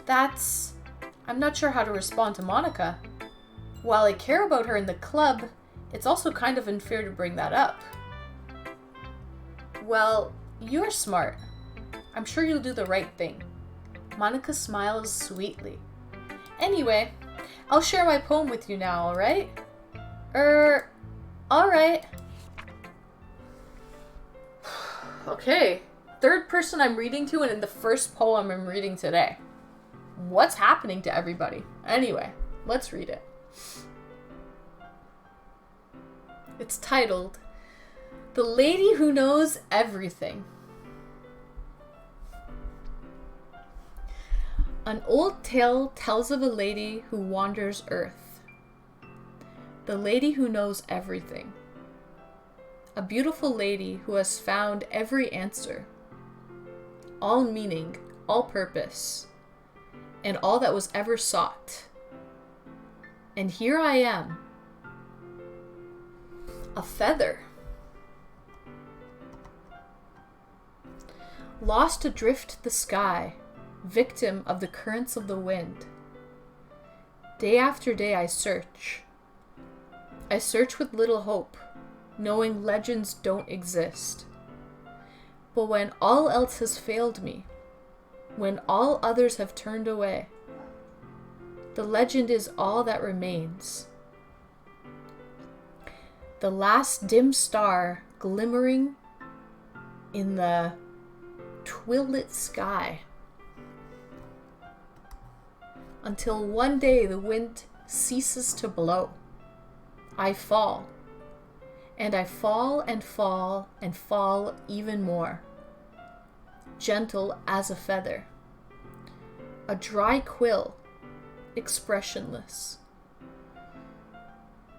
I'm not sure how to respond to Monica. While I care about her in the club, it's also kind of unfair to bring that up. Well, you're smart. I'm sure you'll do the right thing. Monica smiles sweetly. Anyway, I'll share my poem with you now, alright? Alright. Okay, third person I'm reading to and in the first poem I'm reading today. What's happening to everybody? Anyway, let's read it. It's titled, The Lady Who Knows Everything. An old tale tells of a lady who wanders earth. The lady who knows everything. A beautiful lady who has found every answer. All meaning, all purpose, and all that was ever sought. And here I am. A feather. Lost adrift the sky, victim of the currents of the wind. Day after day I search. I search with little hope, knowing legends don't exist. But when all else has failed me, when all others have turned away, the legend is all that remains. The last dim star glimmering in the twilit sky. Until one day the wind ceases to blow. I fall. And I fall and fall and fall even more. Gentle as a feather. A dry quill, expressionless.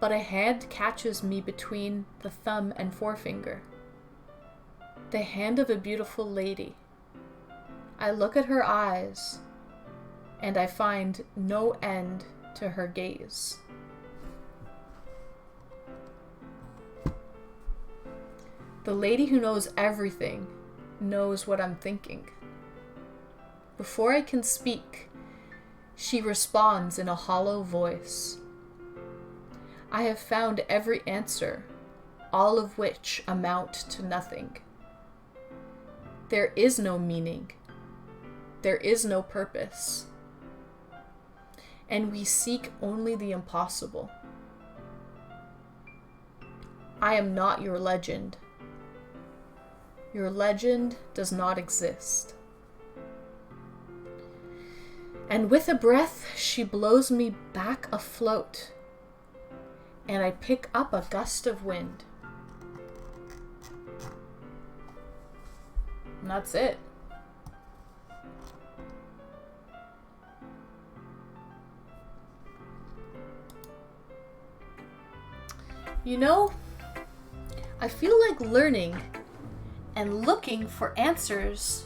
But a hand catches me between the thumb and forefinger. The hand of a beautiful lady. I look at her eyes, and I find no end to her gaze. The lady who knows everything knows what I'm thinking. Before I can speak, she responds in a hollow voice. I have found every answer, all of which amount to nothing. There is no meaning. There is no purpose. And we seek only the impossible. I am not your legend. Your legend does not exist. And with a breath, she blows me back afloat, and I pick up a gust of wind. And that's it. You know, I feel like learning and looking for answers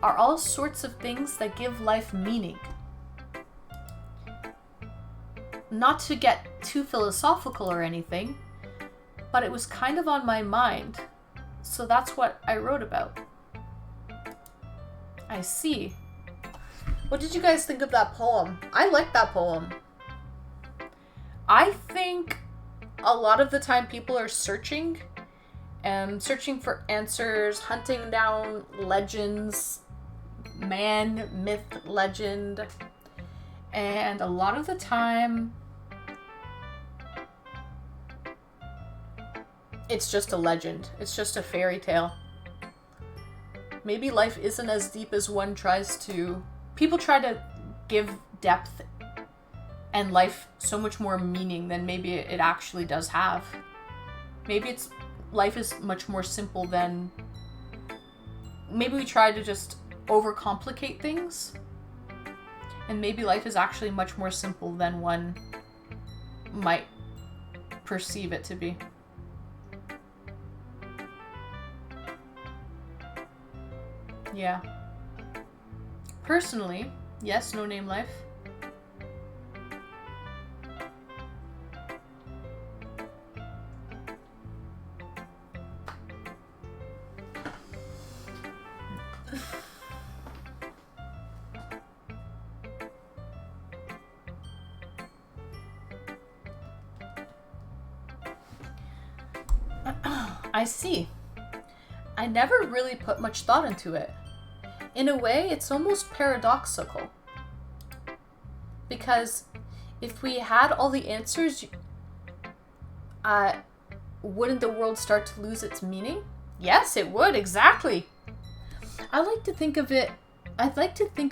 are all sorts of things that give life meaning. Not to get too philosophical or anything, but it was kind of on my mind, so that's what I wrote about. I see. What did you guys think of that poem? I like that poem. I think a lot of the time people are searching for answers, hunting down legends, man, myth, legend, and a lot of the time it's just a legend. It's just a fairy tale. Maybe life isn't as deep as one tries to. People try to give depth and life so much more meaning than maybe it actually does have. Maybe life is much more simple than. Maybe we try to just overcomplicate things. And maybe life is actually much more simple than one might perceive it to be. Yeah. Personally, yes, no name life. I see. I never really put much thought into it. In a way, it's almost paradoxical. Because if we had all the answers, wouldn't the world start to lose its meaning? Yes, it would, exactly. I'd like to think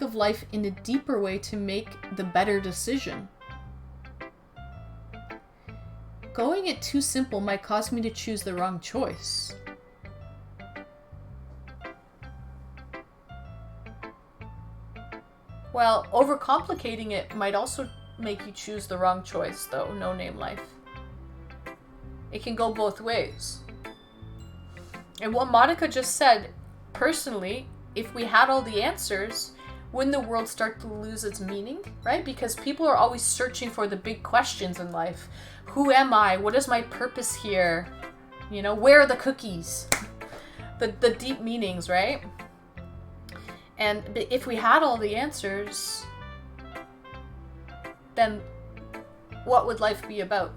of life in a deeper way to make the better decision. Going it too simple might cause me to choose the wrong choice. Well, overcomplicating it might also make you choose the wrong choice, though, no name life. It can go both ways. And what Monica just said, personally, if we had all the answers, wouldn't the world start to lose its meaning, right? Because people are always searching for the big questions in life. Who am I? What is my purpose here? You know, where are the cookies? The deep meanings, right? And if we had all the answers, then what would life be about?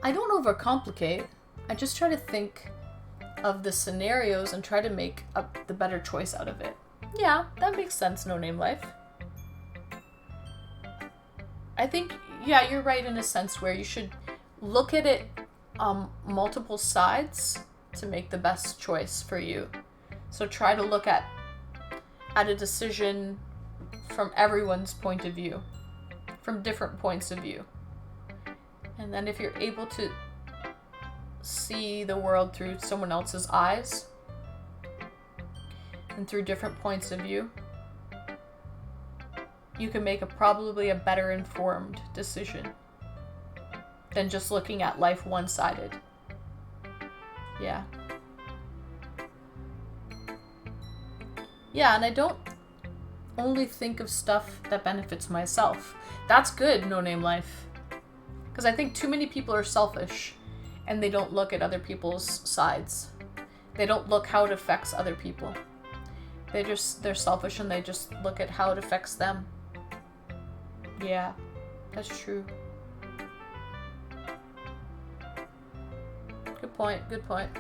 I don't overcomplicate. I just try to think of the scenarios and try to make the better choice out of it. Yeah, that makes sense, no name life. I think, yeah, you're right in a sense where you should look at it multiple sides to make the best choice for you. So try to look at a decision from everyone's point of view, from different points of view. And then if you're able to see the world through someone else's eyes and through different points of view, you can make probably a better informed decision than just looking at life one-sided. Yeah. Yeah, and I don't only think of stuff that benefits myself. That's good, no name life. Because I think too many people are selfish and they don't look at other people's sides. They don't look how it affects other people. They're selfish and they just look at how it affects them. Yeah, that's true. Good point, good point.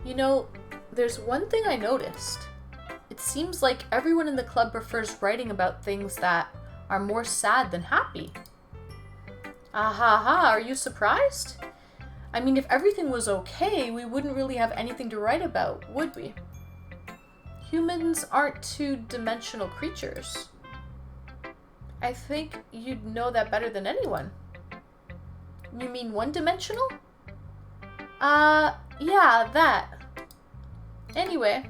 You know, there's one thing I noticed. It seems like everyone in the club prefers writing about things that are more sad than happy. Ahaha, are you surprised? I mean, if everything was okay, we wouldn't really have anything to write about, would we? Humans aren't two-dimensional creatures. I think you'd know that better than anyone. You mean one-dimensional? Yeah, that. Anyway,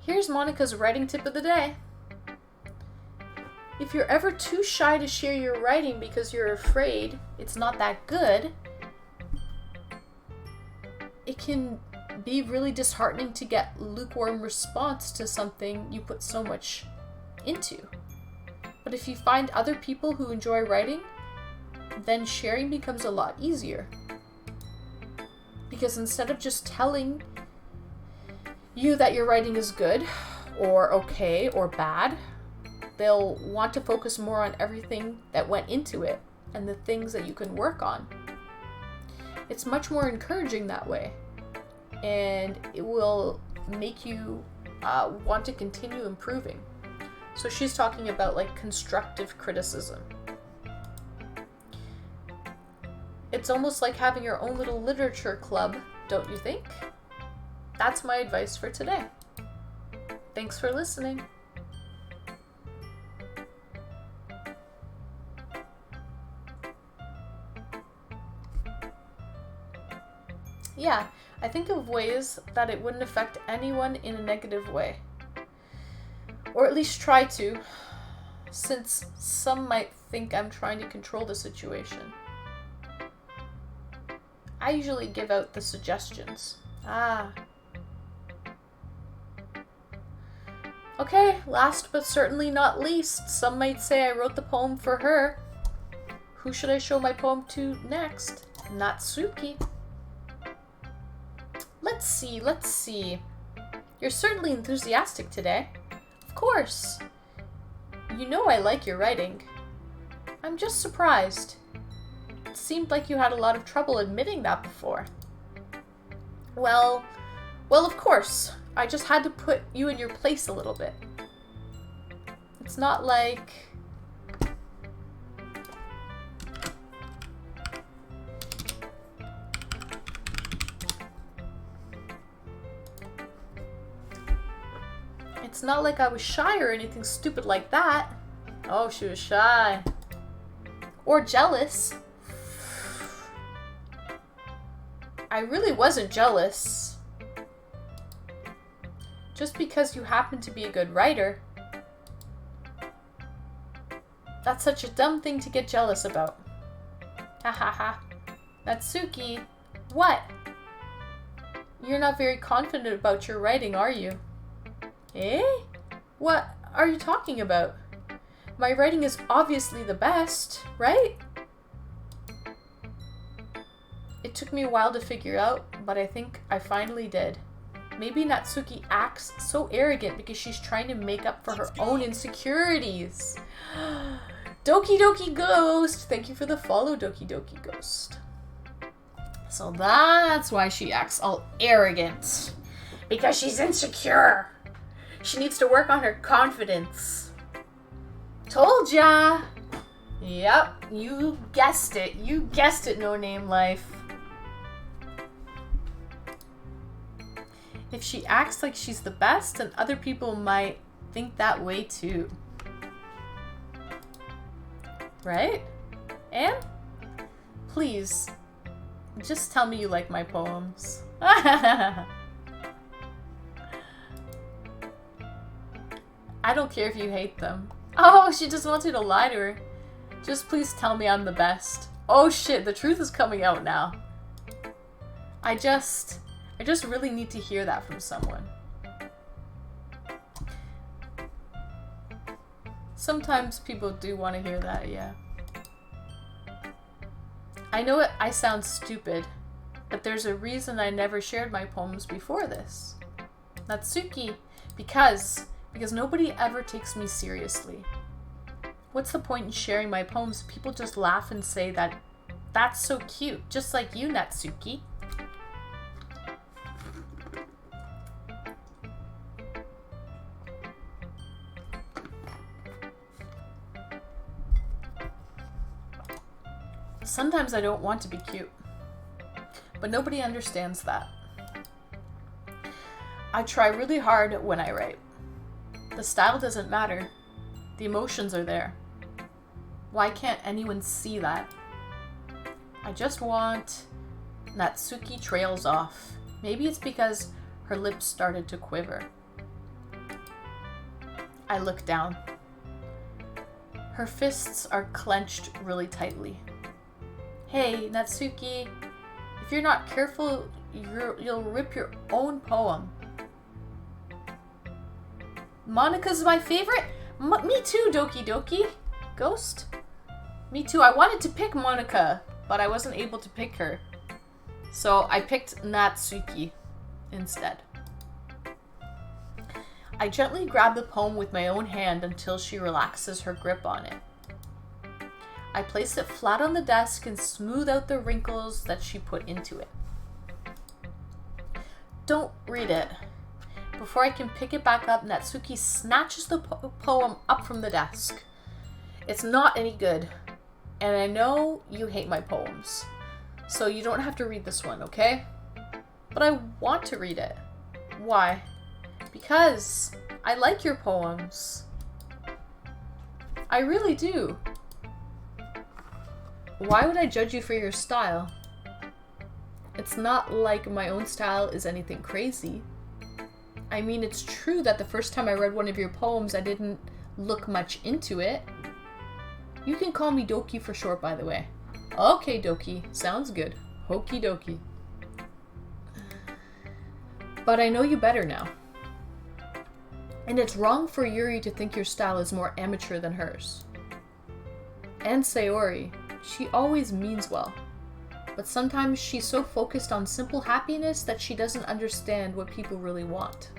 here's Monica's writing tip of the day. if you're ever too shy to share your writing because you're afraid it's not that good, it can be really disheartening to get lukewarm response to something you put so much into. But if you find other people who enjoy writing, then sharing becomes a lot easier. Because instead of just telling you that your writing is good, or okay, or bad, they'll want to focus more on everything that went into it and the things that you can work on. It's much more encouraging that way, and it will make you want to continue improving. So she's talking about like constructive criticism. It's almost like having your own little literature club, don't you think? That's my advice for today. Thanks for listening. Yeah, I think of ways that it wouldn't affect anyone in a negative way. Or at least try to, since some might think I'm trying to control the situation. I usually give out the suggestions. Okay, last but certainly not least, some might say I wrote the poem for her. Who should I show my poem to next? Natsuki. Let's see. You're certainly enthusiastic today. Of course. You know I like your writing. I'm just surprised. It seemed like you had a lot of trouble admitting that before. Well, of course. I just had to put you in your place a little bit. It's not like... It's not like I was shy or anything stupid like that. Oh, she was shy. Or jealous. I really wasn't jealous. Just because you happen to be a good writer. That's such a dumb thing to get jealous about. Ha ha ha. Natsuki, what? You're not very confident about your writing, are you? Eh? What are you talking about? My writing is obviously the best, right? It took me a while to figure out, but I think I finally did. Maybe Natsuki acts so arrogant because she's trying to make up for her own insecurities. Doki Doki Ghost! Thank you for the follow, Doki Doki Ghost. So that's why she acts all arrogant. Because she's insecure. She needs to work on her confidence. Told ya! Yep, you guessed it. You guessed it, No Name Life. If she acts like she's the best, then other people might think that way too. Right? And please, just tell me you like my poems. I don't care if you hate them. Oh, she just wants you to lie to her. Just please tell me I'm the best. Oh shit, the truth is coming out now. I just really need to hear that from someone. Sometimes people do want to hear that, yeah. I know I sound stupid, but there's a reason I never shared my poems before this. Natsuki, because nobody ever takes me seriously. What's the point in sharing my poems? People just laugh and say that that's so cute, just like you, Natsuki. Sometimes I don't want to be cute, but nobody understands that. I try really hard when I write. The style doesn't matter. The emotions are there. Why can't anyone see that? I just want Natsuki trails off. Maybe it's because her lips started to quiver. I look down. Her fists are clenched really tightly. Hey, Natsuki, if you're not careful, you'll rip your own poem. Monika's my favorite? Me too, Doki Doki. Ghost? Me too. I wanted to pick Monika, but I wasn't able to pick her. So I picked Natsuki instead. I gently grab the poem with my own hand until she relaxes her grip on it. I place it flat on the desk and smooth out the wrinkles that she put into it. Don't read it. Before I can pick it back up, Natsuki snatches the poem up from the desk. It's not any good, and I know you hate my poems, so you don't have to read this one, okay? But I want to read it. Why? Because I like your poems. I really do. Why would I judge you for your style? It's not like my own style is anything crazy. I mean, it's true that the first time I read one of your poems, I didn't look much into it. You can call me Doki for short, by the way. Okay, Doki. Sounds good. Okie dokie. But I know you better now. And it's wrong for Yuri to think your style is more amateur than hers. And Sayori, she always means well. But sometimes she's so focused on simple happiness that she doesn't understand what people really want.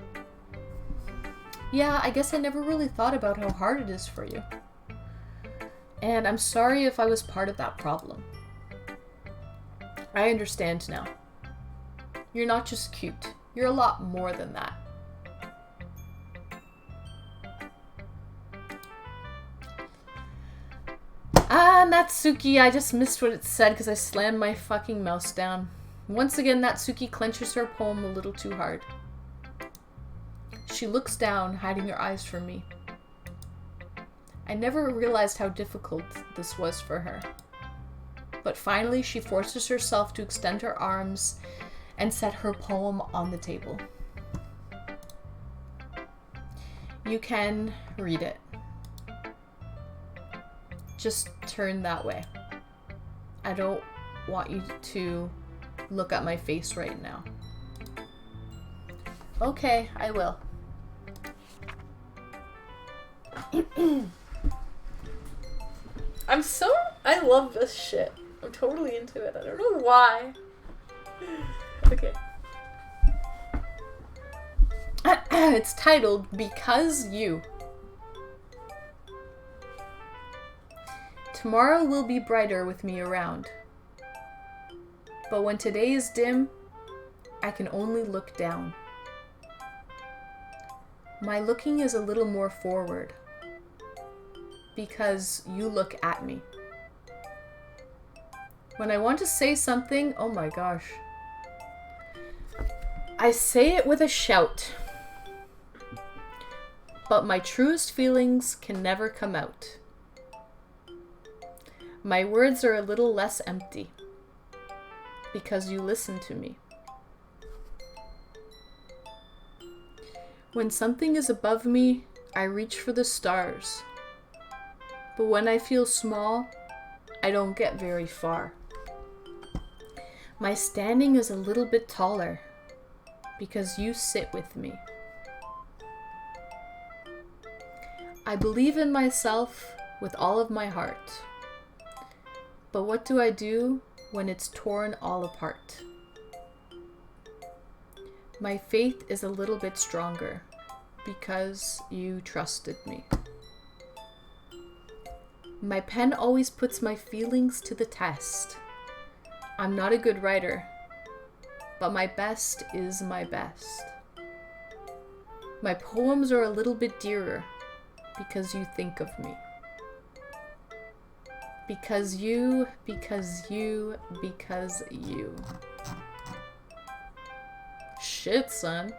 Yeah, I guess I never really thought about how hard it is for you. And I'm sorry if I was part of that problem. I understand now. You're not just cute. You're a lot more than that. Natsuki, I just missed what it said because I slammed my fucking mouse down. Once again, Natsuki clenches her poem a little too hard. She looks down, hiding her eyes from me. I never realized how difficult this was for her. But finally, she forces herself to extend her arms and set her poem on the table. You can read it. Just turn that way. I don't want you to look at my face right now. Okay, I will. I love this shit. I'm totally into it. I don't know why. Okay. It's titled Because You. Tomorrow will be brighter with me around. But when today is dim, I can only look down. My looking is a little more forward. Because you look at me. When I want to say something, oh my gosh. I say it with a shout. But my truest feelings can never come out. My words are a little less empty. Because you listen to me. When something is above me, I reach for the stars. But when I feel small, I don't get very far. My standing is a little bit taller because you sit with me. I believe in myself with all of my heart. But what do I do when it's torn all apart? My faith is a little bit stronger because you trusted me. My pen always puts my feelings to the test. I'm not a good writer, but my best is my best. My poems are a little bit dearer because you think of me. Because you, because you, because you. Shit, son.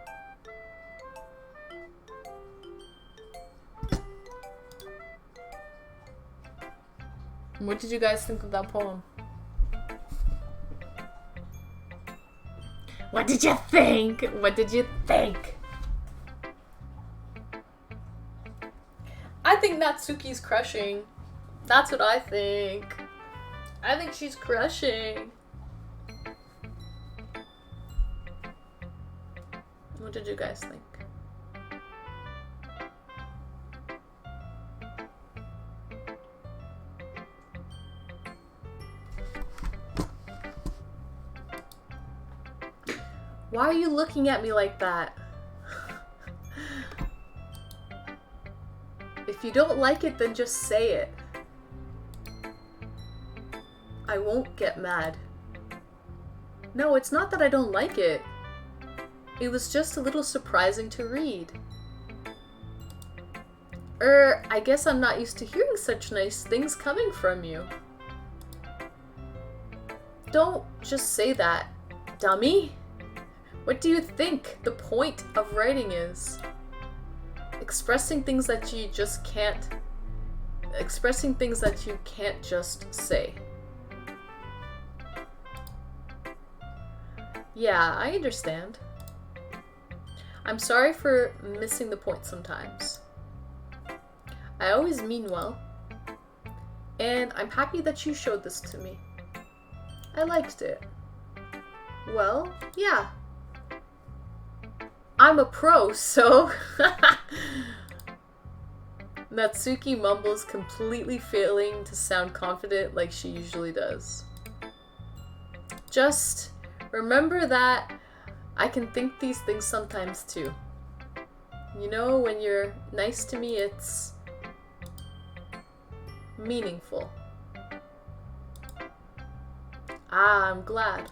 What did you guys think of that poem? What did you think? What did you think? I think Natsuki's crushing. That's what I think. I think she's crushing. What did you guys think? Why are you looking at me like that? If you don't like it, then just say it. I won't get mad. No, it's not that I don't like it. It was just a little surprising to read. I guess I'm not used to hearing such nice things coming from you. Don't just say that, dummy. What do you think the point of writing is? Expressing things that you can't just say. Yeah, I understand. I'm sorry for missing the point sometimes. I always mean well. And I'm happy that you showed this to me. I liked it. Well, yeah. I'm a pro, so... Natsuki mumbles, completely failing to sound confident like she usually does. Just remember that I can think these things sometimes too. You know, when you're nice to me, it's meaningful. Ah, I'm glad.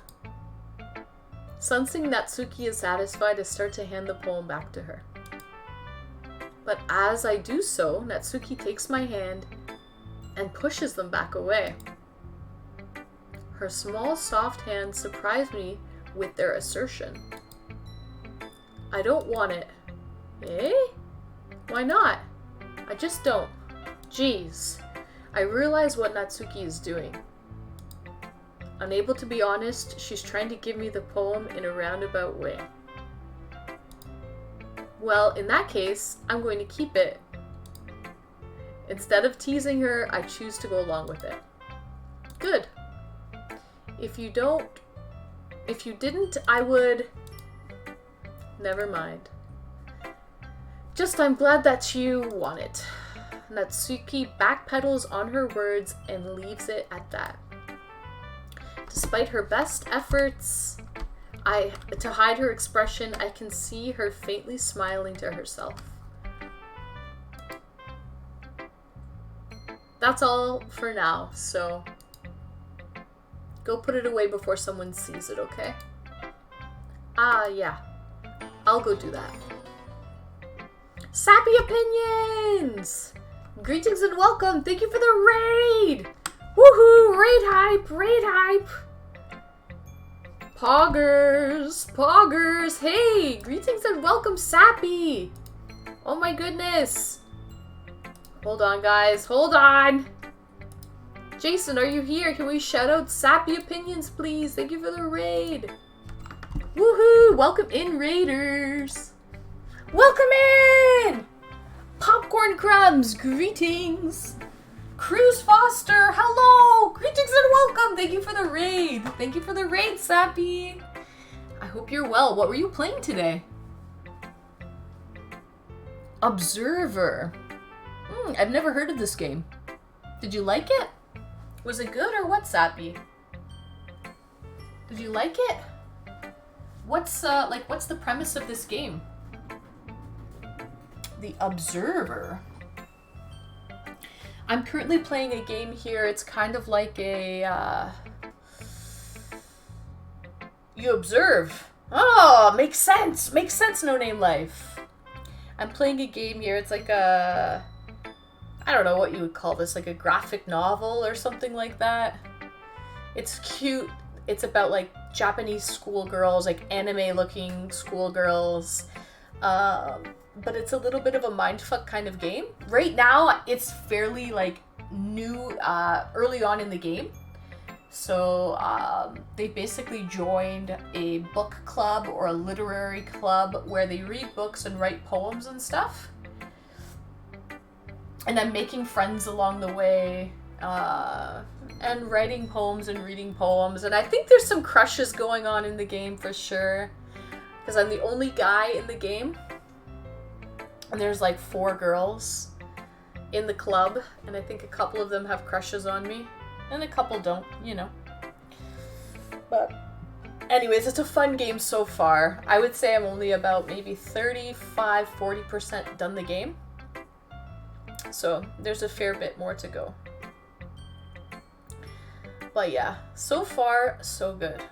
Sensing Natsuki is satisfied, I start to hand the poem back to her. But as I do so, Natsuki takes my hand and pushes them back away. Her small, soft hands surprise me with their assertion. I don't want it. Eh? Why not? I just don't. Jeez. I realize what Natsuki is doing. Unable to be honest, she's trying to give me the poem in a roundabout way. Well, in that case, I'm going to keep it. Instead of teasing her, I choose to go along with it. Good. If you didn't, I would... Never mind. Just I'm glad that you want it. Natsuki backpedals on her words and leaves it at that. Despite her best efforts to hide her expression, I can see her faintly smiling to herself. That's all for now, so go put it away before someone sees it, okay? Ah, yeah. I'll go do that. Sappy Opinions! Greetings and welcome! Thank you for the raid! Woohoo! Raid hype! Raid hype! Poggers! Poggers! Hey! Greetings and welcome, Sappy! Oh my goodness! Hold on, guys. Hold on! Jason, are you here? Can we shout out Sappy Opinions, please? Thank you for the raid! Woohoo! Welcome in, Raiders! Welcome in! Popcorn Crumbs, greetings! Cruz Foster, hello! Greetings and welcome! Thank you for the raid! Thank you for the raid, Sappy! I hope you're well. What were you playing today? Observer. I've never heard of this game. Did you like it? Was it good or what, Sappy? Did you like it? What's the premise of this game? The Observer. I'm currently playing a game here. It's kind of like a, you observe. Oh, makes sense. Makes sense, No Name Life. I'm playing a game here. It's like a, I don't know what you would call this, like a graphic novel or something like that. It's cute. It's about like Japanese schoolgirls, like anime looking schoolgirls. But it's a little bit of a mindfuck kind of game. Right now, it's fairly like new, early on in the game. So they basically joined a book club or a literary club where they read books and write poems and stuff. And I'm making friends along the way. And writing poems and reading poems. And I think there's some crushes going on in the game for sure. Because I'm the only guy in the game. And there's like 4 girls in the club. And I think a couple of them have crushes on me. And a couple don't, you know. But anyways, it's a fun game so far. I would say I'm only about maybe 35-40% done the game. So there's a fair bit more to go. But yeah, so far, so good.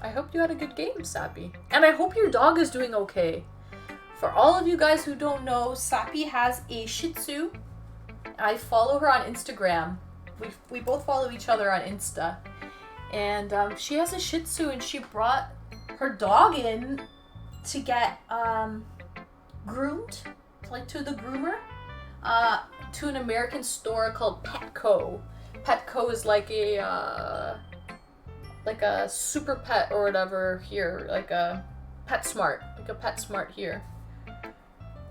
I hope you had a good game, Sappy. And I hope your dog is doing okay. For all of you guys who don't know, Sappy has a Shih Tzu. I follow her on Instagram. We both follow each other on Insta. And she has a Shih Tzu, and she brought her dog in to get groomed, like to the groomer, to an American store called Petco. Petco is like a super pet or whatever here, like a PetSmart here.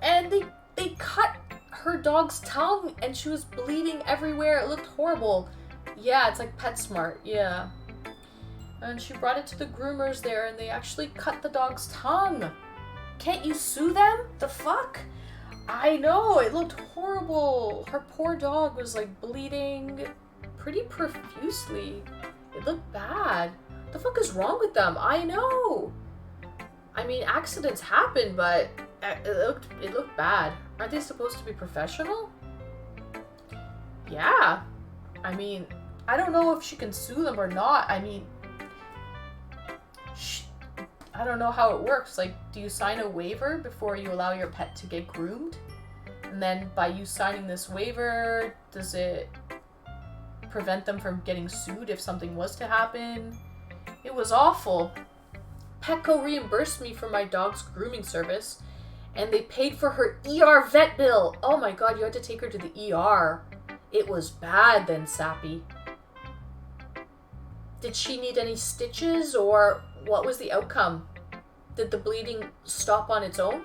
And they cut her dog's tongue and she was bleeding everywhere. It looked horrible. Yeah, it's like PetSmart, yeah. And she brought it to the groomers there and they actually cut the dog's tongue. Can't you sue them? The fuck? I know, it looked horrible. Her poor dog was like bleeding pretty profusely. It looked bad. The fuck is wrong with them? I know. I mean, accidents happen, but it looked bad. Aren't they supposed to be professional? Yeah. I mean, I don't know if she can sue them or not. I mean, I don't know how it works. Like, do you sign a waiver before you allow your pet to get groomed? And then by you signing this waiver, does it prevent them from getting sued if something was to happen? It was awful. Petco reimbursed me for my dog's grooming service, and they paid for her ER vet bill. Oh my god, you had to take her to the ER. It was bad then, Sappy. Did she need any stitches, or what was the outcome? Did the bleeding stop on its own?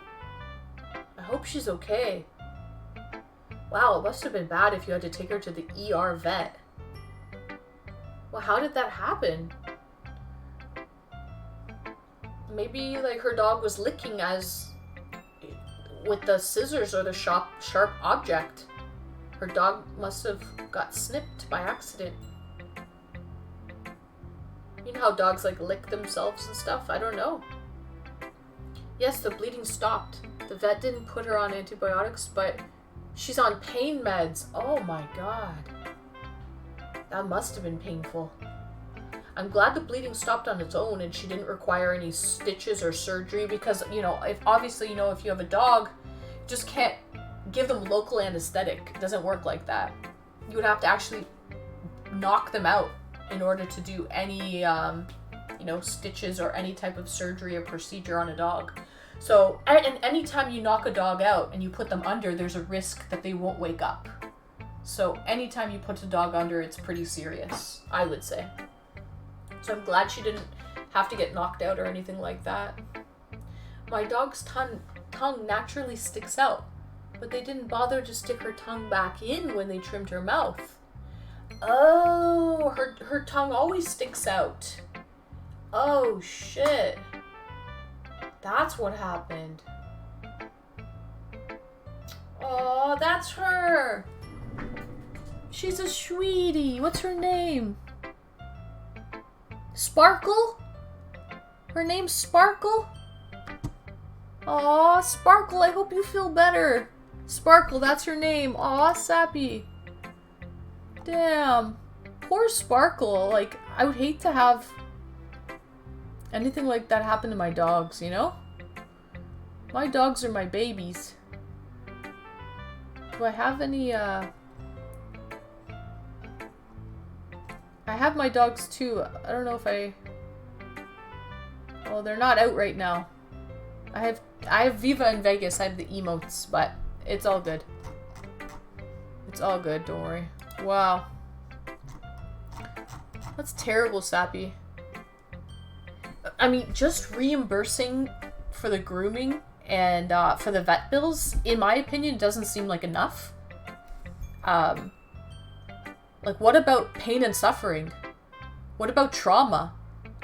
I hope she's okay. Wow, it must have been bad if you had to take her to the ER vet. Well, how did that happen? Maybe, like, her dog was licking with the scissors or the sharp object. Her dog must have got snipped by accident. You know how dogs, like, lick themselves and stuff? I don't know. Yes, the bleeding stopped. The vet didn't put her on antibiotics, but she's on pain meds. Oh my god. That must have been painful. I'm glad the bleeding stopped on its own and she didn't require any stitches or surgery because, you know, if you have a dog, you just can't give them local anesthetic. It doesn't work like that. You would have to actually knock them out in order to do any, stitches or any type of surgery or procedure on a dog. So, and anytime you knock a dog out and you put them under, there's a risk that they won't wake up. So anytime you put a dog under, it's pretty serious, I would say. So I'm glad she didn't have to get knocked out or anything like that. My dog's tongue naturally sticks out, but they didn't bother to stick her tongue back in when they trimmed her mouth. Oh, her tongue always sticks out. Oh, shit. That's what happened. Oh, that's her. She's a sweetie. What's her name? Sparkle? Her name's Sparkle? Aw, Sparkle, I hope you feel better. Sparkle, that's her name. Aw, Sappy. Damn. Poor Sparkle. Like, I would hate to have anything like that happen to my dogs, you know? My dogs are my babies. Do I have any, I have my dogs too. I don't know if well, they're not out right now. I have Viva in Vegas. I have the emotes, but it's all good. It's all good, don't worry. Wow. That's terrible, Sappy. I mean, just reimbursing for the grooming and for the vet bills, in my opinion, doesn't seem like enough. Like, what about pain and suffering? What about trauma?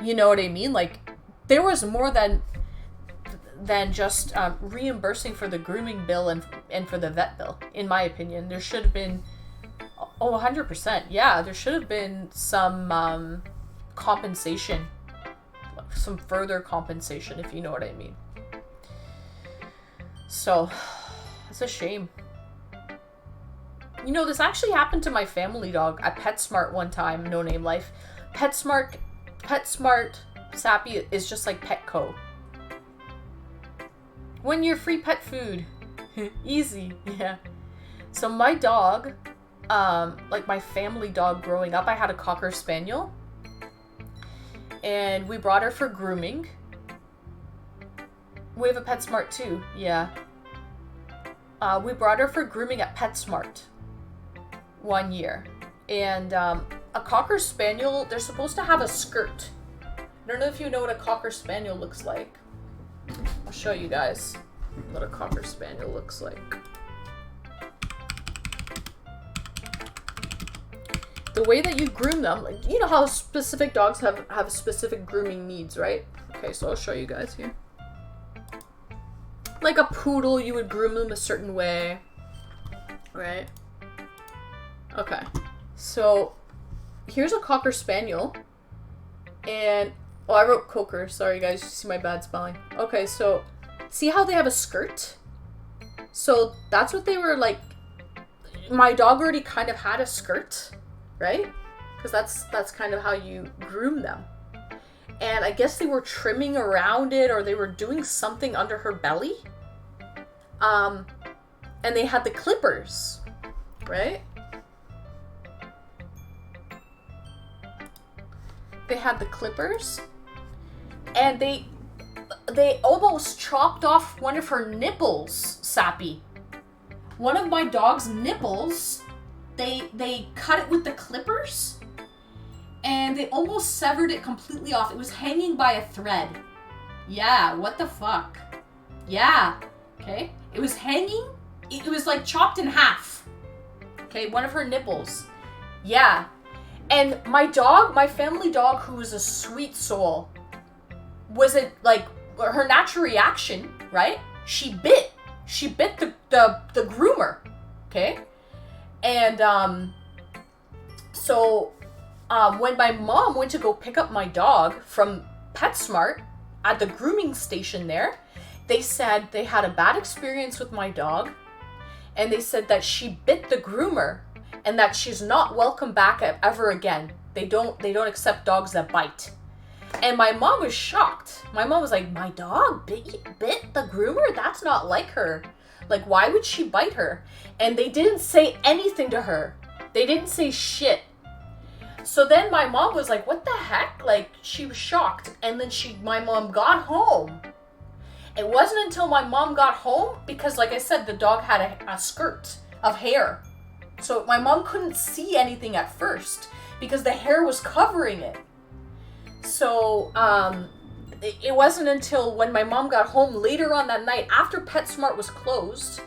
You know what I mean? Like, there was more than just reimbursing for the grooming bill and for the vet bill, in my opinion. There should have been, 100%. Yeah, there should have been some compensation, some further compensation, if you know what I mean. So, it's a shame. You know, this actually happened to my family dog at PetSmart one time, No Name Life. PetSmart, Sappy is just like Petco. 1 year free pet food. Easy, yeah. So my dog, like my family dog growing up, I had a Cocker Spaniel. And we brought her for grooming. We have a PetSmart too, yeah. We brought her for grooming at PetSmart 1 year. And a Cocker Spaniel, they're supposed to have a skirt. I don't know if you know what a Cocker Spaniel looks like. I'll show you guys what a Cocker Spaniel looks like. The way that you groom them, like, you know how specific dogs have specific grooming needs, right? Okay, so I'll show you guys here. Like a poodle, you would groom them a certain way, right? Okay, so here's a Cocker Spaniel, and I wrote Cocker. Sorry guys, you see my bad spelling. Okay, so see how they have a skirt? So that's what they were like. My dog already kind of had a skirt, right? Because that's kind of how you groom them. And I guess they were trimming around it, or they were doing something under her belly. And they had the clippers, right? They had the clippers, and they almost chopped off one of her nipples, Sappy. One of my dog's nipples, they cut it with the clippers, and they almost severed it completely off. It was hanging by a thread. Yeah, what the fuck? Yeah, okay? It was hanging, it was like chopped in half. Okay, one of her nipples. Yeah. And my dog, my family dog, who was a sweet soul, was it like her natural reaction, right? She bit the groomer, okay? And so when my mom went to go pick up my dog from PetSmart at the grooming station there, they said they had a bad experience with my dog, and they said that she bit the groomer and that she's not welcome back ever again. They don't accept dogs that bite. And my mom was shocked. My mom was like, my dog bit the groomer? That's not like her. Like, why would she bite her? And they didn't say anything to her. They didn't say shit. So then my mom was like, what the heck? Like, she was shocked. And then my mom got home. It wasn't until my mom got home, because like I said, the dog had a skirt of hair. So my mom couldn't see anything at first because the hair was covering it. So it wasn't until when my mom got home later on that night, after PetSmart was closed,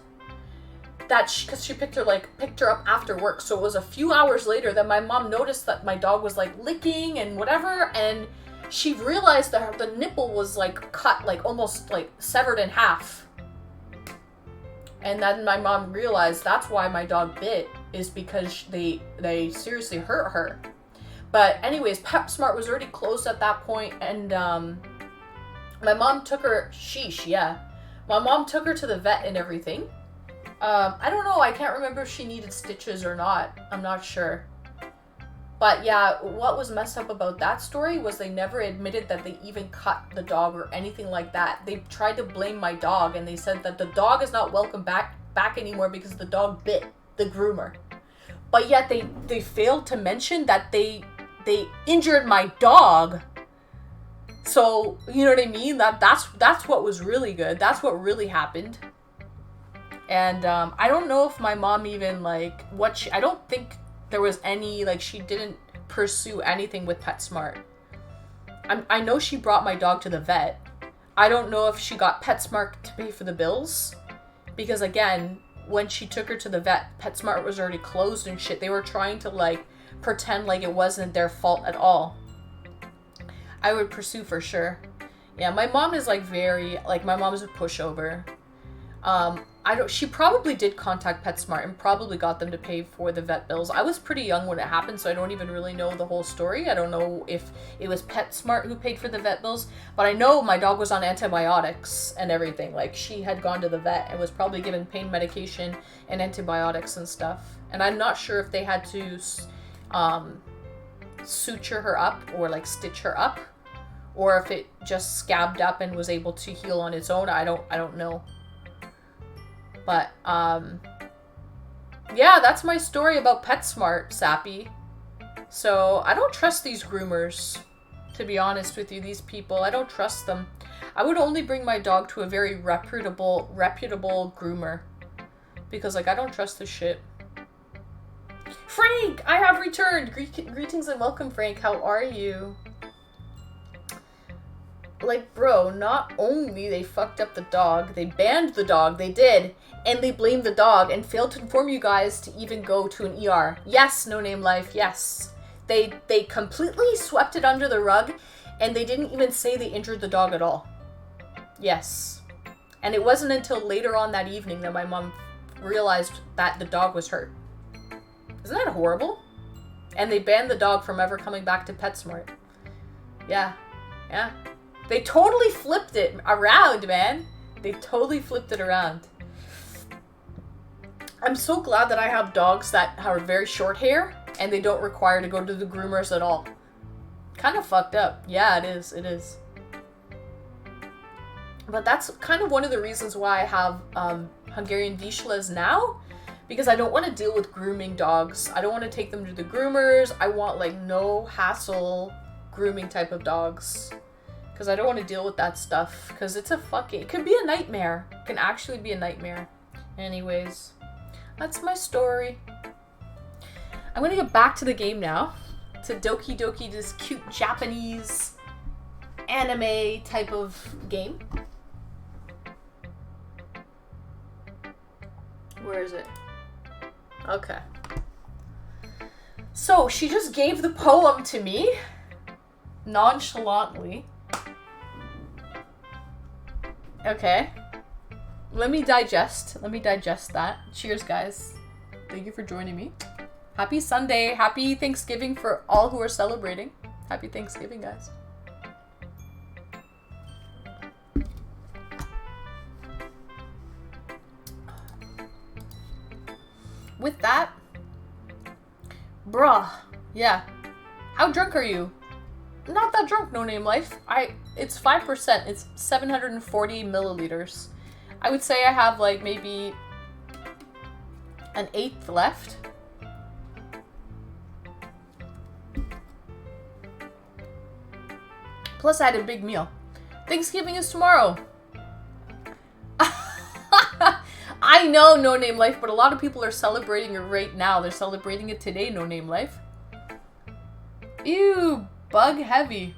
that because she picked her up after work. So it was a few hours later that my mom noticed that my dog was like licking and whatever, and she realized that the nipple was like cut, like almost like severed in half. And then my mom realized that's why my dog bit, is because they seriously hurt her. But anyways, PetSmart was already closed at that point, and my mom took her, my mom took her to the vet and everything. I don't know, I can't remember if she needed stitches or not. I'm not sure. But yeah, what was messed up about that story was they never admitted that they even cut the dog or anything like that. They tried to blame my dog, and they said that the dog is not welcome back anymore because the dog bit the groomer. But yet they failed to mention that they injured my dog. So, you know what I mean? That's what was really good. That's what really happened. And I don't know if my mom even like I don't think there was any, like, she didn't pursue anything with PetSmart. I know she brought my dog to the vet. I don't know if she got PetSmart to pay for the bills, because again, when she took her to the vet, PetSmart was already closed and shit. They were trying to, like, pretend like it wasn't their fault at all. I would pursue for sure. Yeah, my mom is, like, very, like, my mom's a pushover. She probably did contact PetSmart and probably got them to pay for the vet bills. I was pretty young when it happened, so I don't even really know the whole story. I don't know if it was PetSmart who paid for the vet bills, but I know my dog was on antibiotics and everything. Like, she had gone to the vet and was probably given pain medication and antibiotics and stuff. And I'm not sure if they had to suture her up or, like, stitch her up, or if it just scabbed up and was able to heal on its own. I don't know. But, yeah, that's my story about PetSmart, Sappy. So, I don't trust these groomers, to be honest with you, these people. I don't trust them. I would only bring my dog to a very reputable groomer. Because, like, I don't trust this shit. Frank! I have returned! Greetings and welcome, Frank. How are you? Like, bro, not only they fucked up the dog, they banned the dog, they did, and they blamed the dog and failed to inform you guys to even go to an ER. Yes, No Name Life, yes. They completely swept it under the rug, and they didn't even say they injured the dog at all. Yes. And it wasn't until later on that evening that my mom realized that the dog was hurt. Isn't that horrible? And they banned the dog from ever coming back to PetSmart. Yeah. Yeah. They totally flipped it around, man. They totally flipped it around. I'm so glad that I have dogs that have very short hair and they don't require to go to the groomers at all. Kind of fucked up. Yeah, it is. It is. But that's kind of one of the reasons why I have Hungarian Vizslas now. Because I don't want to deal with grooming dogs. I don't want to take them to the groomers. I want, like, no hassle grooming type of dogs. Because I don't want to deal with that stuff. Because it could be a nightmare. It can actually be a nightmare. Anyways, that's my story. I'm going to get back to the game now. To Doki Doki, this cute Japanese anime type of game. Where is it? Okay. So, she just gave the poem to me. Nonchalantly. Okay. Let me digest that. Cheers, guys. Thank you for joining me. Happy Sunday. Happy Thanksgiving for all who are celebrating. Happy Thanksgiving, guys. With that, bruh, yeah. How drunk are you? Not that drunk, No Name Life. It's 5%. It's 740 milliliters. I would say I have, like, maybe an eighth left. Plus, I had a big meal. Thanksgiving is tomorrow. I know, No Name Life, but a lot of people are celebrating it right now. They're celebrating it today, No Name Life. Ew, bug heavy.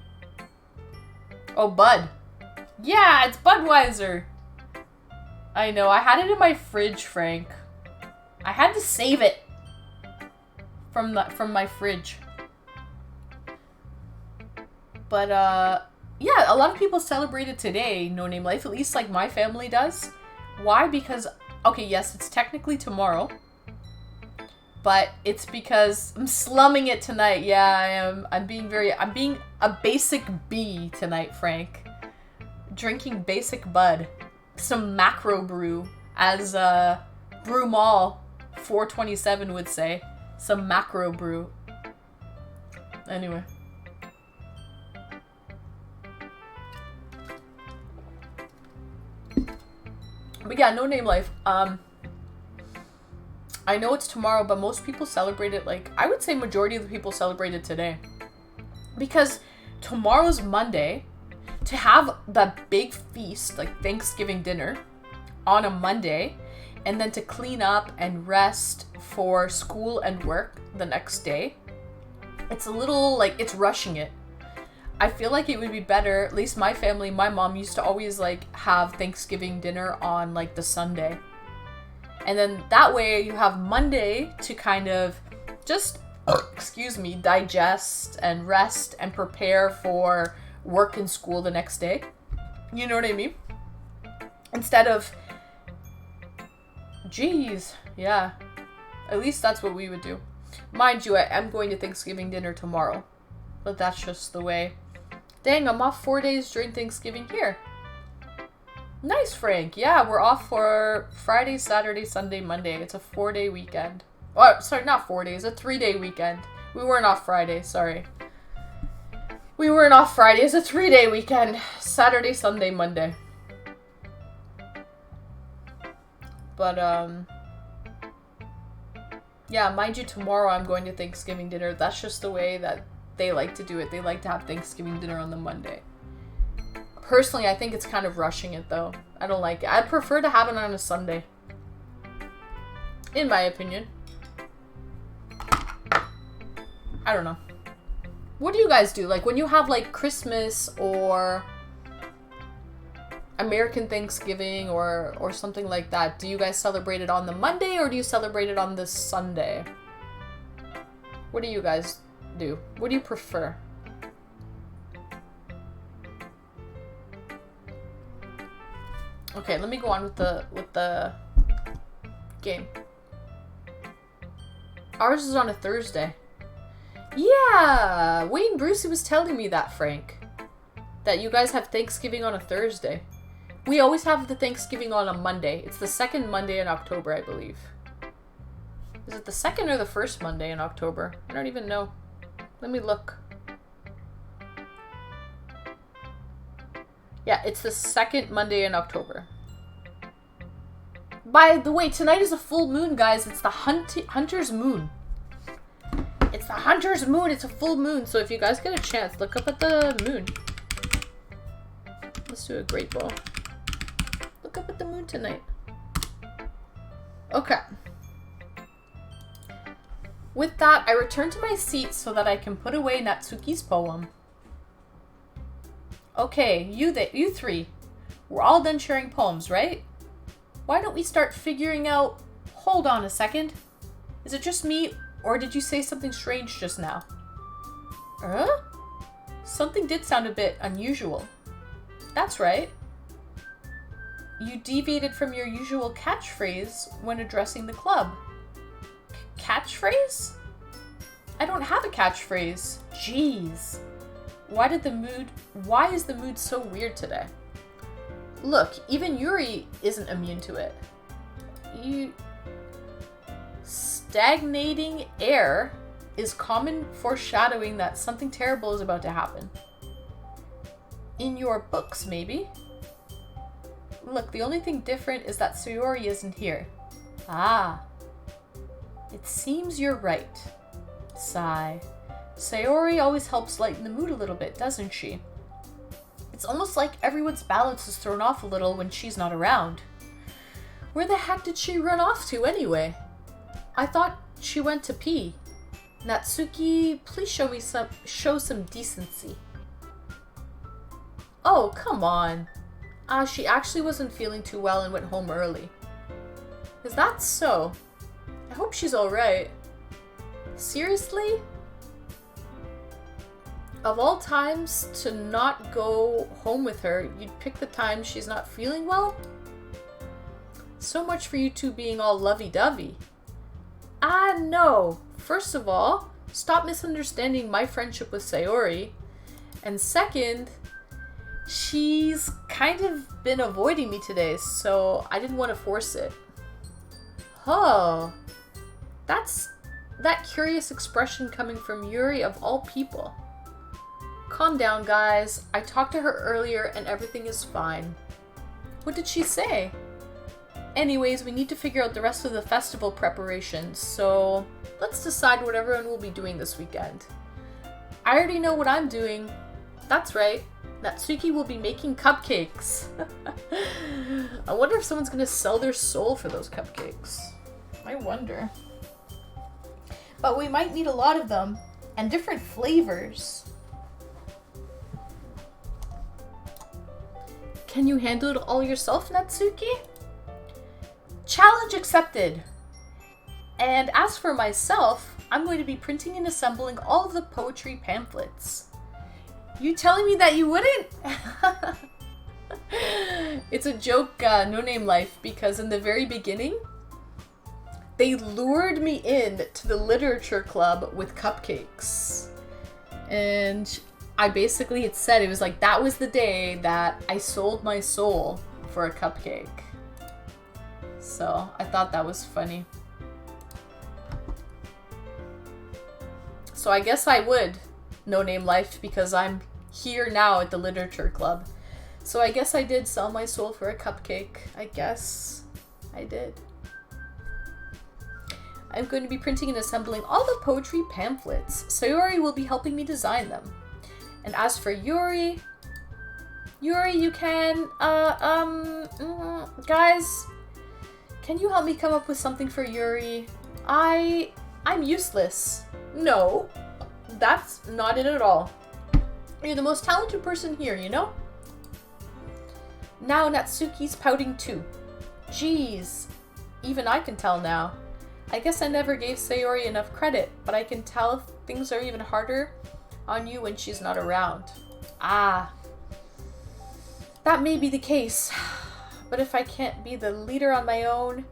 Oh, Bud. Yeah, it's Budweiser. I know, I had it in my fridge, Frank. I had to save it from my fridge. But, yeah, a lot of people celebrate it today, No Name Life. At least, like, my family does. Why? Because, okay, yes, it's technically tomorrow. But it's because I'm slumming it tonight. Yeah, I am. I'm being a basic B tonight, Frank. Drinking basic Bud. Some macro brew, as Brew Mall 427 would say. Some macro brew. Anyway. But yeah, No Name Life. I know it's tomorrow, but most people celebrate it, like, I would say majority of the people celebrate it today. Because tomorrow's Monday. To have that big feast, like Thanksgiving dinner, on a Monday, and then to clean up and rest for school and work the next day, it's a little, like, it's rushing it. I feel like it would be better, at least my family, my mom used to always, like, have Thanksgiving dinner on, like, the Sunday. And then that way you have Monday to kind of just, excuse me, digest and rest and prepare for work and school the next day. You know what I mean? Instead of, geez, yeah. At least that's what we would do. Mind you, I am going to Thanksgiving dinner tomorrow. But that's just the way. Dang, I'm off 4 days during Thanksgiving here. Nice, Frank. Yeah, we're off for Friday, Saturday, Sunday, Monday. It's a 4-day weekend. Oh, sorry, not 4 days. A 3-day weekend. We weren't off Friday, sorry. We weren't off Friday. It's a 3-day weekend. Saturday, Sunday, Monday. But, yeah, mind you, tomorrow I'm going to Thanksgiving dinner. That's just the way that they like to do it. They like to have Thanksgiving dinner on the Monday. Personally, I think it's kind of rushing it, though. I don't like it. I prefer to have it on a Sunday. In my opinion. I don't know. What do you guys do? Like, when you have, like, Christmas or American Thanksgiving or something like that, do you guys celebrate it on the Monday or do you celebrate it on the Sunday? What do you guys do? What do you prefer? Okay, let me go on with the game. Ours is on a Thursday. Yeah! Wayne Brucey was telling me that, Frank. That you guys have Thanksgiving on a Thursday. We always have the Thanksgiving on a Monday. It's the second Monday in October, I believe. Is it the second or the first Monday in October? I don't even know. Let me look. Yeah, it's the second Monday in October. By the way, tonight is a full moon, guys. It's the Hunter's Moon. It's the Hunter's Moon. It's a full moon. So if you guys get a chance, look up at the moon. Let's do a great ball. Look up at the moon tonight. Okay. With that, I return to my seat so that I can put away Natsuki's poem. Okay, you three. We're all done sharing poems, right? Why don't we start figuring out... Hold on a second. Is it just me, or did you say something strange just now? Something did sound a bit unusual. That's right. You deviated from your usual catchphrase when addressing the club. Catchphrase? I don't have a catchphrase. Jeez. Why is the mood so weird today? Look, even Yuri isn't immune to it. Stagnating air is common foreshadowing that something terrible is about to happen. In your books, maybe? Look, the only thing different is that Sayori isn't here. Ah. It seems you're right. Sigh. Sayori always helps lighten the mood a little bit, doesn't she? It's almost like everyone's balance is thrown off a little when she's not around. Where the heck did she run off to anyway? I thought she went to pee. Natsuki, please show some decency. Oh, come on. She actually wasn't feeling too well and went home early. Is that so? I hope she's alright. Seriously? Of all times to not go home with her, you'd pick the time she's not feeling well? So much for you two being all lovey-dovey. No. First of all, stop misunderstanding my friendship with Sayori. And second, she's kind of been avoiding me today, so I didn't want to force it. Oh. That's that curious expression coming from Yuri of all people. Calm down, guys. I talked to her earlier and everything is fine. What did she say? Anyways, we need to figure out the rest of the festival preparations, so let's decide what everyone will be doing this weekend. I already know what I'm doing. That's right. Natsuki will be making cupcakes. I wonder if someone's gonna sell their soul for those cupcakes. I wonder. But we might need a lot of them, and different flavors. Can you handle it all yourself, Natsuki? Challenge accepted. And as for myself, I'm going to be printing and assembling all of the poetry pamphlets. You telling me that you wouldn't? It's a joke, No Name Life, because in the very beginning, they lured me in to the literature club with cupcakes. And I basically had said, it was like, that was the day that I sold my soul for a cupcake. So I thought that was funny. So I guess I would No Name Life because I'm here now at the literature club. So I guess I did sell my soul for a cupcake. I guess I did. I'm going to be printing and assembling all the poetry pamphlets. Sayori will be helping me design them. And as for Yuri, you can, guys, can you help me come up with something for Yuri? I'm useless. No, that's not it at all. You're the most talented person here, you know? Now Natsuki's pouting too. Jeez, even I can tell now. I guess I never gave Sayori enough credit, but I can tell things are even harder on you when she's not around. Ah, that may be the case. But if I can't be the leader on my own,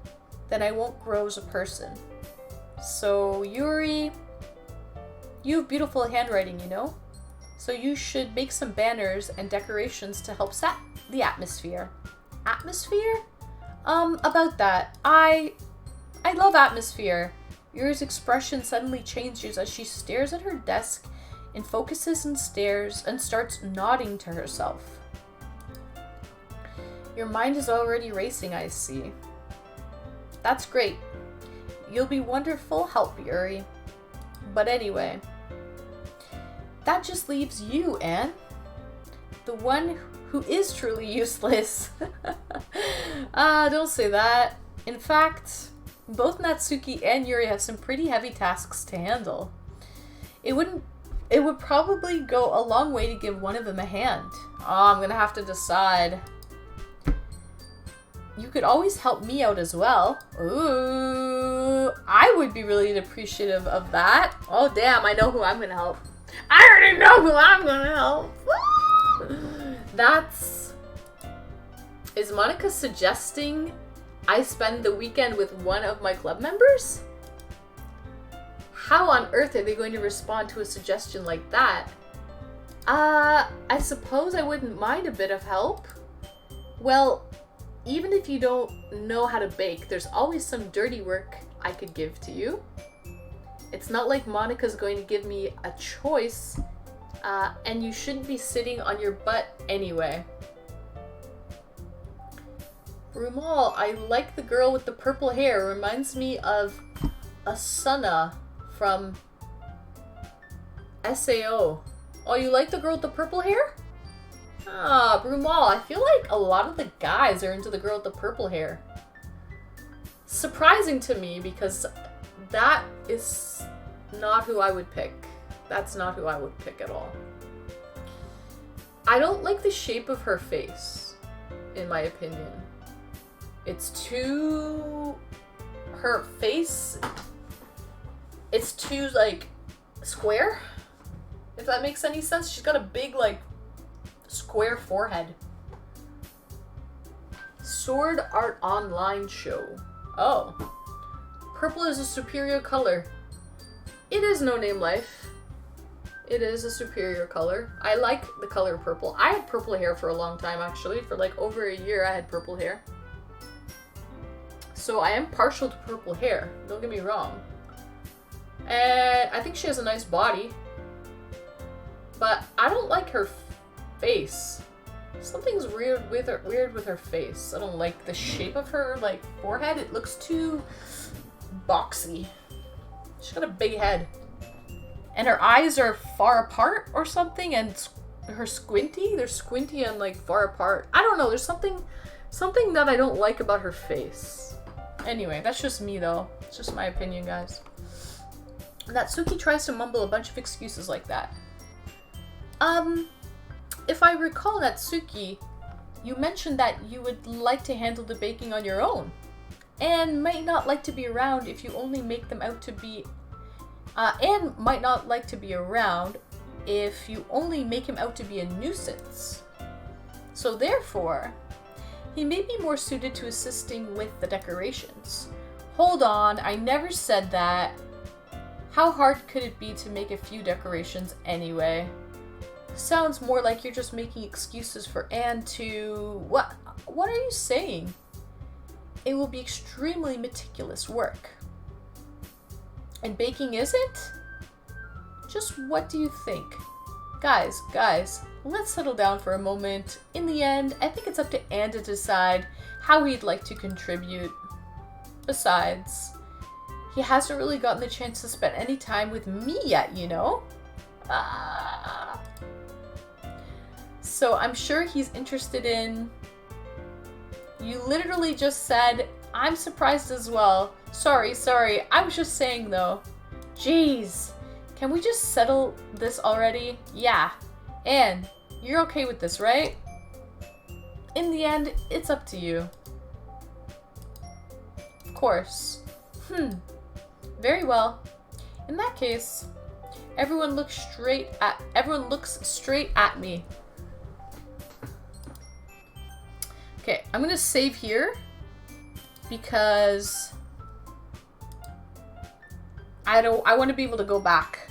then I won't grow as a person. So, Yuri, you have beautiful handwriting, you know? So you should make some banners and decorations to help set the atmosphere. Atmosphere? About that. I love atmosphere. Yuri's expression suddenly changes as she stares at her desk and focuses and stares and starts nodding to herself. Your mind is already racing, I see. That's great. You'll be wonderful help, Yuri. But anyway, that just leaves you, Anne. The one who is truly useless. Don't say that. In fact, both Natsuki and Yuri have some pretty heavy tasks to handle. It would probably go a long way to give one of them a hand. Oh, I'm gonna have to decide. You could always help me out as well. Ooh, I would be really appreciative of that. Oh damn, I know who I'm gonna help. I already know who I'm gonna help. Is Monica suggesting I spend the weekend with one of my club members? How on earth are they going to respond to a suggestion like that? I suppose I wouldn't mind a bit of help. Well, even if you don't know how to bake, there's always some dirty work I could give to you. It's not like Monica's going to give me a choice, and you shouldn't be sitting on your butt anyway. Rumal, I like the girl with the purple hair. Reminds me of Asuna from SAO. Oh, you like the girl with the purple hair? Ah, Brumal, I feel like a lot of the guys are into the girl with the purple hair. Surprising to me because that is not who I would pick. That's not who I would pick at all. I don't like the shape of her face, in my opinion. It's too... Her face... It's too, like, square? If that makes any sense. She's got a big, like, square forehead. Sword Art Online show. Oh. Purple is a superior color. It is No Name Life. It is a superior color. I like the color purple. I had purple hair for a long time, actually. For like over a year, I had purple hair. So I am partial to purple hair. Don't get me wrong. And I think she has a nice body. But I don't like her face. Something's weird with her face. I don't like the shape of her like forehead. It looks too boxy. She's got a big head. And her eyes are far apart or something, and her squinty, they're squinty and like far apart. I don't know, there's something that I don't like about her face. Anyway, that's just me though. It's just my opinion, guys. Natsuki tries to mumble a bunch of excuses like that. If I recall, Natsuki, you mentioned that you would like to handle the baking on your own. and might not like to be around if you only make them out to be and might not like to be around if you only make him out to be a nuisance. So therefore, he may be more suited to assisting with the decorations. Hold on, I never said that. How hard could it be to make a few decorations anyway? Sounds more like you're just making excuses for Anne to... What are you saying? It will be extremely meticulous work. And baking isn't? Just what do you think? Guys, let's settle down for a moment. In the end, I think it's up to Anne to decide how he'd like to contribute. Besides, he hasn't really gotten the chance to spend any time with me yet, you know? So I'm sure he's interested in... You literally just said, I'm surprised as well. Sorry, I was just saying though. Jeez, can we just settle this already? Yeah, Anne, you're okay with this, right? In the end, it's up to you. Of course. Very well. In that case, everyone looks straight at me. Okay, I'm gonna save here because I want to be able to go back.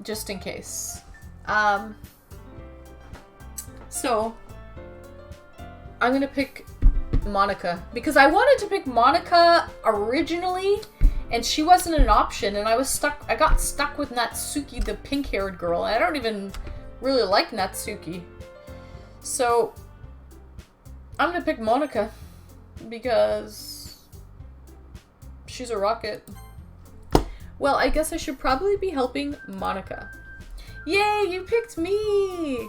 Just in case. So I'm gonna pick Monica because I wanted to pick Monica originally and she wasn't an option and I got stuck with Natsuki, the pink-haired girl. I don't even really like Natsuki. So I'm gonna pick Monica because she's a rocket. Well, I guess I should probably be helping Monica. Yay, you picked me!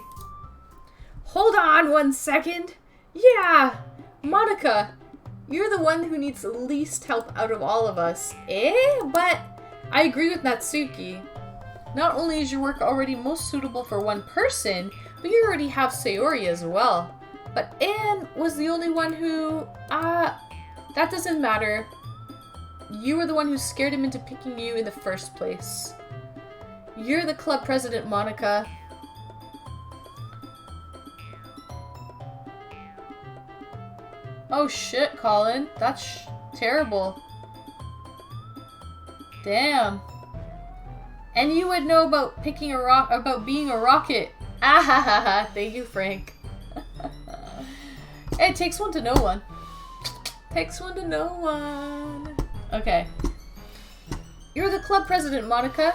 Hold on 1 second. Yeah, Monica, you're the one who needs the least help out of all of us. But I agree with Natsuki. Not only is your work already most suitable for one person, but you already have Sayori as well. But Anne was the only one who... that doesn't matter. You were the one who scared him into picking you in the first place. You're the club president, Monica. Oh shit, Colin. That's terrible. Damn. And you would know about being a rocket. Ah ha ha ha. Thank you, Frank. It takes one to know one. Takes one to know one. Okay. You're the club president, Monica.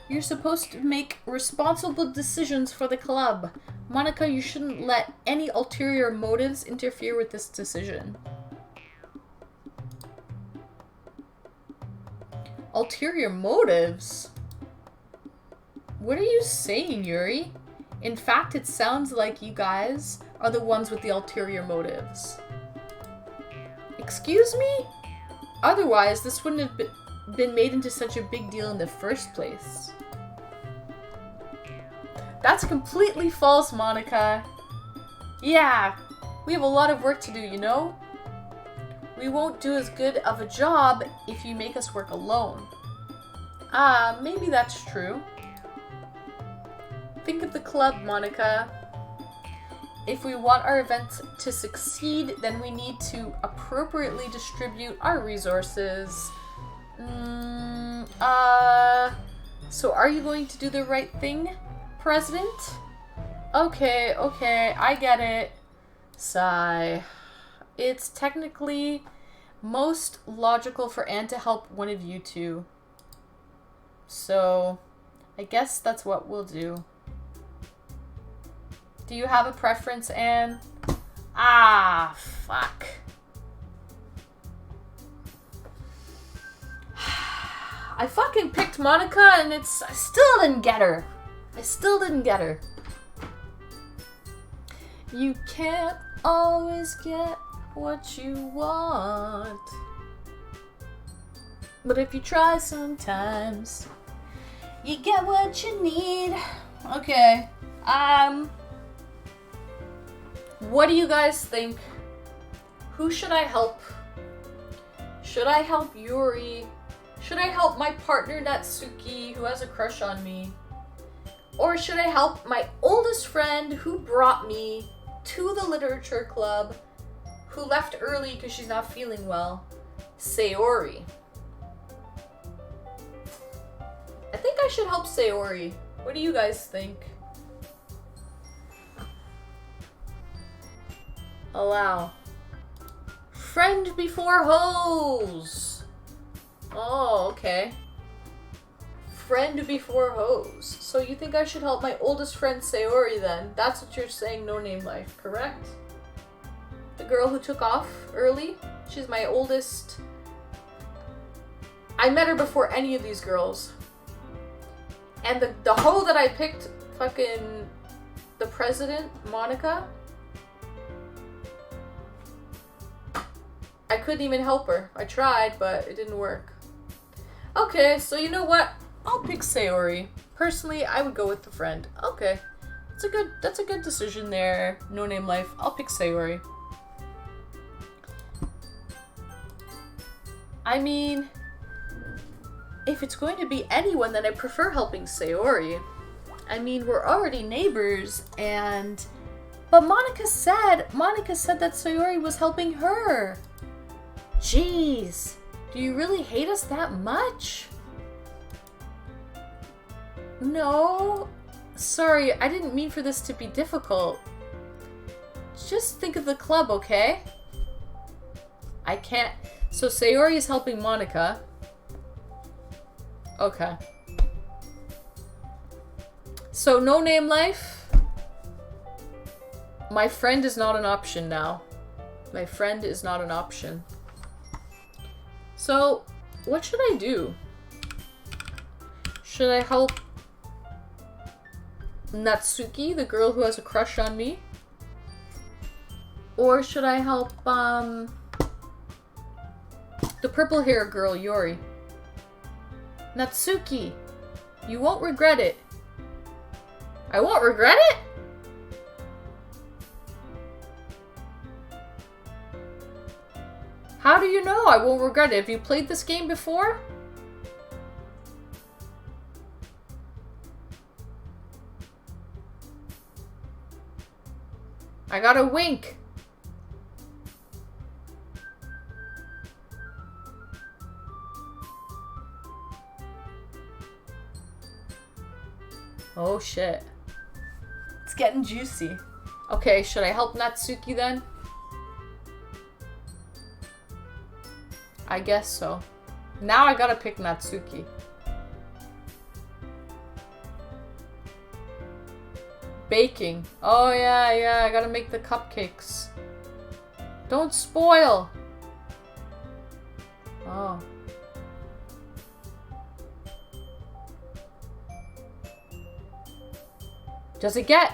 You're supposed to make responsible decisions for the club. Monica, you shouldn't let any ulterior motives interfere with this decision. Ulterior motives? What are you saying, Yuri? In fact, it sounds like you guys are the ones with the ulterior motives. Excuse me? Otherwise, this wouldn't have been made into such a big deal in the first place. That's completely false, Monica. Yeah, we have a lot of work to do, you know? We won't do as good of a job if you make us work alone. Maybe that's true. Think of the club, Monica. If we want our event to succeed, then we need to appropriately distribute our resources. So are you going to do the right thing, President? Okay, I get it. Sigh. It's technically most logical for Anne to help one of you two. So, I guess that's what we'll do. Do you have a preference, Anne? Ah, fuck. I fucking picked Monica and I still didn't get her. You can't always get what you want. But if you try sometimes, you get what you need. Okay. What do you guys think? Who should I help? Should I help Yuri? Should I help my partner Natsuki, who has a crush on me? Or should I help my oldest friend who brought me to the literature club, who left early because she's not feeling well, Sayori? I think I should help Sayori. What do you guys think? Allow. Friend before hose. Oh, okay. Friend before hose. So you think I should help my oldest friend Sayori then? That's what you're saying, No Name Life, correct? The girl who took off early? She's my oldest. I met her before any of these girls. And the hoe that I picked, fucking the president, Monica, I couldn't even help her. I tried, but it didn't work. Okay, so you know what? I'll pick Sayori. Personally, I would go with the friend. Okay. That's a good decision there. No Name Life. I'll pick Sayori. I mean, if it's going to be anyone, then I prefer helping Sayori. I mean, we're already neighbors, and... But Monica said that Sayori was helping her. Jeez. Do you really hate us that much? No. Sorry, I didn't mean for this to be difficult. Just think of the club, okay? I can't... So Sayori is helping Monica. Okay. So No Name Life. My friend is not an option now. My friend is not an option. So, what should I do? Should I help Natsuki, the girl who has a crush on me? Or should I help, the purple hair girl, Yuri? Natsuki, you won't regret it. I won't regret it? How do you know I won't regret it? Have you played this game before? I got a wink. Oh shit. It's getting juicy. Okay, should I help Natsuki then? I guess so. Now I gotta pick Natsuki. Baking. Oh yeah, I gotta make the cupcakes. Don't spoil. Oh. Does it get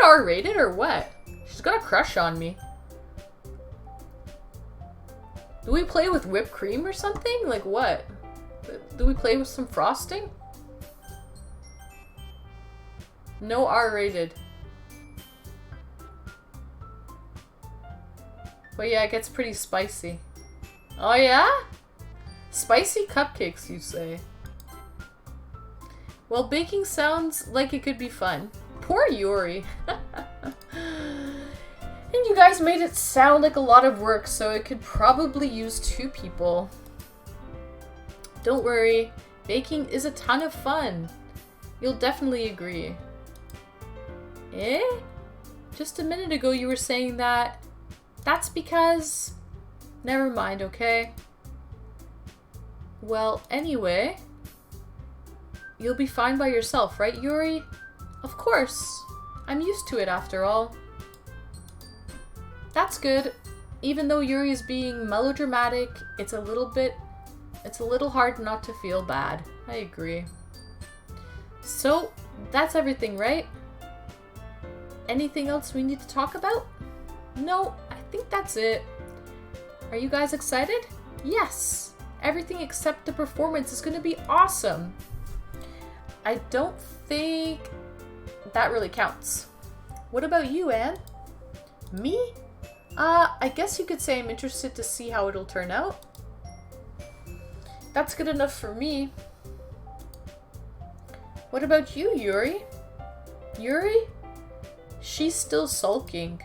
R-rated or what? She's got a crush on me. Do we play with whipped cream or something? Like what? Do we play with some frosting? No R-rated. But yeah, it gets pretty spicy. Oh yeah? Spicy cupcakes, you say? Well, baking sounds like it could be fun. Poor Yuri. And you guys made it sound like a lot of work, so it could probably use 2 people. Don't worry, baking is a ton of fun. You'll definitely agree. Eh? Just a minute ago you were saying that. That's because... Never mind, okay? Well, anyway... You'll be fine by yourself, right, Yuri? Of course. I'm used to it after all. That's good. Even though Yuri is being melodramatic, it's a little hard not to feel bad. I agree. So, that's everything, right? Anything else we need to talk about? No, I think that's it. Are you guys excited? Yes! Everything except the performance is going to be awesome. I don't think that really counts. What about you, Anne? Me? I guess you could say I'm interested to see how it'll turn out. That's good enough for me. What about you, Yuri? Yuri? She's still sulking.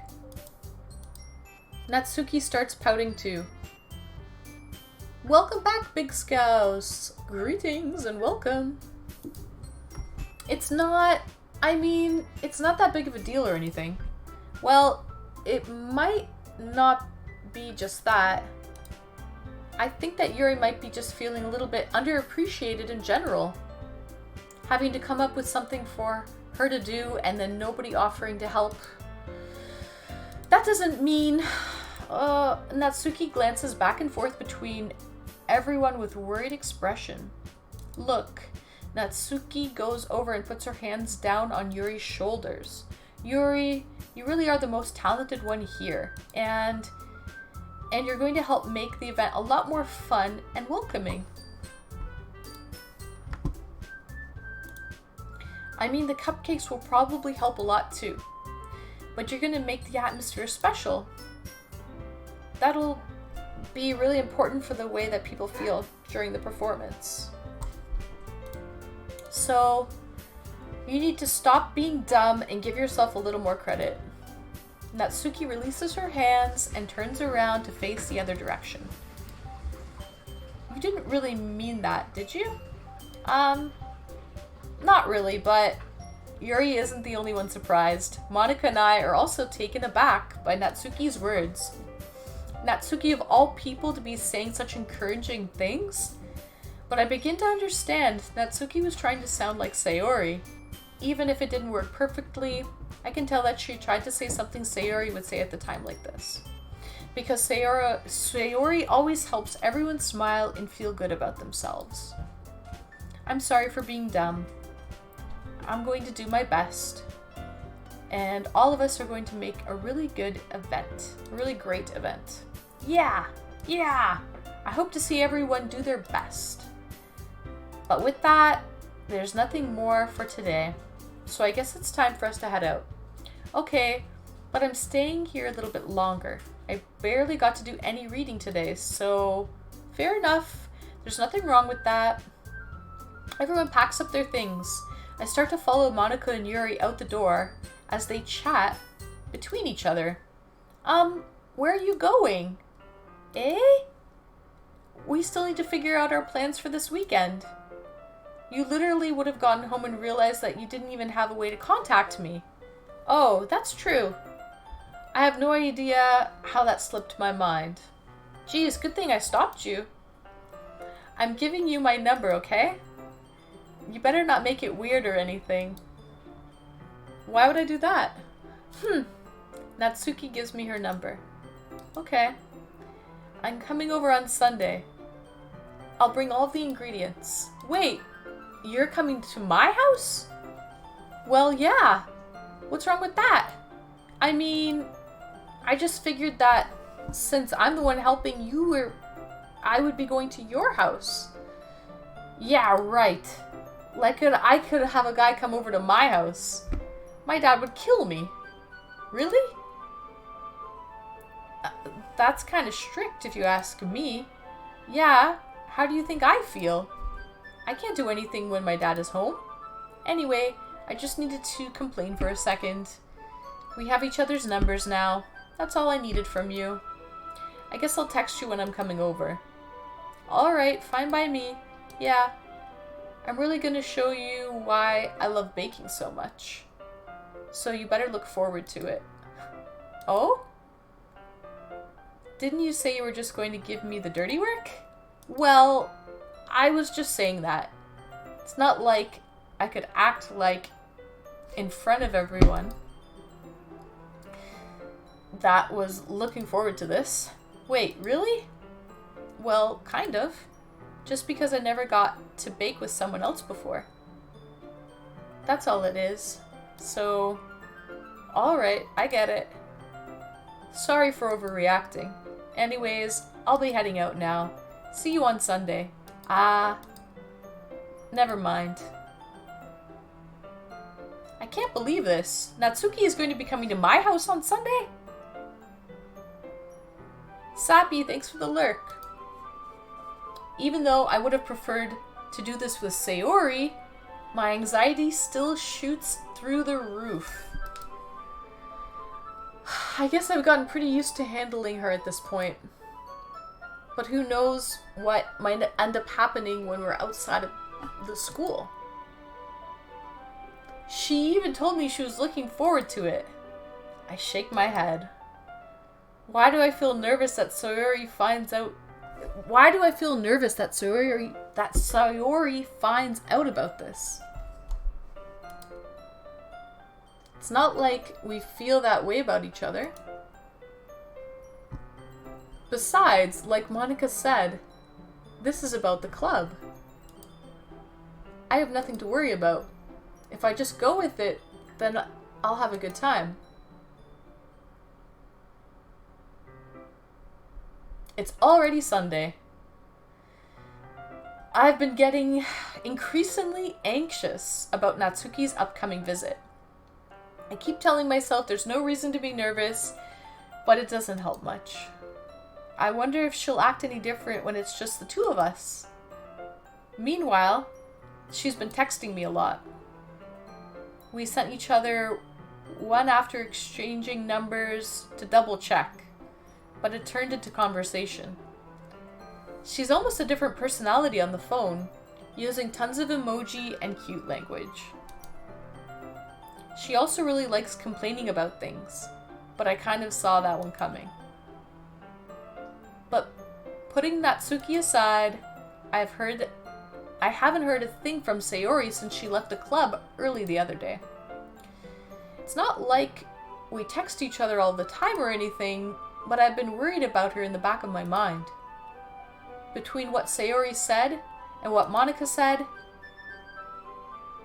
Natsuki starts pouting too. Welcome back, Big Scouse. Greetings and welcome. It's not that big of a deal or anything. Well, it might not be just that. I think that Yuri might be just feeling a little bit underappreciated in general. Having to come up with something for her to do and then nobody offering to help. That doesn't mean... Natsuki glances back and forth between everyone with worried expression. Look, Natsuki goes over and puts her hands down on Yuri's shoulders. Yuri, you really are the most talented one here, and you're going to help make the event a lot more fun and welcoming. I mean, the cupcakes will probably help a lot too, but you're going to make the atmosphere special. That'll be really important for the way that people feel during the performance. So, you need to stop being dumb and give yourself a little more credit. Natsuki releases her hands and turns around to face the other direction. You didn't really mean that, did you? Not really, but Yuri isn't the only one surprised. Monica and I are also taken aback by Natsuki's words. Natsuki of all people to be saying such encouraging things? But I begin to understand Natsuki was trying to sound like Sayori. Even if it didn't work perfectly, I can tell that she tried to say something Sayori would say at the time like this. Because Sayori always helps everyone smile and feel good about themselves. I'm sorry for being dumb. I'm going to do my best. And all of us are going to make a really good event. A really great event. Yeah! I hope to see everyone do their best. But with that, there's nothing more for today. So I guess it's time for us to head out. Okay, but I'm staying here a little bit longer. I barely got to do any reading today, so fair enough. There's nothing wrong with that. Everyone packs up their things. I start to follow Monica and Yuri out the door as they chat between each other. Where are you going? Eh? We still need to figure out our plans for this weekend. You literally would have gotten home and realized that you didn't even have a way to contact me. Oh, that's true. I have no idea how that slipped my mind. Geez, good thing I stopped you. I'm giving you my number, okay? You better not make it weird or anything. Why would I do that? Natsuki gives me her number. Okay. I'm coming over on Sunday. I'll bring all of the ingredients. Wait, you're coming to my house? Well, yeah. What's wrong with that? I mean, I just figured that since I'm the one helping you, I would be going to your house. Yeah, right. I could have a guy come over to my house. My dad would kill me. Really? That's kind of strict if you ask me. Yeah, how do you think I feel? I can't do anything when my dad is home. Anyway, I just needed to complain for a second. We have each other's numbers now. That's all I needed from you. I guess I'll text you when I'm coming over. Alright, fine by me. Yeah. I'm really gonna show you why I love baking so much. So you better look forward to it. Oh? Didn't you say you were just going to give me the dirty work? Well, I was just saying that. It's not like I could act like in front of everyone that was looking forward to this. Wait, really? Well, kind of. Just because I never got to bake with someone else before. That's all it is. So, alright, I get it. Sorry for overreacting. Anyways, I'll be heading out now. See you on Sunday. Never mind. I can't believe this. Natsuki is going to be coming to my house on Sunday? Sappy, thanks for the lurk. Even though I would have preferred to do this with Sayori, my anxiety still shoots through the roof. I guess I've gotten pretty used to handling her at this point. But who knows what might end up happening when we're outside of the school. She even told me she was looking forward to it. I shake my head. Why do I feel nervous that Sayori finds out about this? It's not like we feel that way about each other. Besides, like Monica said, this is about the club. I have nothing to worry about. If I just go with it, then I'll have a good time. It's already Sunday. I've been getting increasingly anxious about Natsuki's upcoming visit. I keep telling myself there's no reason to be nervous, but it doesn't help much. I wonder if she'll act any different when it's just the two of us. Meanwhile, she's been texting me a lot. We sent each other one after exchanging numbers to double check, but it turned into conversation. She's almost a different personality on the phone, using tons of emoji and cute language. She also really likes complaining about things, but I kind of saw that one coming. But putting Natsuki aside, I haven't heard a thing from Sayori since she left the club early the other day. It's not like we text each other all the time or anything, but I've been worried about her in the back of my mind. Between what Sayori said and what Monica said,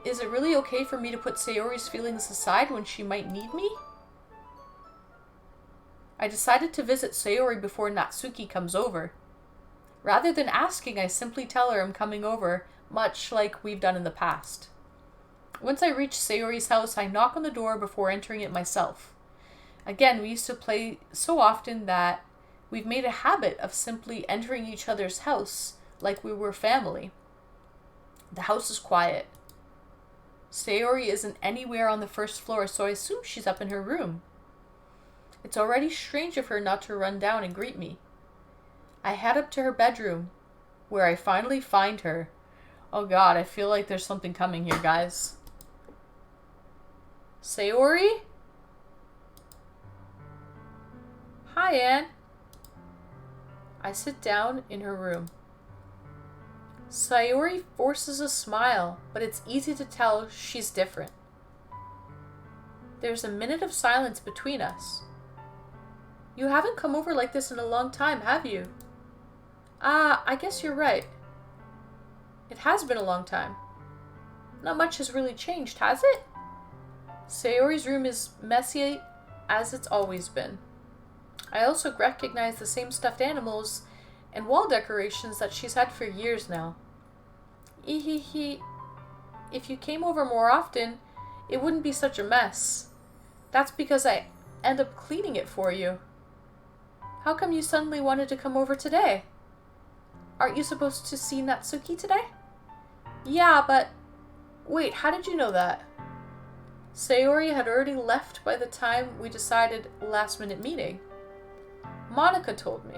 is it really okay for me to put Sayori's feelings aside when she might need me? I decided to visit Sayori before Natsuki comes over. Rather than asking, I simply tell her I'm coming over, much like we've done in the past. Once I reach Sayori's house, I knock on the door before entering it myself. Again, we used to play so often that we've made a habit of simply entering each other's house like we were family. The house is quiet. Sayori isn't anywhere on the first floor, so I assume she's up in her room. It's already strange of her not to run down and greet me. I head up to her bedroom, where I finally find her. Oh god, I feel like there's something coming here, guys. Sayori? Hi, Anne. I sit down in her room. Sayori forces a smile, but it's easy to tell she's different. There's a minute of silence between us. You haven't come over like this in a long time, have you? I guess you're right. It has been a long time. Not much has really changed, has it? Sayori's room is messy as it's always been. I also recognize the same stuffed animals and wall decorations that she's had for years now. Ehehe. If you came over more often, it wouldn't be such a mess. That's because I end up cleaning it for you. How come you suddenly wanted to come over today? Aren't you supposed to see Natsuki today? Yeah, but... Wait, how did you know that? Sayori had already left by the time we decided last-minute meeting. Monica told me.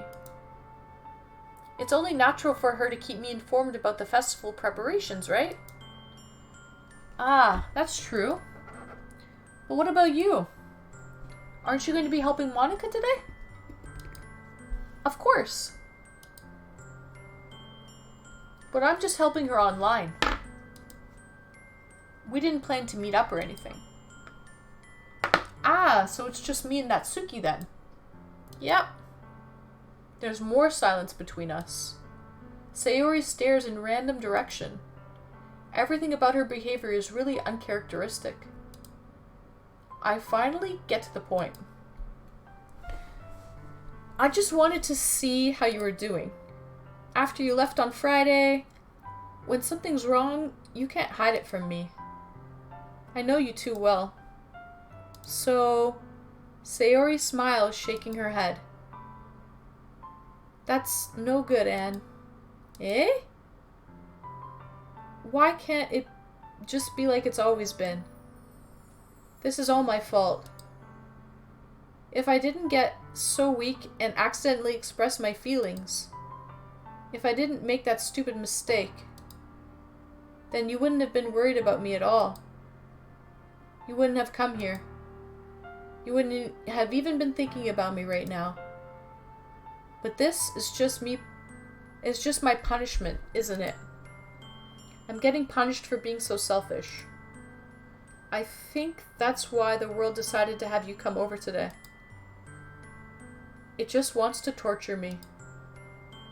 It's only natural for her to keep me informed about the festival preparations, right? Ah, that's true. But what about you? Aren't you going to be helping Monica today? Of course. But I'm just helping her online. We didn't plan to meet up or anything. Ah, so it's just me and Natsuki then. Yep. There's more silence between us. Sayori stares in random direction. Everything about her behavior is really uncharacteristic. I finally get to the point. I just wanted to see how you were doing. After you left on Friday, when something's wrong, you can't hide it from me. I know you too well. So, Sayori smiles, shaking her head. That's no good, Anne. Eh? Why can't it just be like it's always been? This is all my fault. If I didn't get so weak and accidentally express my feelings, if I didn't make that stupid mistake, then you wouldn't have been worried about me at all. You wouldn't have come here. You wouldn't have even been thinking about me right now. But this is just me. It's just my punishment, isn't it? I'm getting punished for being so selfish. I think that's why the world decided to have you come over today. It just wants to torture me.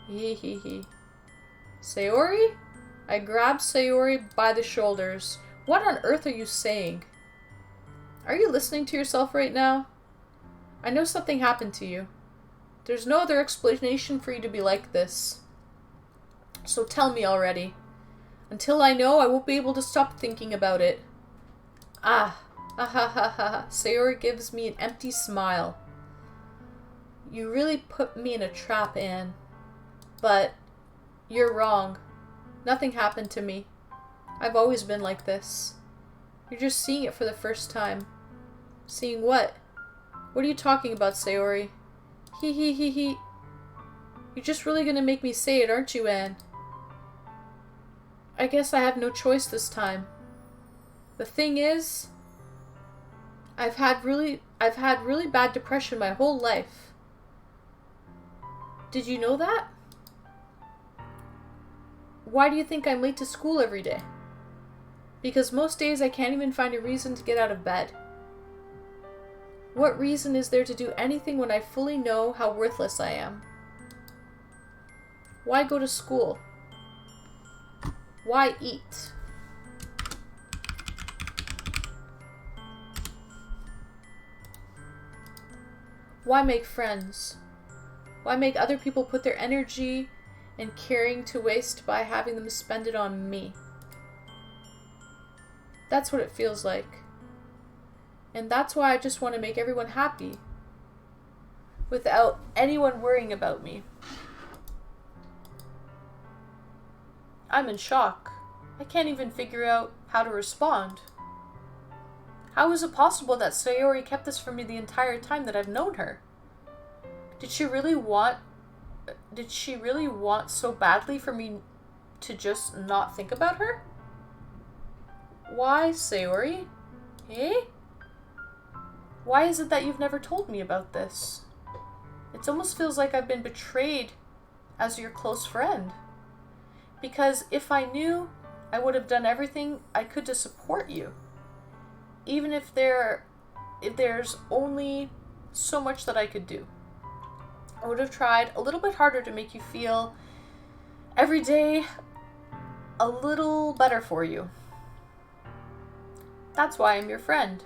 Hee hee hee. Sayori? I grabbed Sayori by the shoulders. What on earth are you saying? Are you listening to yourself right now? I know something happened to you. There's no other explanation for you to be like this. So tell me already. Until I know, I won't be able to stop thinking about it. Ah ha ha ha. Sayori gives me an empty smile. You really put me in a trap, Anne. But you're wrong. Nothing happened to me. I've always been like this. You're just seeing it for the first time. Seeing what? What are you talking about, Sayori? Hee hee hee hee. You're just really gonna make me say it, aren't you, Anne? I guess I have no choice this time. The thing is, I've had really bad depression my whole life. Did you know that? Why do you think I'm late to school every day? Because most days I can't even find a reason to get out of bed. What reason is there to do anything when I fully know how worthless I am? Why go to school? Why eat? Why make friends? Why make other people put their energy and caring to waste by having them spend it on me? That's what it feels like. And that's why I just want to make everyone happy, without anyone worrying about me. I'm in shock. I can't even figure out how to respond. How is it possible that Sayori kept this from me the entire time that I've known her? Did she really want so badly for me to just not think about her? Why, Sayori? Eh? Why is it that you've never told me about this? It almost feels like I've been betrayed as your close friend. Because if I knew, I would have done everything I could to support you. Even if there's only so much that I could do. I would have tried a little bit harder to make you feel every day a little better for you. That's why I'm your friend.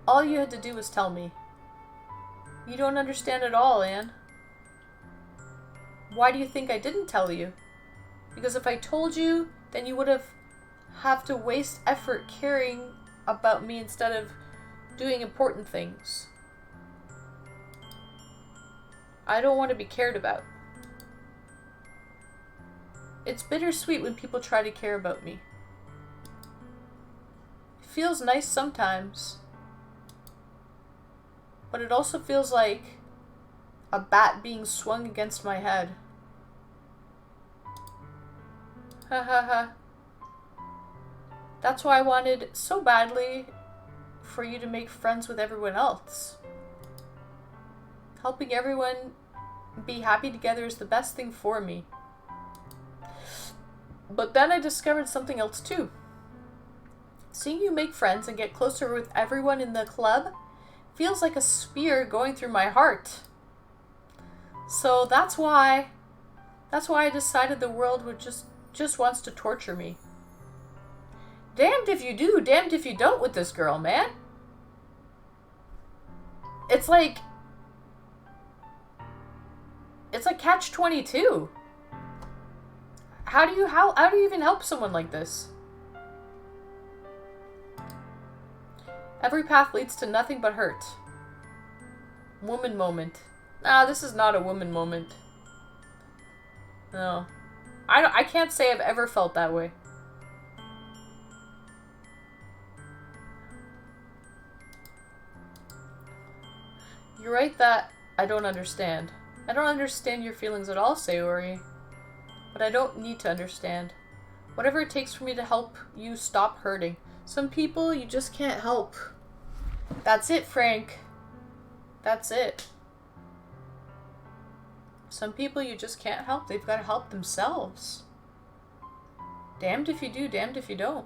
All you had to do was tell me. You don't understand at all, Anne. Why do you think I didn't tell you? Because if I told you, then you would have to waste effort caring about me instead of doing important things. I don't want to be cared about. It's bittersweet when people try to care about me. It feels nice sometimes. But it also feels like a bat being swung against my head. Ha ha ha. That's why I wanted so badly for you to make friends with everyone else. Helping everyone be happy together is the best thing for me. But then I discovered something else too. Seeing you make friends and get closer with everyone in the club feels like a spear going through my heart. So that's why I decided the world would just wants to torture me. Damned if you do, damned if you don't with this girl, man. It's like catch-22. How do you even help someone like this? Every path leads to nothing but hurt. Woman moment. Nah, this is not a woman moment. No. I can't say I've ever felt that way. You're right that I don't understand. I don't understand your feelings at all, Sayori. But I don't need to understand. Whatever it takes for me to help you stop hurting. Some people you just can't help. That's it, Frank. That's it. Some people you just can't help. They've got to help themselves. Damned if you do, damned if you don't.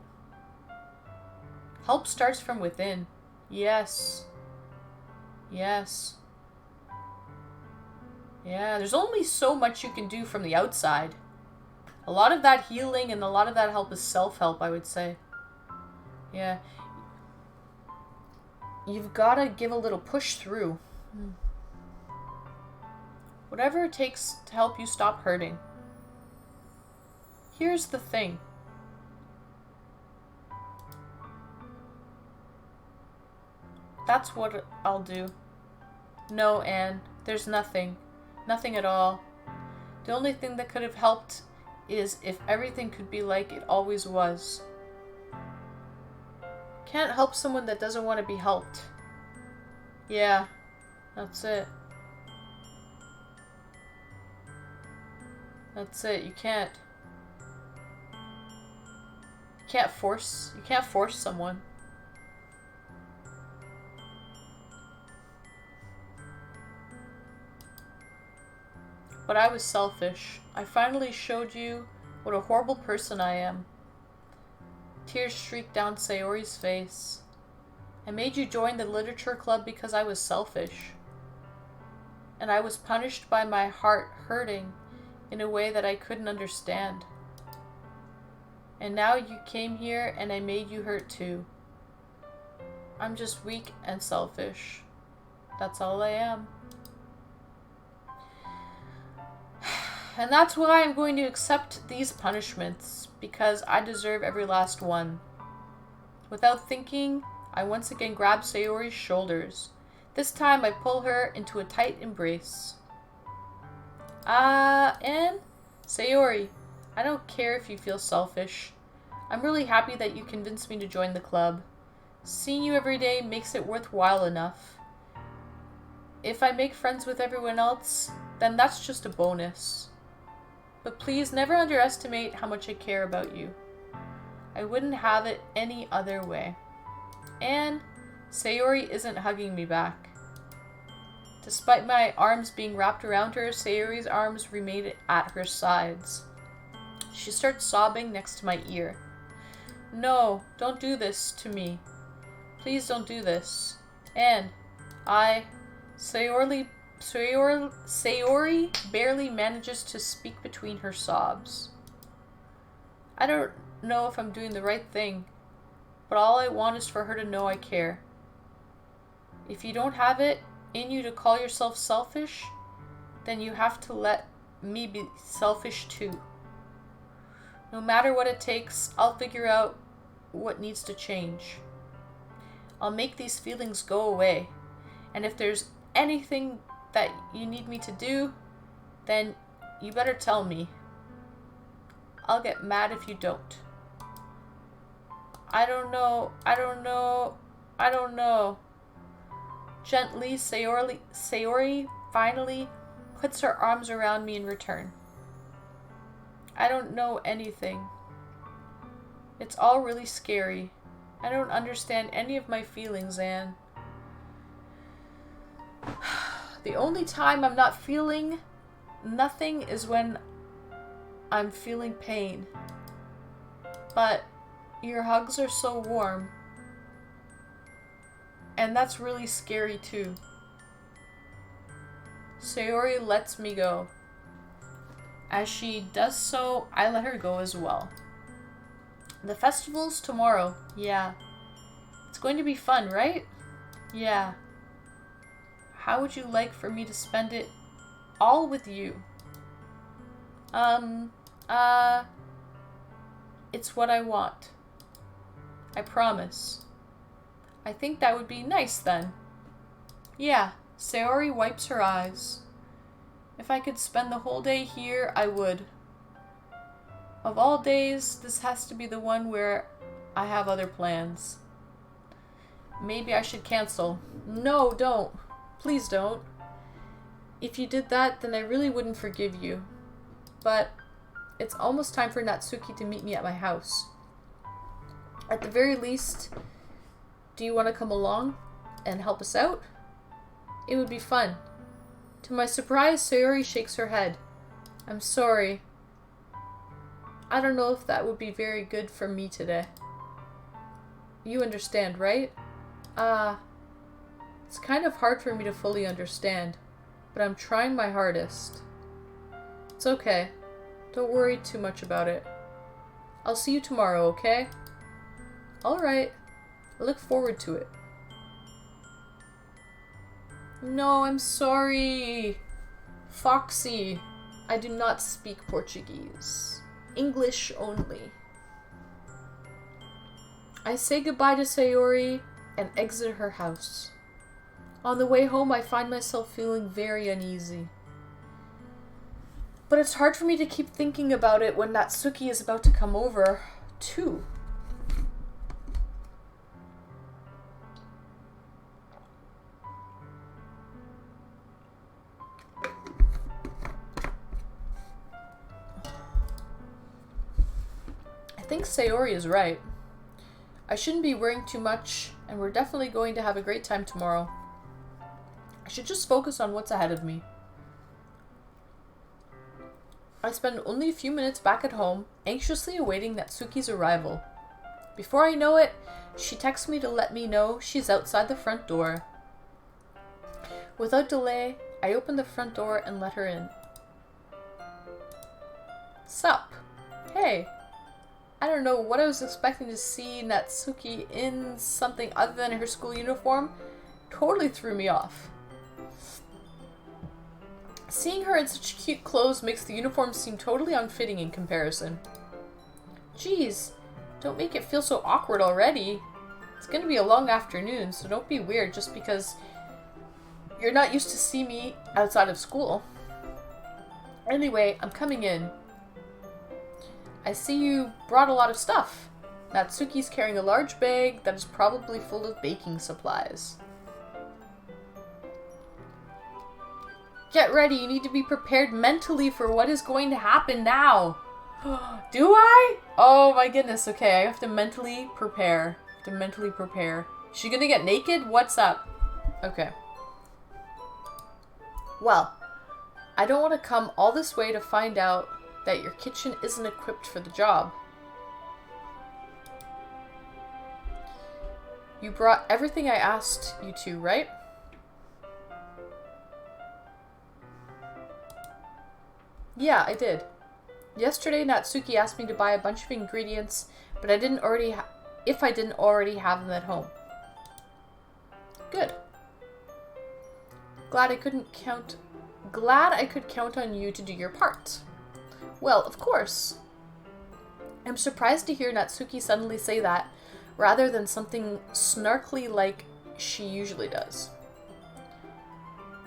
Help starts from within. Yes. Yes. Yeah, there's only so much you can do from the outside. A lot of that healing and a lot of that help is self-help, I would say. Yeah. You've got to give a little push through. Whatever it takes to help you stop hurting. Here's the thing. That's what I'll do. No, Anne. There's nothing. Nothing at all. The only thing that could have helped is if everything could be like it always was. Can't help someone that doesn't want to be helped. Yeah, that's it. That's it. You can't force someone. But I was selfish. I finally showed you what a horrible person I am. Tears streaked down Sayori's face. I made you join the literature club because I was selfish. And I was punished by my heart hurting in a way that I couldn't understand. And now you came here and I made you hurt too. I'm just weak and selfish. That's all I am. And that's why I'm going to accept these punishments, because I deserve every last one. Without thinking, I once again grab Sayori's shoulders. This time I pull her into a tight embrace. And Sayori, I don't care if you feel selfish. I'm really happy that you convinced me to join the club. Seeing you every day makes it worthwhile enough. If I make friends with everyone else, then that's just a bonus. But please never underestimate how much I care about you. I wouldn't have it any other way. And Sayori isn't hugging me back. Despite my arms being wrapped around her, Sayori's arms remained at her sides. She starts sobbing next to my ear. No, don't do this to me. Please don't do this. And Sayori barely manages to speak between her sobs. I don't know if I'm doing the right thing, but all I want is for her to know I care. If you don't have it in you to call yourself selfish, then you have to let me be selfish too. No matter what it takes, I'll figure out what needs to change. I'll make these feelings go away. And if there's anything that you need me to do, then you better tell me. I'll get mad if you don't. I don't know. Gently, Sayori finally puts her arms around me in return. I don't know anything. It's all really scary. I don't understand any of my feelings, Anne. The only time I'm not feeling nothing is when I'm feeling pain. But your hugs are so warm. And that's really scary too. Sayori lets me go. As she does so, I let her go as well. The festival's tomorrow. Yeah. It's going to be fun, right? Yeah. How would you like for me to spend it all with you? It's what I want. I promise. I think that would be nice then. Yeah. Sayori wipes her eyes. If I could spend the whole day here, I would. Of all days, this has to be the one where I have other plans. Maybe I should cancel. No, don't. Please don't. If you did that, then I really wouldn't forgive you. But it's almost time for Natsuki to meet me at my house. At the very least, do you want to come along and help us out? It would be fun. To my surprise, Sayori shakes her head. I'm sorry. I don't know if that would be very good for me today. You understand, right? It's kind of hard for me to fully understand, but I'm trying my hardest. It's okay. Don't worry too much about it. I'll see you tomorrow, okay? Alright. I look forward to it. No, I'm sorry. Foxy. I do not speak Portuguese. English only. I say goodbye to Sayori and exit her house. On the way home, I find myself feeling very uneasy. But it's hard for me to keep thinking about it when Natsuki is about to come over, too. I think Sayori is right. I shouldn't be worrying too much, and we're definitely going to have a great time tomorrow. I should just focus on what's ahead of me. I spend only a few minutes back at home, anxiously awaiting Natsuki's arrival. Before I know it, she texts me to let me know she's outside the front door. Without delay, I open the front door and let her in. Sup? Hey. I don't know what I was expecting to see Natsuki in something other than her school uniform. Totally threw me off. Seeing her in such cute clothes makes the uniform seem totally unfitting in comparison. Jeez, don't make it feel so awkward already. It's gonna be a long afternoon, so don't be weird just because you're not used to see me outside of school. Anyway, I'm coming in. I see you brought a lot of stuff. Natsuki's carrying a large bag that is probably full of baking supplies. Get ready, you need to be prepared mentally for what is going to happen now. Do I? Oh my goodness, okay, I have to mentally prepare. Is she gonna get naked? What's up? Okay. Well, I don't want to come all this way to find out that your kitchen isn't equipped for the job. You brought everything I asked you to, right? Yeah, I did. Yesterday, Natsuki asked me to buy a bunch of ingredients, but I didn't already if I didn't already have them at home. Good. Glad I could count on you to do your part. Well, of course. I'm surprised to hear Natsuki suddenly say that, rather than something snarkly like she usually does.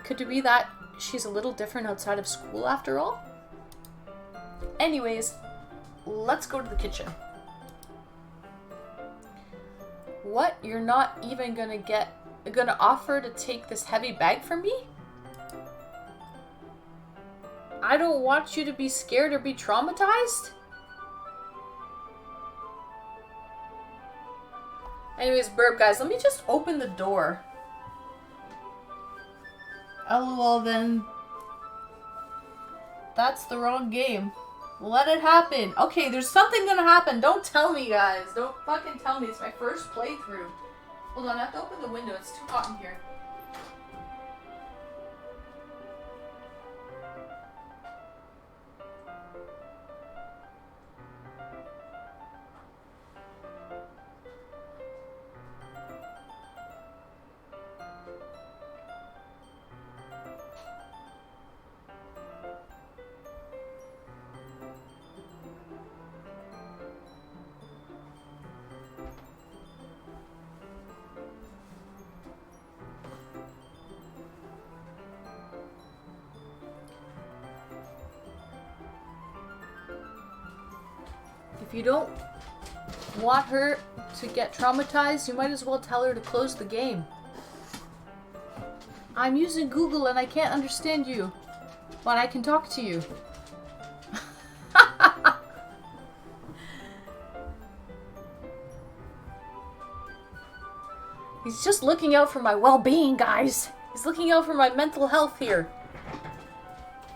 Could it be that she's a little different outside of school after all? Anyways, let's go to the kitchen. What? You're not even gonna offer to take this heavy bag from me? I don't want you to be scared or be traumatized? Anyways, burp guys, let me just open the door. LOL then. That's the wrong game. Let it happen. Okay, there's something gonna happen. Don't tell me, guys. Don't fucking tell me. It's my first playthrough. Hold on, I have to open the window. It's too hot in here. you don't want her to get traumatized, you might as well tell her to close the game. I'm using Google and I can't understand you, but I can talk to you. He's just looking out for my well-being, guys. He's looking out for my mental health here.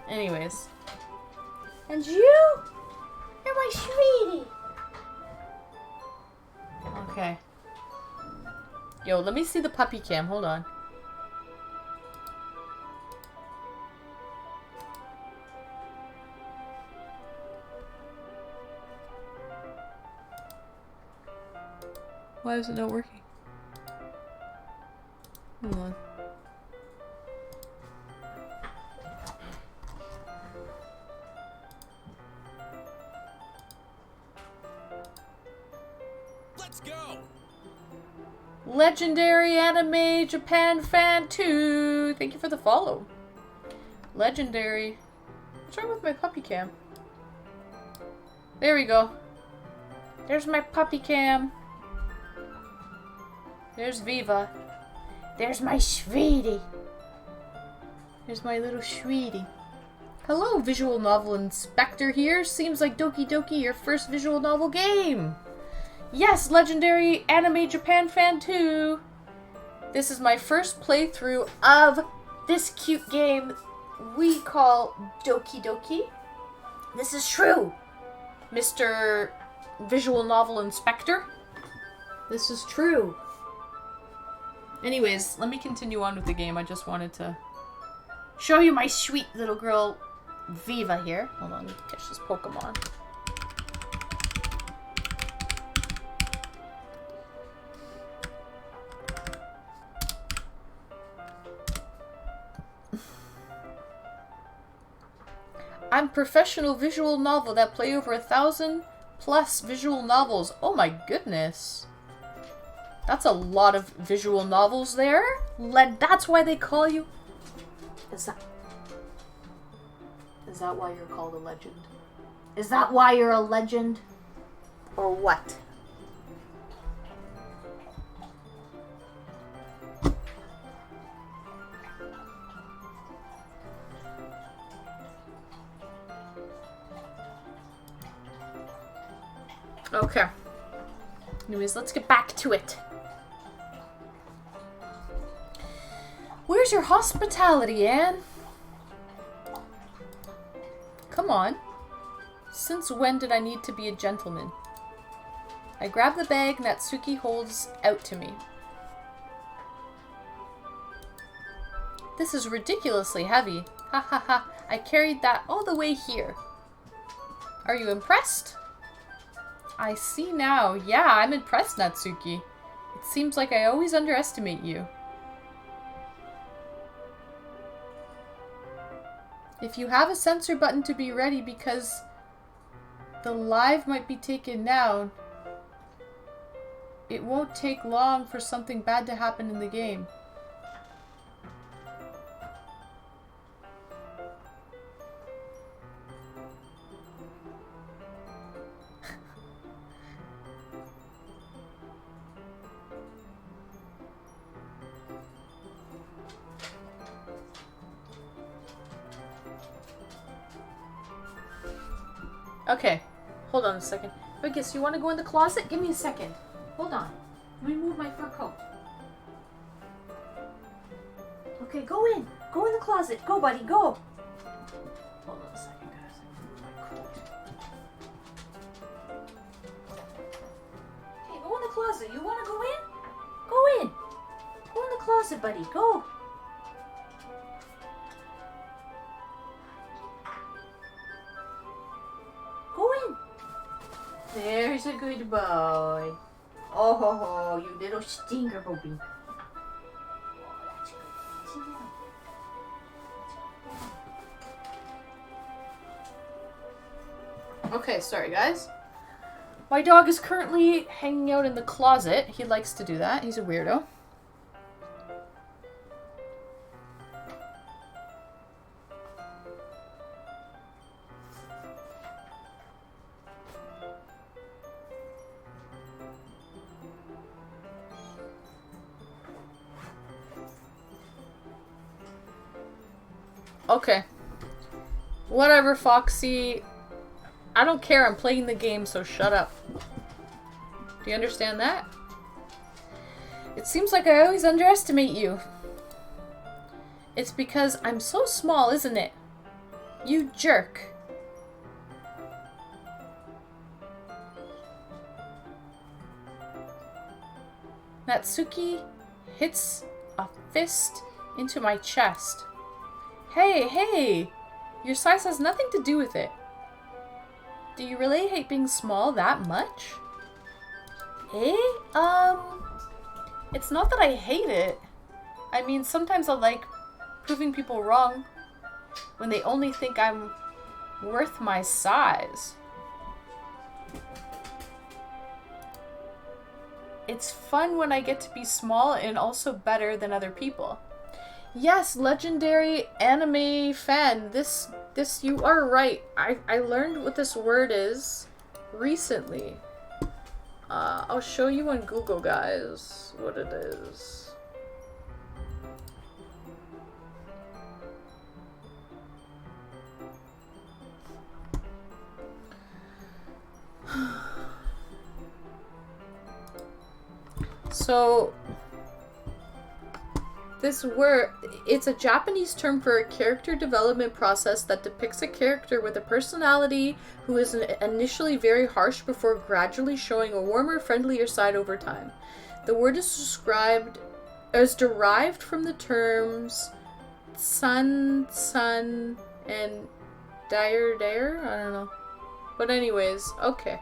Anyways. And you? You're my sweetie. Okay. Yo, let me see the puppy cam. Hold on. Why is it not working? Hold on. Let's go. Legendary Anime Japan Fan 2. Thank you for the follow. Legendary. What's wrong with my puppy cam? There we go. There's my puppy cam. There's Viva. There's my sweetie. There's my little sweetie. Hello, visual novel inspector here. Seems like Doki Doki, your first visual novel game. Yes, Legendary Anime Japan Fan 2. This is my first playthrough of this cute game we call Doki Doki. This is true, Mr. Visual Novel Inspector. This is true. Anyways, let me continue on with the game. I just wanted to show you my sweet little girl, Viva, here. Hold on, let me catch this Pokemon. I'm professional visual novel that play over 1,000+ visual novels. Oh my goodness. That's a lot of visual novels there. That's why they call you... Is that why you're called a legend? Is that why you're a legend? Or what? Okay. Anyways, let's get back to it. Where's your hospitality, Anne? Come on. Since when did I need to be a gentleman? I grab the bag Natsuki holds out to me. This is ridiculously heavy. Ha ha ha. I carried that all the way here. Are you impressed? I see now. Yeah, I'm impressed, Natsuki. It seems like I always underestimate you. If you have a censor button to be ready because the live might be taken down, it won't take long for something bad to happen in the game. Okay, hold on a second. Vegas, you want to go in the closet? Give me a second. Hold on. Let me move my fur coat. Okay, go in. Go in the closet. Go, buddy, go. Hold on a second, guys. Let me move my coat. Okay, go in the closet. You want to go in? Go in. Go in the closet, buddy. Go. There's a good boy. Oh ho ho, you little stinker, Bobby. Okay, sorry guys. My dog is currently hanging out in the closet. He likes to do that. He's a weirdo. Okay. Whatever, Foxy. I don't care. I'm playing the game, so shut up. Do you understand that? It seems like I always underestimate you. It's because I'm so small, isn't it? You jerk. Natsuki hits a fist into my chest. Hey, hey! Your size has nothing to do with it. Do you really hate being small that much? Eh? It's not that I hate it. I mean, sometimes I like proving people wrong when they only think I'm worth my size. It's fun when I get to be small and also better than other people. Yes, legendary anime fan. This you are right. I learned what this word is recently. I'll show you on Google, guys, what it is. So, this word, it's a Japanese term for a character development process that depicts a character with a personality who is initially very harsh before gradually showing a warmer, friendlier side over time. The word is derived from the terms sun, and dire. I don't know. But anyways, okay.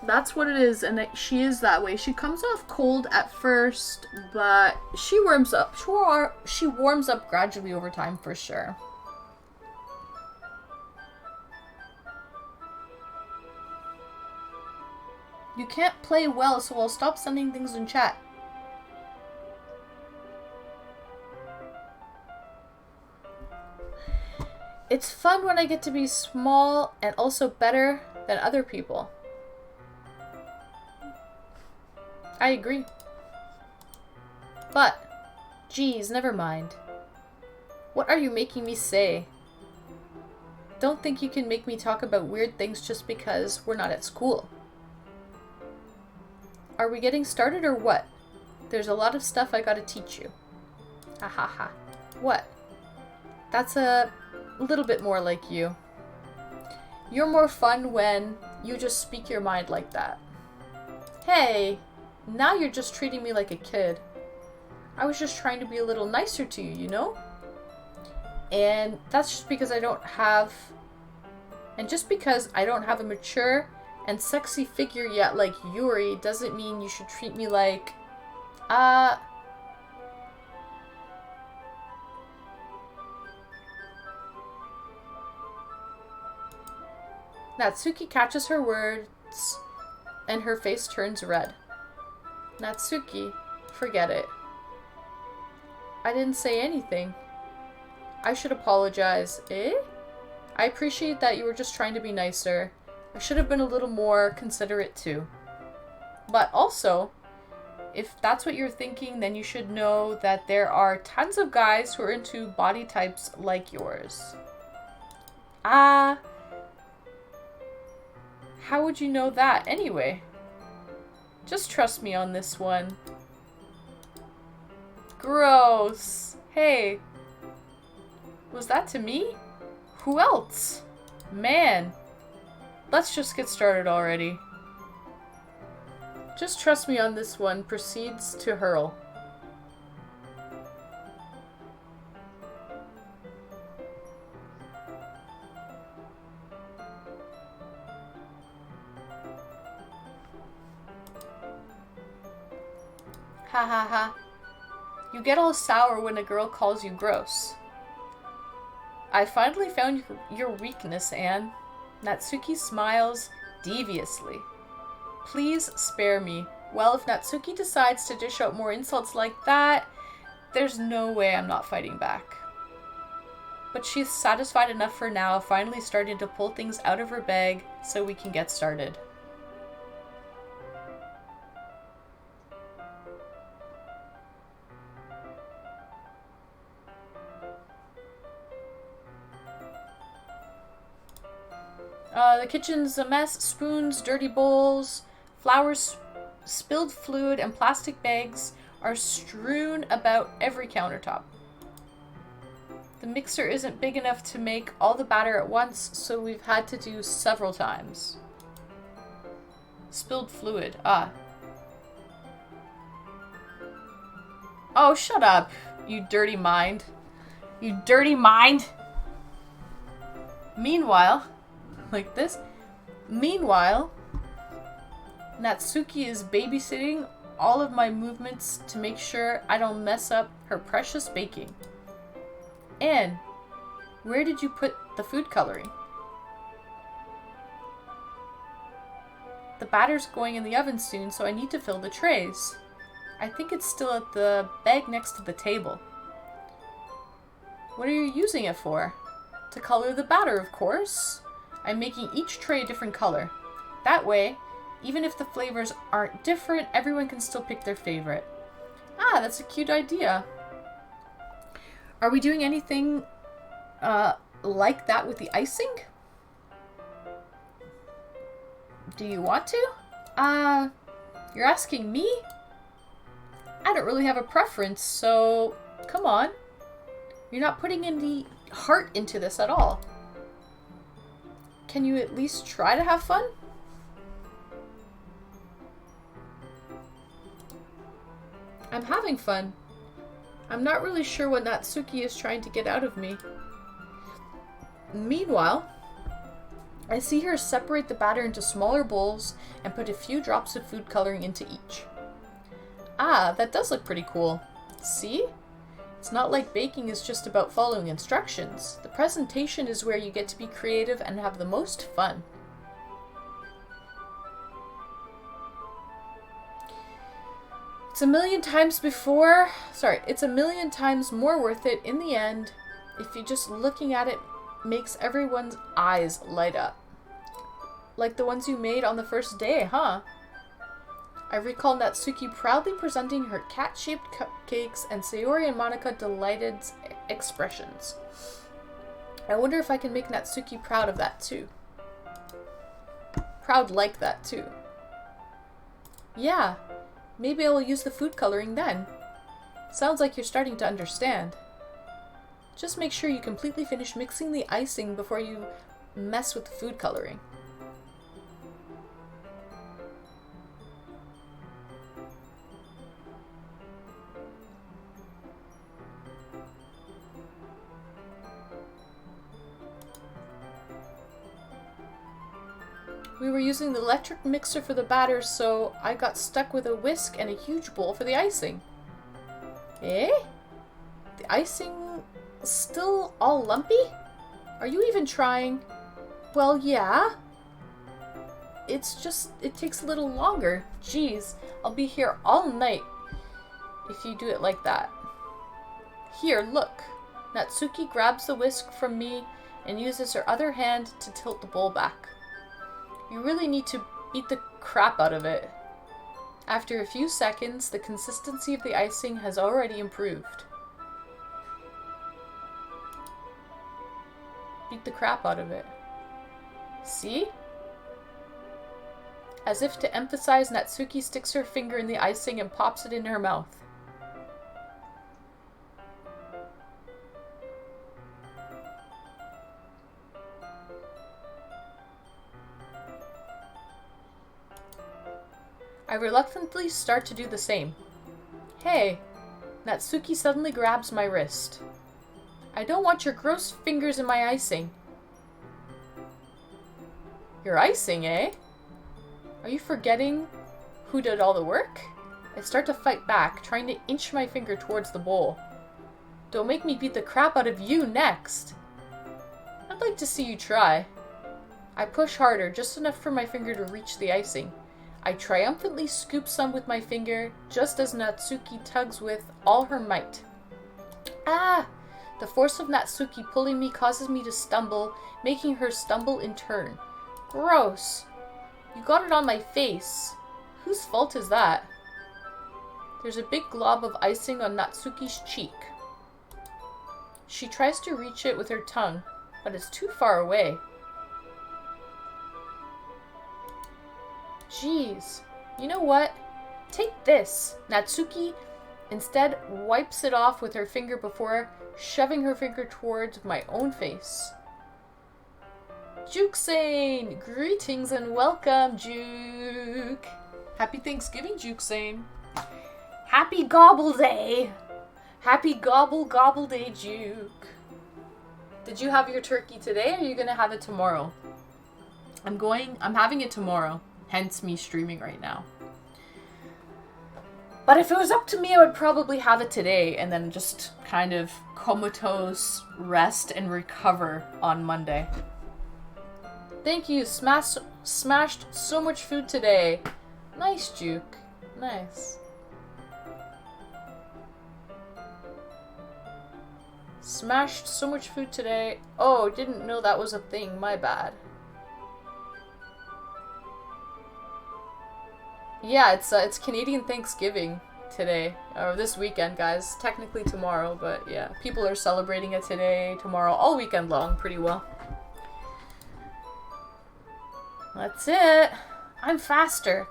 That's what it is, and she is that way. She comes off cold at first, but she warms up. She warms up gradually over time, for sure. You can't play well, so I'll stop sending things in chat. It's fun when I get to be small and also better than other people. I agree. But, geez, never mind. What are you making me say? Don't think you can make me talk about weird things just because we're not at school. Are we getting started or what? There's a lot of stuff I gotta teach you. Ha ha ha. What? That's a little bit more like you. You're more fun when you just speak your mind like that. Hey! Now you're just treating me like a kid. I was just trying to be a little nicer to you, you know? And that's just because I don't have... And just because I don't have a mature and sexy figure yet like Yuri doesn't mean you should treat me like... Natsuki catches her words and her face turns red. Natsuki, forget it. I didn't say anything. I should apologize. Eh? I appreciate that you were just trying to be nicer. I should have been a little more considerate too. But also, if that's what you're thinking, then you should know that there are tons of guys who are into body types like yours. How would you know that anyway? Just trust me on this one. Gross. Hey. Was that to me? Who else? Man. Let's just get started already. Just trust me on this one. Proceeds to hurl. Ha ha ha. You get all sour when a girl calls you gross. I finally found your weakness, Anne. Natsuki smiles deviously. Please spare me. Well, if Natsuki decides to dish out more insults like that, there's no way I'm not fighting back. But she's satisfied enough for now, finally starting to pull things out of her bag so we can get started. The kitchen's a mess. Spoons, dirty bowls, flowers, spilled fluid, and plastic bags are strewn about every countertop. The mixer isn't big enough to make all the batter at once, so we've had to do several times. Spilled fluid. Ah. Oh, shut up, you dirty mind. You dirty mind! Meanwhile, like this. Meanwhile, Natsuki is babysitting all of my movements to make sure I don't mess up her precious baking. Anne, where did you put the food coloring? The batter's going in the oven soon, so I need to fill the trays. I think it's still at the bag next to the table. What are you using it for? To color the batter, of course. I'm making each tray a different color. That way, even if the flavors aren't different, everyone can still pick their favorite. Ah, that's a cute idea. Are we doing anything like that with the icing? Do you want to? You're asking me? I don't really have a preference, so come on. You're not putting any heart into this at all. Can you at least try to have fun? I'm having fun. I'm not really sure what Natsuki is trying to get out of me. Meanwhile, I see her separate the batter into smaller bowls and put a few drops of food coloring into each. Ah, that does look pretty cool. See? It's not like baking is just about following instructions. The presentation is where you get to be creative and have the most fun. It's a million times more worth it in the end if you just looking at it makes everyone's eyes light up. Like the ones you made on the first day, huh? I recall Natsuki proudly presenting her cat-shaped cupcakes and Sayori and Monica delighted expressions. I wonder if I can make Natsuki proud of that too. Proud like that too. Yeah, maybe I will use the food coloring then. Sounds like you're starting to understand. Just make sure you completely finish mixing the icing before you mess with the food coloring. We were using the electric mixer for the batter, so I got stuck with a whisk and a huge bowl for the icing. Eh? The icing still all lumpy? Are you even trying? Well, yeah. It takes a little longer. Jeez, I'll be here all night if you do it like that. Here, look. Natsuki grabs the whisk from me and uses her other hand to tilt the bowl back. You really need to beat the crap out of it. After a few seconds, the consistency of the icing has already improved. Beat the crap out of it. See? As if to emphasize, Natsuki sticks her finger in the icing and pops it in her mouth. I reluctantly start to do the same. Hey, Natsuki suddenly grabs my wrist. I don't want your gross fingers in my icing. Your icing, eh? Are you forgetting who did all the work? I start to fight back, trying to inch my finger towards the bowl. Don't make me beat the crap out of you next. I'd like to see you try. I push harder, just enough for my finger to reach the icing. I triumphantly scoop some with my finger, just as Natsuki tugs with all her might. Ah! The force of Natsuki pulling me causes me to stumble, making her stumble in turn. Gross! You got it on my face. Whose fault is that? There's a big glob of icing on Natsuki's cheek. She tries to reach it with her tongue, but it's too far away. Jeez. You know what? Take this. Natsuki instead wipes it off with her finger before shoving her finger towards my own face. Juke-san! Greetings and welcome, Juke! Happy Thanksgiving, Juke-san! Happy Gobble Day! Happy Gobble Gobble Day, Juke! Did you have your turkey today, or are you gonna have it tomorrow? I'm having it tomorrow, hence me streaming right now. But if it was up to me, I would probably have it today and then just kind of comatose, rest, and recover on Monday. Thank you, smashed so much food today. Nice, Juke. Nice. Smashed so much food today. Oh, didn't know that was a thing. My bad. Yeah, it's Canadian Thanksgiving today. Or this weekend, guys. Technically tomorrow, but yeah. People are celebrating it today, tomorrow, all weekend long, pretty well. That's it. I'm faster.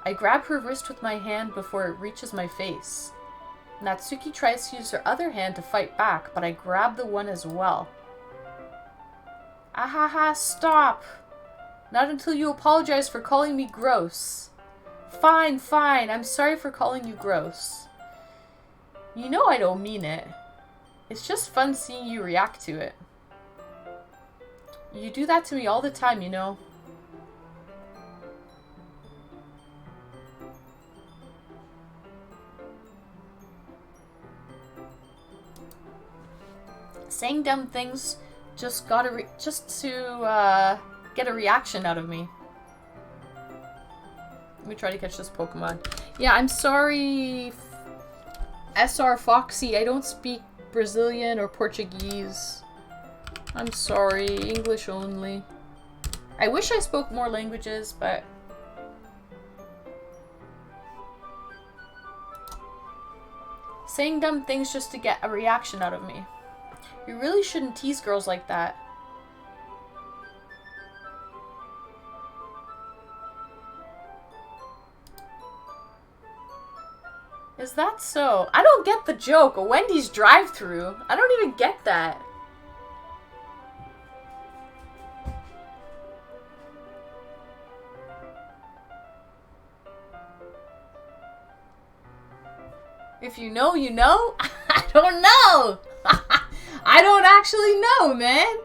I grab her wrist with my hand before it reaches my face. Natsuki tries to use her other hand to fight back, but I grab the one as well. Ahaha, stop! Not until you apologize for calling me gross. Fine, fine, I'm sorry for calling you gross. You know I don't mean it. It's just fun seeing you react to it. You do that to me all the time, you know. Saying dumb things just to get a reaction out of me. Let me try to catch this Pokemon. Yeah, I'm sorry, SR Foxy. I don't speak Brazilian or Portuguese. I'm sorry, English only. I wish I spoke more languages, but... saying dumb things just to get a reaction out of me. You really shouldn't tease girls like that. Is that so? I don't get the joke. A Wendy's drive-thru. I don't even get that. If you know, you know. I don't know. I don't actually know, man.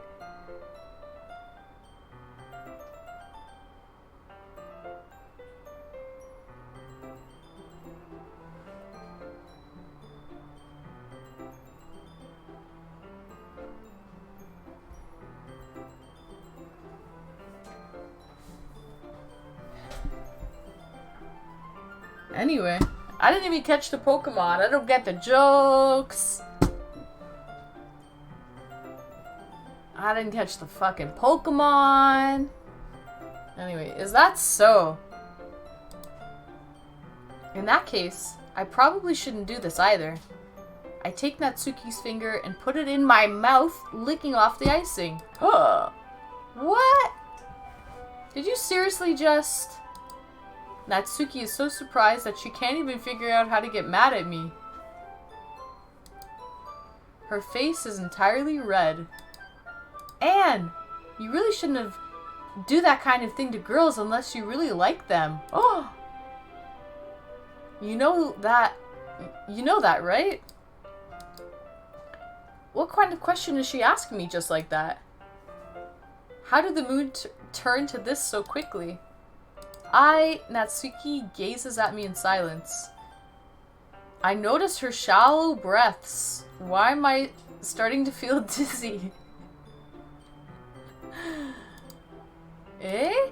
Anyway, I didn't even catch the Pokemon. I don't get the jokes. I didn't catch the fucking Pokemon. Anyway, is that so? In that case, I probably shouldn't do this either. I take Natsuki's finger and put it in my mouth, licking off the icing. Huh. What? Did you seriously just... Natsuki is so surprised that she can't even figure out how to get mad at me. Her face is entirely red. Anne, you really shouldn't have do that kind of thing to girls unless you really like them. Oh, you know that, right? What kind of question is she asking me just like that? How did the mood turn to this so quickly? Natsuki gazes at me in silence. I notice her shallow breaths. Why am I starting to feel dizzy? Eh?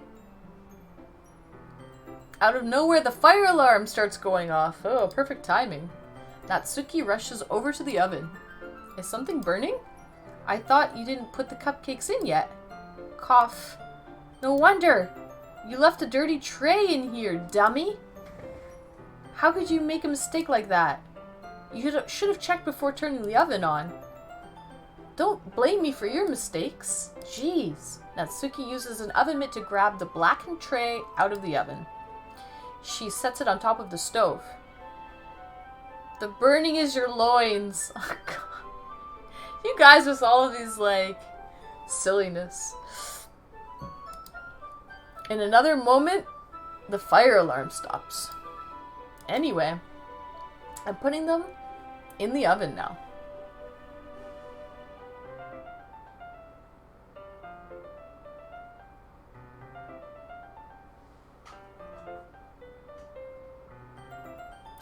Out of nowhere, the fire alarm starts going off. Oh, perfect timing. Natsuki rushes over to the oven. Is something burning? I thought you didn't put the cupcakes in yet. Cough. No wonder. You left a dirty tray in here, dummy. How could you make a mistake like that? You should have checked before turning the oven on. Don't blame me for your mistakes. Jeez. Natsuki uses an oven mitt to grab the blackened tray out of the oven. She sets it on top of the stove. The burning is your loins. Oh, God. You guys with all of these, like, silliness. In another moment, the fire alarm stops. Anyway, I'm putting them in the oven now.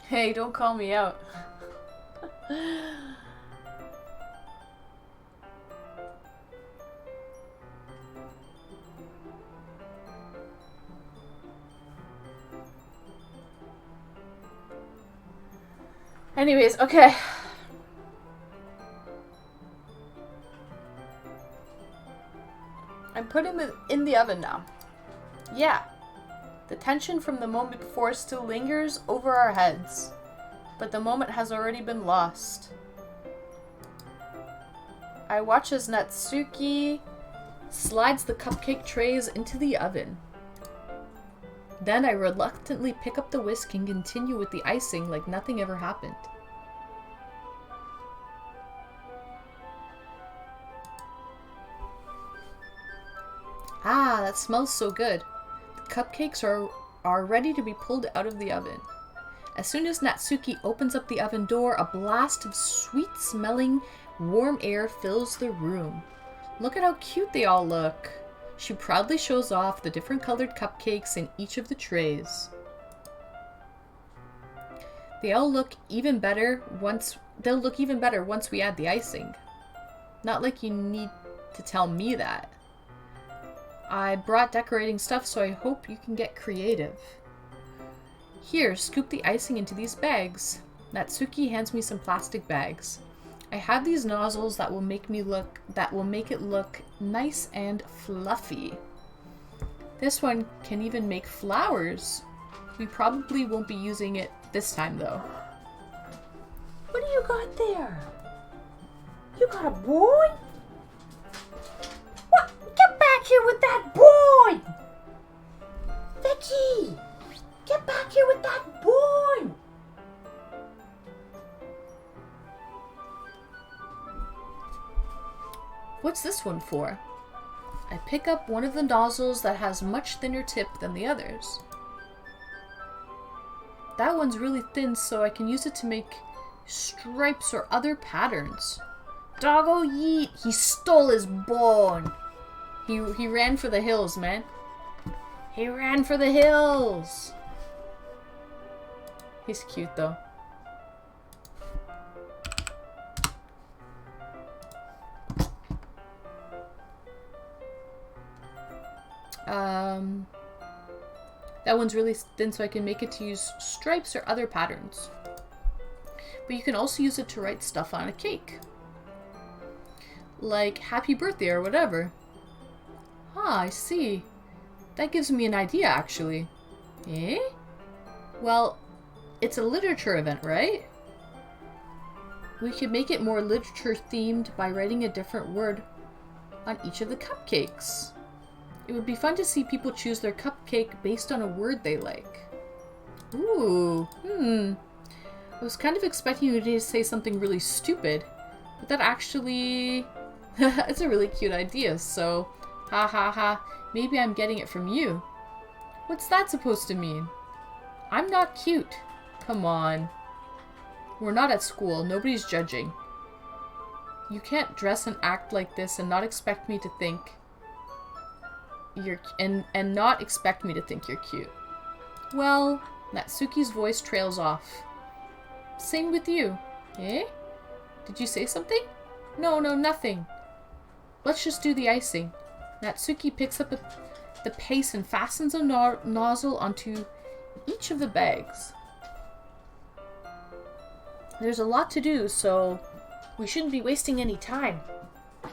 Hey, don't call me out. Anyways, okay. I'm putting them in the oven now. Yeah. The tension from the moment before still lingers over our heads, but the moment has already been lost. I watch as Natsuki slides the cupcake trays into the oven. Then I reluctantly pick up the whisk and continue with the icing like nothing ever happened. Ah, that smells so good. The cupcakes are ready to be pulled out of the oven. As soon as Natsuki opens up the oven door, a blast of sweet-smelling, warm air fills the room. Look at how cute they all look. She proudly shows off the different colored cupcakes in each of the trays. They'll look even better once we add the icing. Not like you need to tell me that. I brought decorating stuff, so I hope you can get creative. Here, scoop the icing into these bags. Natsuki hands me some plastic bags. I have these nozzles that will make it look nice and fluffy. This one can even make flowers. We probably won't be using it this time though. What do you got there? You got a boy? What? Get back here with that boy! Vicky! Get back here with that boy! What's this one for? I pick up one of the nozzles that has much thinner tip than the others. That one's really thin, so I can use it to make stripes or other patterns. Doggo yeet! He stole his bone! He ran for the hills, man. He ran for the hills! He's cute, though. That one's really thin, so I can make it to use stripes or other patterns. But you can also use it to write stuff on a cake. Like happy birthday or whatever. Ah, I see. That gives me an idea, actually. Eh? Well, it's a literature event, right? We could make it more literature themed by writing a different word on each of the cupcakes. It would be fun to see people choose their cupcake based on a word they like. Ooh, I was kind of expecting you to say something really stupid, but that actually... it's a really cute idea, so... Ha ha ha, maybe I'm getting it from you. What's that supposed to mean? I'm not cute. Come on. We're not at school, nobody's judging. You can't dress and act like this and not expect me to think... and not expect me to think you're cute. Well, Natsuki's voice trails off. Same with you. Eh? Did you say something? No, nothing. Let's just do the icing. Natsuki picks up the paste and fastens a nozzle onto each of the bags. There's a lot to do, so we shouldn't be wasting any time. Bring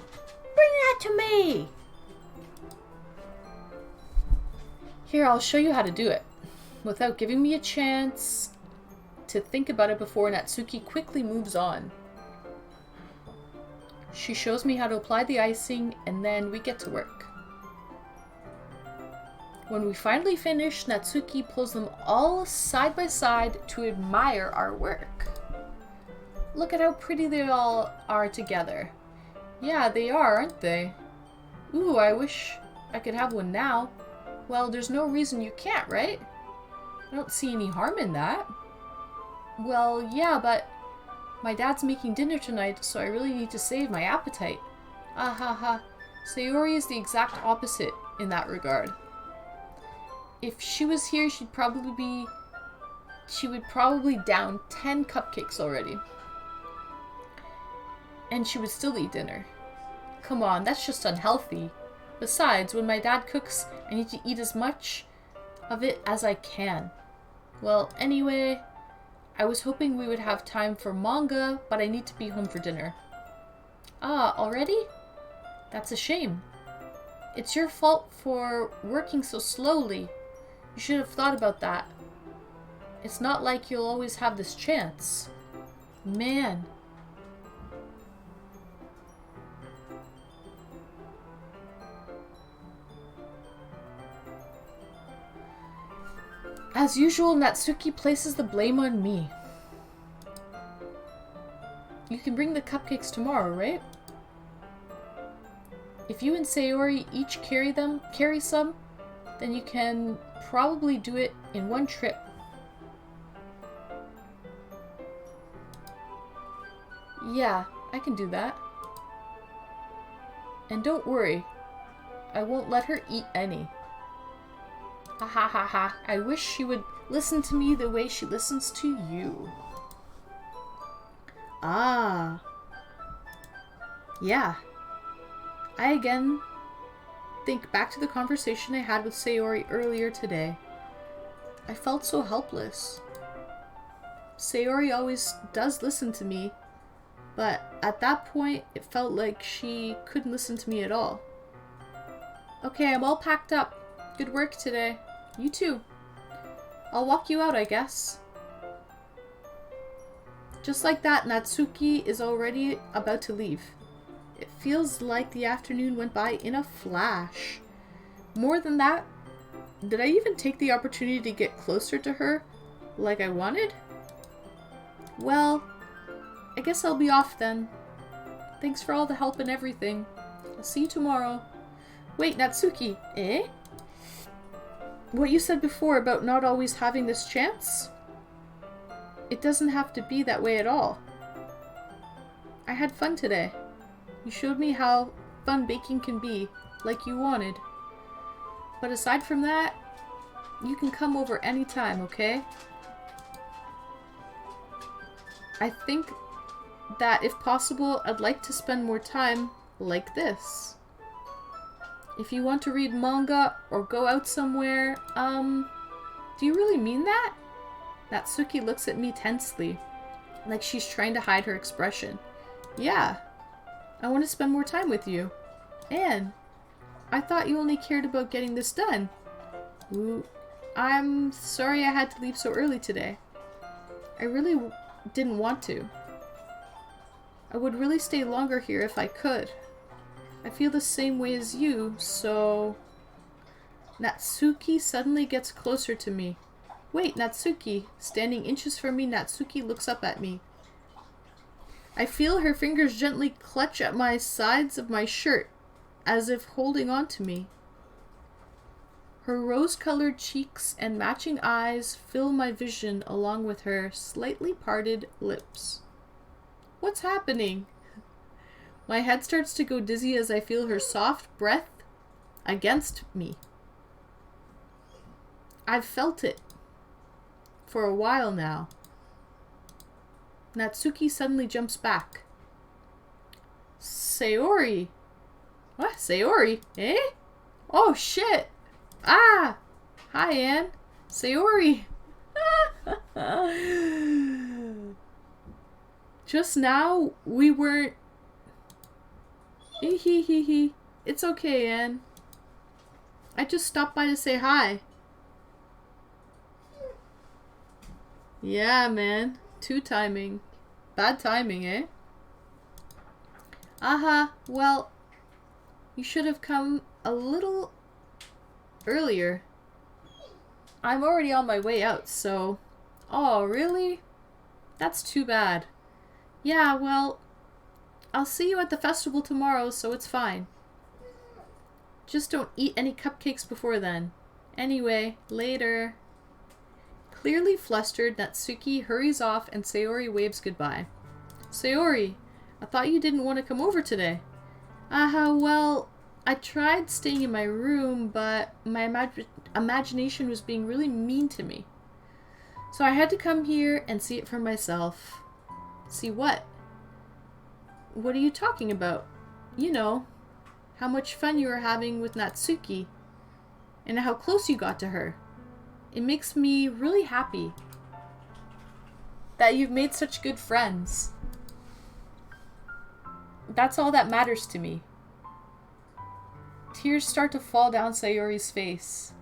that to me! Here, I'll show you how to do it. Without giving me a chance to think about it before, Natsuki quickly moves on. She shows me how to apply the icing, and then we get to work. When we finally finish, Natsuki pulls them all side by side to admire our work. Look at how pretty they all are together. Yeah, they are, aren't they? Ooh, I wish I could have one now. Well, there's no reason you can't, right? I don't see any harm in that. Well, yeah, but my dad's making dinner tonight, so I really need to save my appetite. Ah ha ha. Sayori is the exact opposite in that regard. If she was here, she would probably down 10 cupcakes already. And she would still eat dinner. Come on, that's just unhealthy. Besides, when my dad cooks, I need to eat as much of it as I can. Well, anyway, I was hoping we would have time for manga, but I need to be home for dinner. Ah, already? That's a shame. It's your fault for working so slowly. You should have thought about that. It's not like you'll always have this chance. Man. As usual, Natsuki places the blame on me. You can bring the cupcakes tomorrow, right? If you and Sayori each carry some, then you can probably do it in one trip. Yeah, I can do that. And don't worry, I won't let her eat any. Ha ha ha ha. I wish she would listen to me the way she listens to you. Ah. Yeah. I again think back to the conversation I had with Sayori earlier today. I felt so helpless. Sayori always does listen to me, but at that point it felt like she couldn't listen to me at all. Okay, I'm all packed up. Good work today. You too. I'll walk you out, I guess. Just like that, Natsuki is already about to leave. It feels like the afternoon went by in a flash. More than that, did I even take the opportunity to get closer to her like I wanted? Well, I guess I'll be off then. Thanks for all the help and everything. I'll see you tomorrow. Wait, Natsuki, eh? What you said before about not always having this chance? It doesn't have to be that way at all. I had fun today. You showed me how fun baking can be, like you wanted. But aside from that, you can come over anytime, okay? I think that if possible, I'd like to spend more time like this. If you want to read manga or go out somewhere, do you really mean that? Natsuki looks at me tensely, like she's trying to hide her expression. Yeah, I want to spend more time with you. Anne, I thought you only cared about getting this done. Ooh, I'm sorry I had to leave so early today. I really didn't want to. I would really stay longer here if I could. I feel the same way as you, so... Natsuki suddenly gets closer to me. Wait, Natsuki. Standing inches from me, Natsuki looks up at me. I feel her fingers gently clutch at my sides of my shirt, as if holding on to me. Her rose-colored cheeks and matching eyes fill my vision along with her slightly parted lips. What's happening? My head starts to go dizzy as I feel her soft breath against me. I've felt it for a while now. Natsuki suddenly jumps back. Sayori! What? Sayori? Eh? Oh shit! Ah! Hi, Anne. Sayori! Just now, we weren't... Hee. It's okay, Anne. I just stopped by to say hi. Yeah, man. Two timing. Bad timing, eh? Well, you should have come a little earlier. I'm already on my way out, so... Oh, really? That's too bad. Yeah, well, I'll see you at the festival tomorrow, so it's fine. Just don't eat any cupcakes before then. Anyway, later. Clearly flustered, Natsuki hurries off and Sayori waves goodbye. Sayori, I thought you didn't want to come over today. Well, I tried staying in my room, but my imagination was being really mean to me. So I had to come here and see it for myself. See what? What are you talking about? You know, how much fun you were having with Natsuki, and how close you got to her. It makes me really happy that you've made such good friends. That's all that matters to me. Tears start to fall down Sayori's face.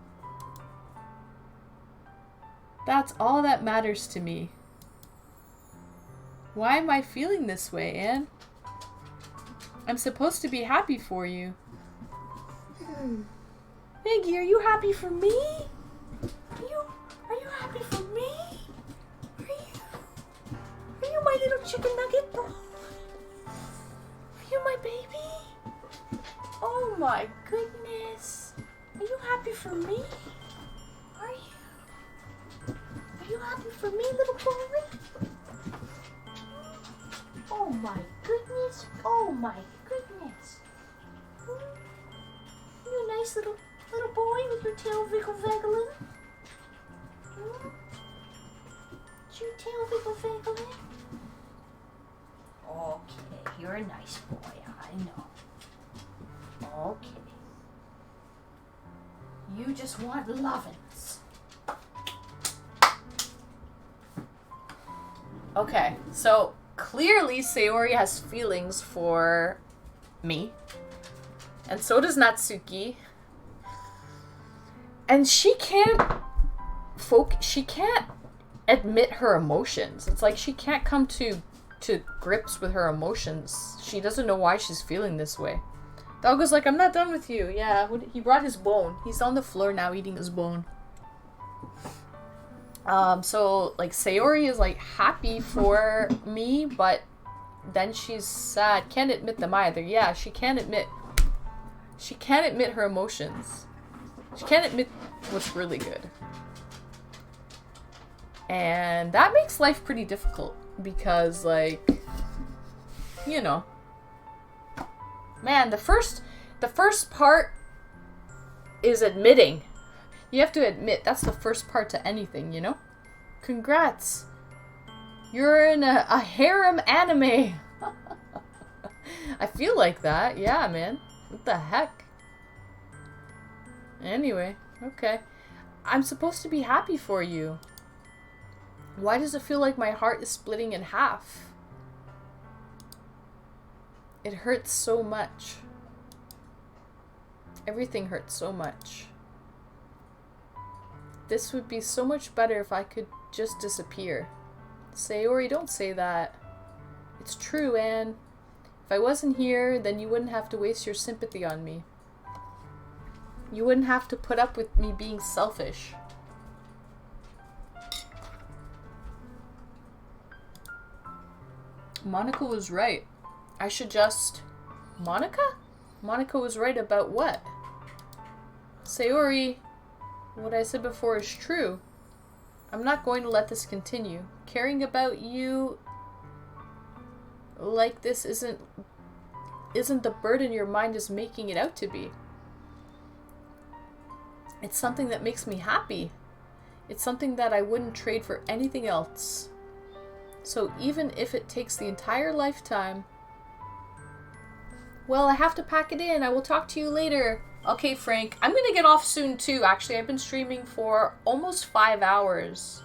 That's all that matters to me. Why am I feeling this way, Anne? I'm supposed to be happy for you. Maggie, are you happy for me? Are you happy for me? Are you my little chicken nugget boy? Are you my baby? Oh my goodness. Are you happy for me? Are you? Are you happy for me, little boy? Oh my goodness. Oh my goodness. You a nice little boy with your tail wiggle-waggling? Is your tail wiggle-waggling? Okay, you're a nice boy, I know. Okay. You just want lovin's. Okay, so clearly Sayori has feelings for me. And so does Natsuki. And she can't admit her emotions. It's like she can't come to grips with her emotions. She doesn't know why she's feeling this way. Dog was like, I'm not done with you. Yeah, he brought his bone. He's on the floor now eating his bone. So, like, Sayori is, like, happy for me, but then she's sad. Can't admit them either. Yeah, she can't admit her emotions. She can't admit what's really good. And that makes life pretty difficult because, like, you know, man, the first part is admitting. You have to admit, that's the first part to anything, you know? Congrats. You're in a harem anime. I feel like that. Yeah, man. What the heck? Anyway, okay. I'm supposed to be happy for you. Why does it feel like my heart is splitting in half? It hurts so much. Everything hurts so much. This would be so much better if I could just disappear. Sayori, don't say that. It's true, Anne. If I wasn't here, then you wouldn't have to waste your sympathy on me. You wouldn't have to put up with me being selfish. Monica was right. I should just... Monica? Monica was right about what? Sayori, what I said before is true. I'm not going to let this continue. Caring about you like this isn't the burden your mind is making it out to be. It's something that makes me happy. It's something that I wouldn't trade for anything else. So even if it takes the entire lifetime... Well, I have to pack it in. I will talk to you later. Okay, Frank. I'm gonna get off soon too, actually. I've been streaming for almost 5 hours.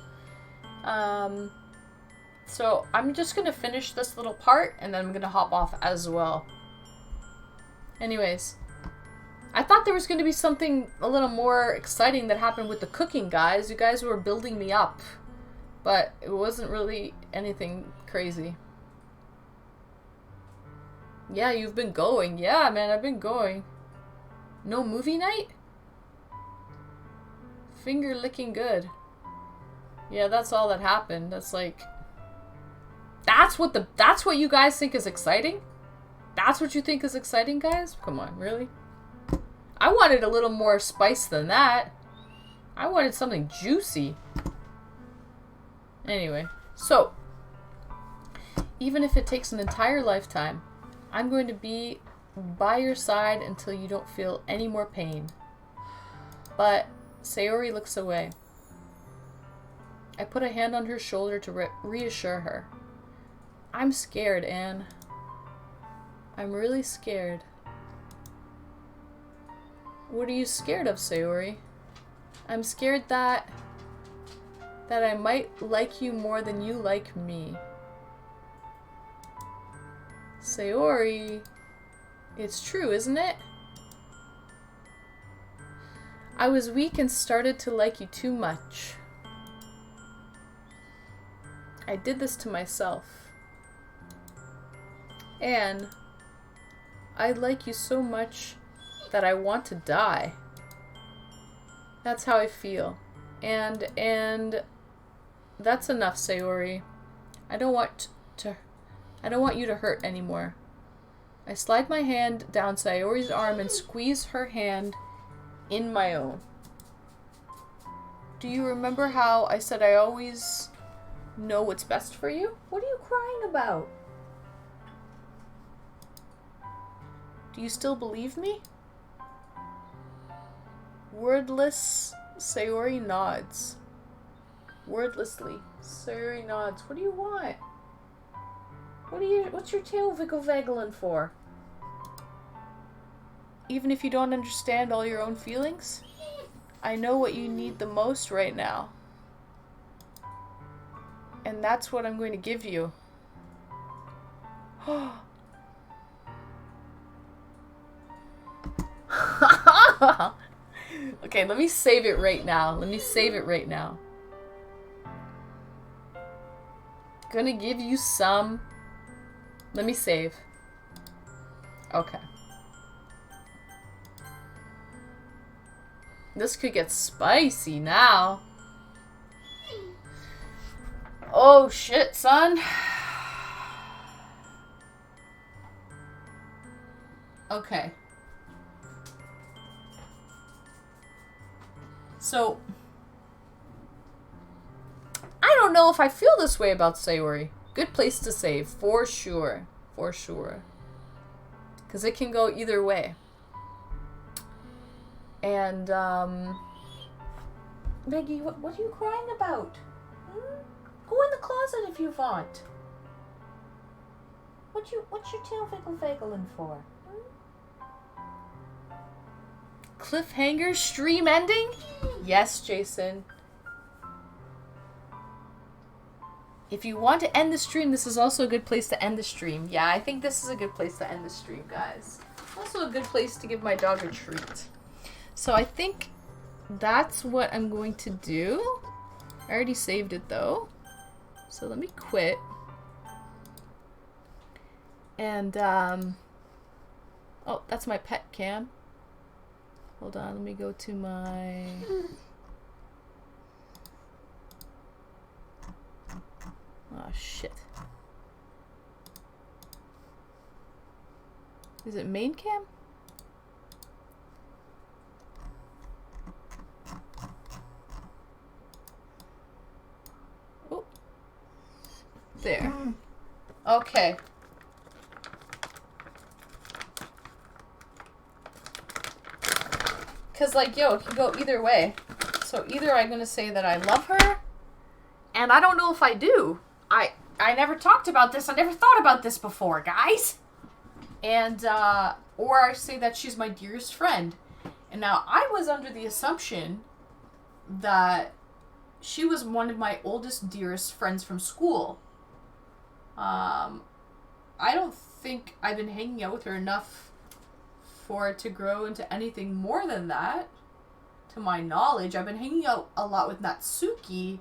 So I'm just gonna finish this little part and then I'm gonna hop off as well. Anyways. I thought there was gonna be something a little more exciting that happened with the cooking, guys. You guys were building me up. But it wasn't really anything crazy. Yeah, you've been going. Yeah, man, I've been going. No movie night? Finger licking good. Yeah, that's all that happened. That's like... That's what you guys think is exciting? That's what you think is exciting, guys? Come on, really? I wanted a little more spice than that. I wanted something juicy. Anyway, so... Even if it takes an entire lifetime, I'm going to be by your side until you don't feel any more pain. But Sayori looks away. I put a hand on her shoulder to reassure her. I'm scared, Anne. I'm really scared. What are you scared of, Sayori? I'm scared that I might like you more than you like me. Sayori, it's true, isn't it? I was weak and started to like you too much. I did this to myself. And I like you so much that I want to die. That's how I feel. And that's enough, Sayori. I don't want you to hurt anymore. I slide my hand down Sayori's arm and squeeze her hand in my own. Do you remember how I said I always know what's best for you? What are you crying about? Do you still believe me? Wordless, Sayori nods. Wordlessly, Sayori nods. What do you want? What's your tail wiggle-waggling for? Even if you don't understand all your own feelings, I know what you need the most right now. And that's what I'm going to give you. Okay, let me save it right now. Gonna give you some... Let me save. Okay. This could get spicy now. Oh shit, son. Okay. So, I don't know if I feel this way about Sayori. Good place to save, for sure. For sure. Because it can go either way. And, Maggie, what are you crying about? Go in the closet if you want. What's your tail wiggle-waggling for? Cliffhanger stream ending? Yes, Jason. If you want to end the stream, this is also a good place to end the stream. Yeah, I think this is a good place to end the stream, guys. Also a good place to give my dog a treat. So I think that's what I'm going to do. I already saved it, though. So let me quit. And, oh, that's my pet cam. Hold on, let me go to my... Oh, shit. Is it main cam? Oh. There. Okay. Because, like, yo, it can go either way. So either I'm going to say that I love her, and I don't know if I do. I never talked about this. I never thought about this before, guys. And, or I say that she's my dearest friend. And now, I was under the assumption that she was one of my oldest, dearest friends from school. I don't think I've been hanging out with her enough for it to grow into anything more than that. To my knowledge, I've been hanging out a lot with Natsuki.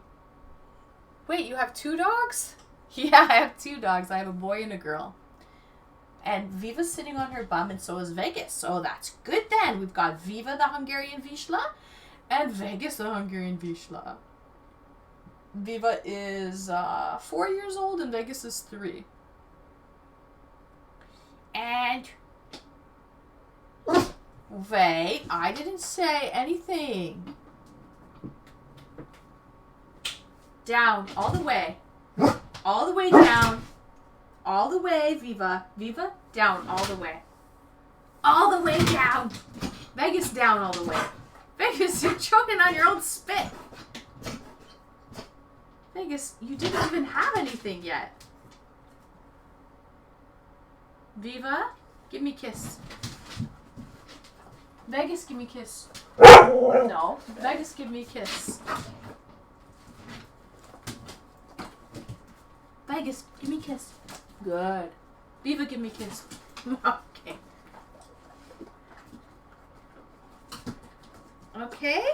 Wait, you have 2 dogs? Yeah, I have 2 dogs. I have a boy and a girl. And Viva's sitting on her bum, and so is Vegas. So that's good then. We've got Viva, the Hungarian Vizsla, And Vegas the Hungarian Vizsla. Viva is 4 years old and Vegas is 3. And wait, I didn't say anything. Down, all the way. All the way down. All the way, Viva. Viva, down, all the way. All the way down. Vegas, down all the way. Vegas, you're choking on your own spit. Vegas, you didn't even have anything yet. Viva, give me a kiss. Vegas, give me a kiss. No, Vegas, give me a kiss. Vegas, give me a kiss. Good. Viva, give me a kiss. Okay. Okay.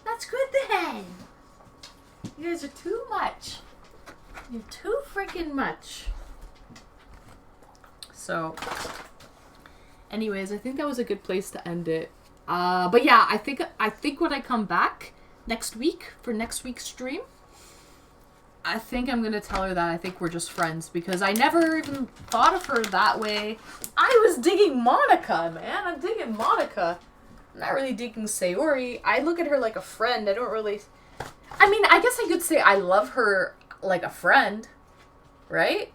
That's good then. You guys are too much. You're too freaking much. So, anyways, I think that was a good place to end it. But yeah, I think when I come back next week for next week's stream, I think I'm gonna tell her that I think we're just friends because I never even thought of her that way. I was digging Monica, man. I'm digging Monica. I'm not really digging Sayori. I look at her like a friend. I don't really... I mean, I guess I could say I love her like a friend, right?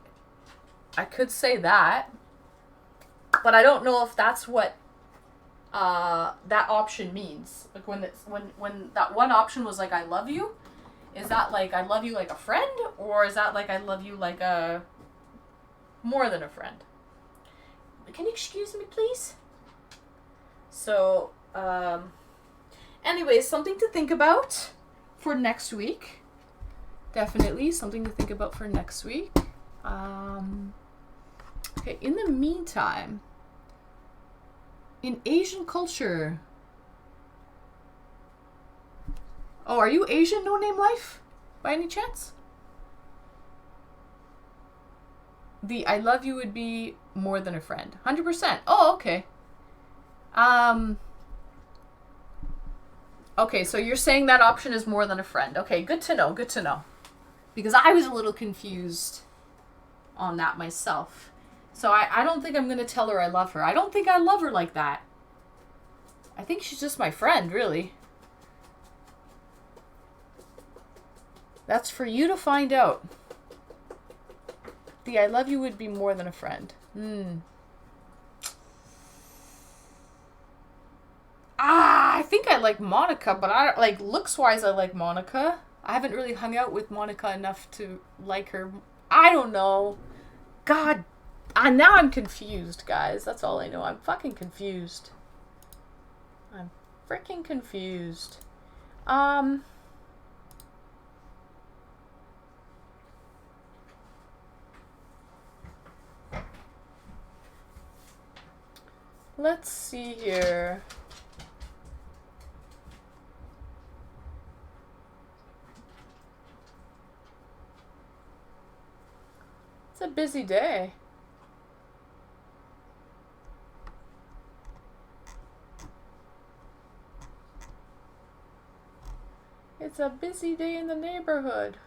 I could say that. But I don't know if that's what that option means. Like when that one option was like I love you, is that like I love you like a friend, or is that like I love you like a more than a friend? Can you excuse me, please? So, anyways, something to think about for next week. Definitely something to think about for next week. Okay, in the meantime, in Asian culture... Oh, are you Asian, No Name Life? By any chance? The I love you would be more than a friend. 100%. Oh, okay. Okay, so you're saying that option is more than a friend. Okay, good to know, good to know. Because I was a little confused on that myself. So I don't think I'm going to tell her I love her. I don't think I love her like that. I think she's just my friend, really. That's for you to find out. The I love you would be more than a friend. I think I like Monica, but I don't, like, looks-wise I like Monica. I haven't really hung out with Monica enough to like her. I don't know. God, now I'm confused, guys. That's all I know. I'm fucking confused. I'm freaking confused. Let's see here. It's a busy day. It's a busy day in the neighborhood.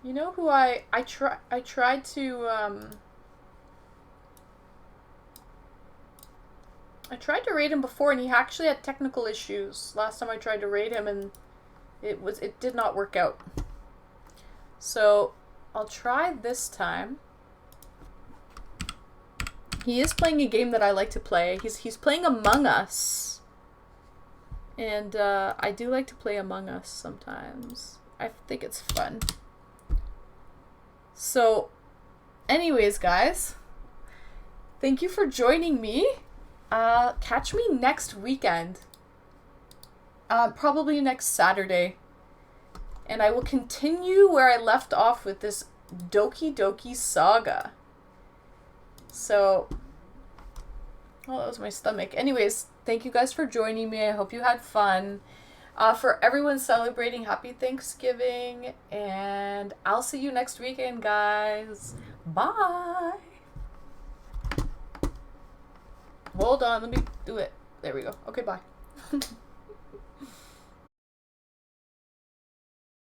You know who I tried to I tried to raid him before and he actually had technical issues last time I tried to raid him, and it did not work out. So I'll try this time. He is playing a game that I like to play. He's playing Among Us. And I do like to play Among Us sometimes. I think it's fun. So anyways, guys, thank you for joining me. Catch me next weekend. Probably next Saturday. And I will continue where I left off with this Doki Doki saga. So, oh, that was my stomach. Anyways, thank you guys for joining me. I hope you had fun. For everyone celebrating, happy Thanksgiving. And I'll see you next weekend, guys. Bye. Hold on, let me do it. There we go. Okay, bye.